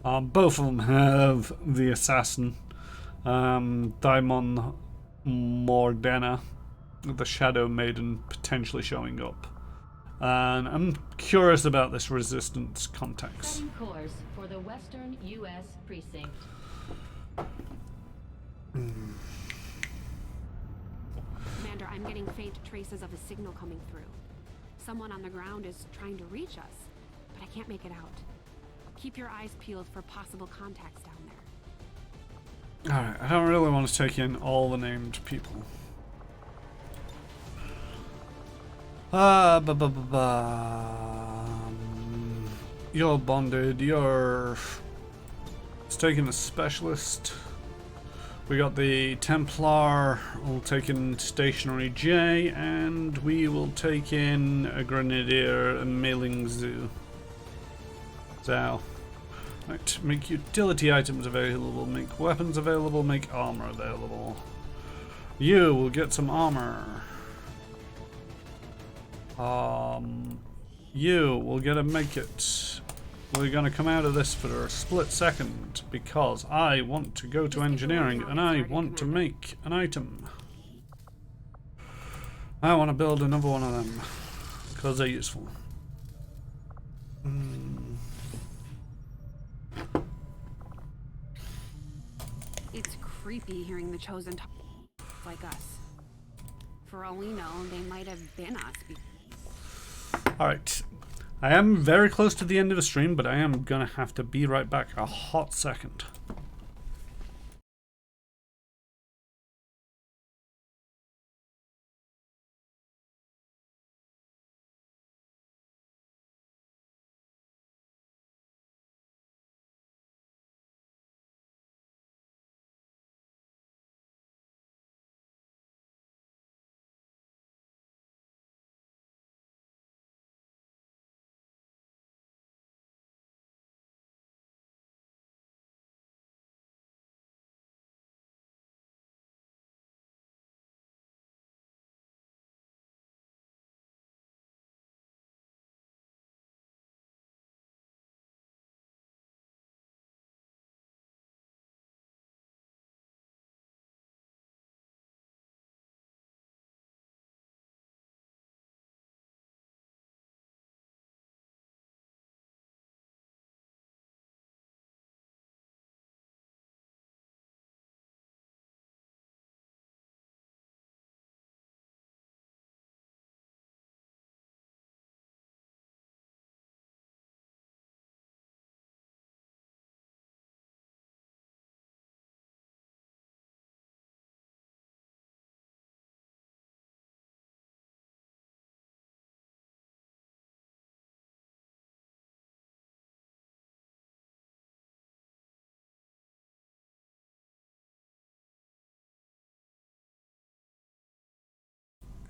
Both of them have the assassin, Daimon Mordena, the Shadow Maiden potentially showing up. And I'm curious about this resistance context. Setting course for the Western U.S. precinct. Commander, I'm getting faint traces of a signal coming through. Someone on the ground is trying to reach us, but I can't make it out. Keep your eyes peeled for possible contacts down there. Alright, I don't really want to take in all the named people. You're bonded, you're... It's taking a specialist. We got the Templar, we'll take in Stationary J, and we will take in a Grenadier and Mailing Zoo. So, right, make utility items available, make weapons available, make armor available. You will get some armor. You will get a make it. We're gonna come out of this for a split second because I want to go to engineering and I want to make an item. I want to build another one of them because they're useful. It's creepy hearing the Chosen talk like us. For all we know, they might have been us. Alright, I am very close to the end of the stream, but I am gonna have to be right back a hot second.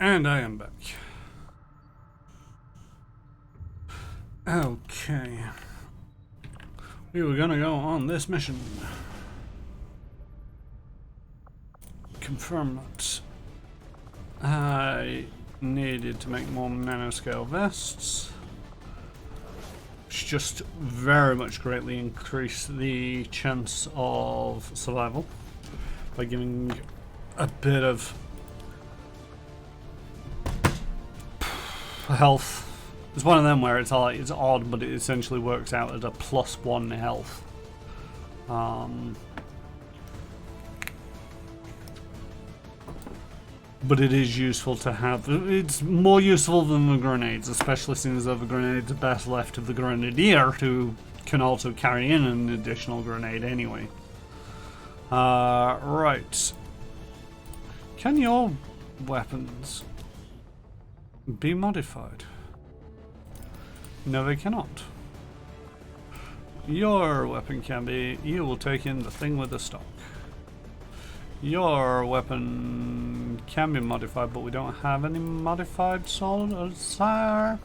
And I am back. Okay. We were gonna go on this mission. Confirm that. needed to make more nanoscale vests, which just very much greatly increase the chance of survival by giving a bit of health. It's one of them where it's like, it's odd, but it essentially works out at a +1 health. But it is useful to have. It's more useful than the grenades, especially since the grenades are best left to the grenadier, who can also carry in an additional grenade anyway. Right. Can your weapons be modified? No, they cannot. Your weapon can be. You will take in the thing with the stock. Your weapon can be modified, but we don't have any modified solid sire.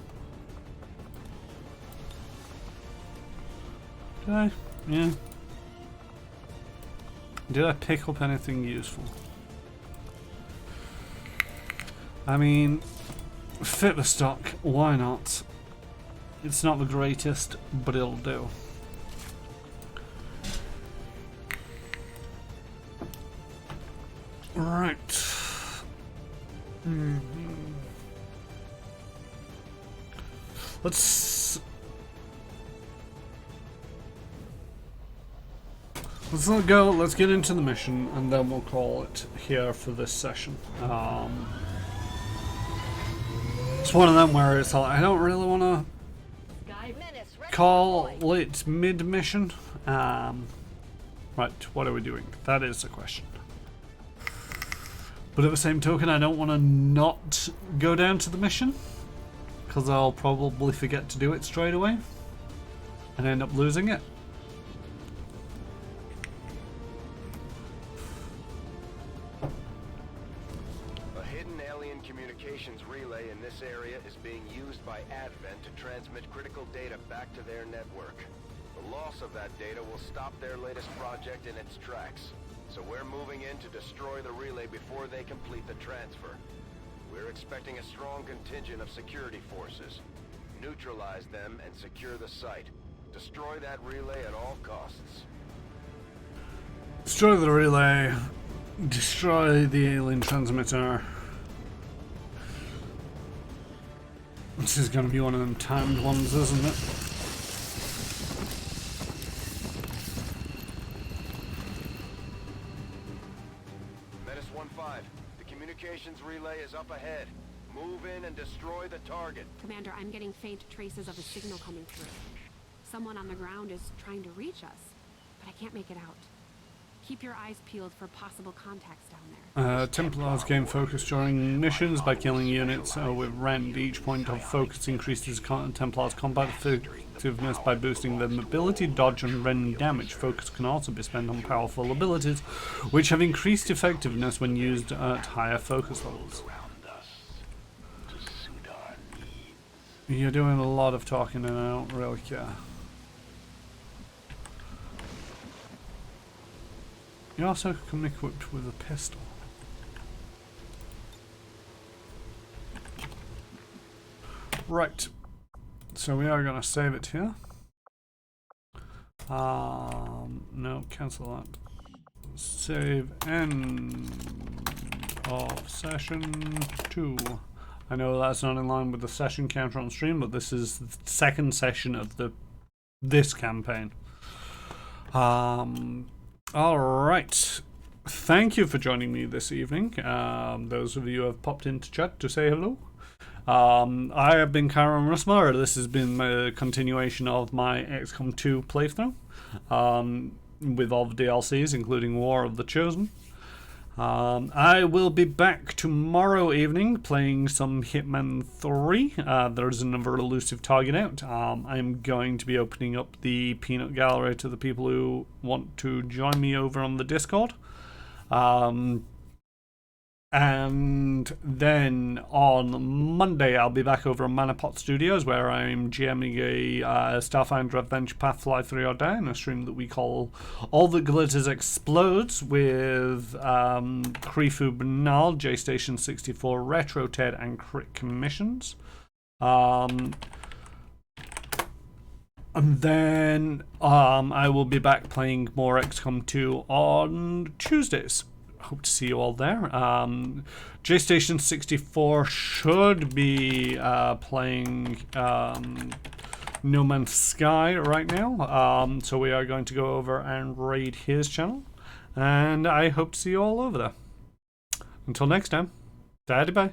Did I? Yeah. Did I pick up anything useful? I mean, fit the stock, why not? It's not the greatest, but it'll do. Right. Let's not go. Let's get into the mission, and then we'll call it here for this session. It's one of them where it's like, I don't really want to call it mid-mission. Right, what are we doing? That is the question. But at the same token, I don't want to not go down to the mission, because I'll probably forget to do it straight away and end up losing it. A hidden alien communications relay in this area is being used by Advent to transmit critical data back to their network. The loss of that data will stop their latest project in its tracks. So we're moving in to destroy the relay before they complete the transfer. We're expecting a strong contingent of security forces. Neutralize them and secure the site. Destroy that relay at all costs. Destroy the relay. Destroy the alien transmitter. This is going to be one of them timed ones, isn't it? Relay is up ahead. Move in and destroy the target. Commander, I'm getting faint traces of a signal coming through. Someone on the ground is trying to reach us, but I can't make it out. Keep your eyes peeled for possible contacts down there. Templars gain focus during missions by killing units with rend. Each point of focus increases Templars' combat effectiveness by boosting their mobility, dodge, and rend damage. Focus can also be spent on powerful abilities, which have increased effectiveness when used at higher focus levels. You're doing a lot of talking and I don't really care. You also come equipped with a pistol. Right. So we are going to save it here. No, cancel that. Save end of session 2. I know that's not in line with the session counter on stream, but this is the second session of this campaign. Alright, thank you for joining me this evening. Those of you who have popped into chat to say hello. I have been Karen Rusmar. This has been a continuation of my XCOM 2 playthrough, with all the DLCs, including War of the Chosen. I will be back tomorrow evening playing some Hitman 3. There's another elusive target out. I'm going to be opening up the peanut gallery to the people who want to join me over on the Discord. And then on Monday, I'll be back over at Manapot Studios, where I'm GMing a Starfinder Adventure Path Fly 3 or Down, a stream that we call All That Glitters Explodes, with Krifu Bernal, J-Station 64, Retro Ted, and Crit Commissions. And then I will be back playing more XCOM 2 on Tuesdays. Hope to see you all there. J-Station 64 should be playing No Man's Sky right now. So we are going to go over and raid his channel. And I hope to see you all over there. Until next time, daddy bye.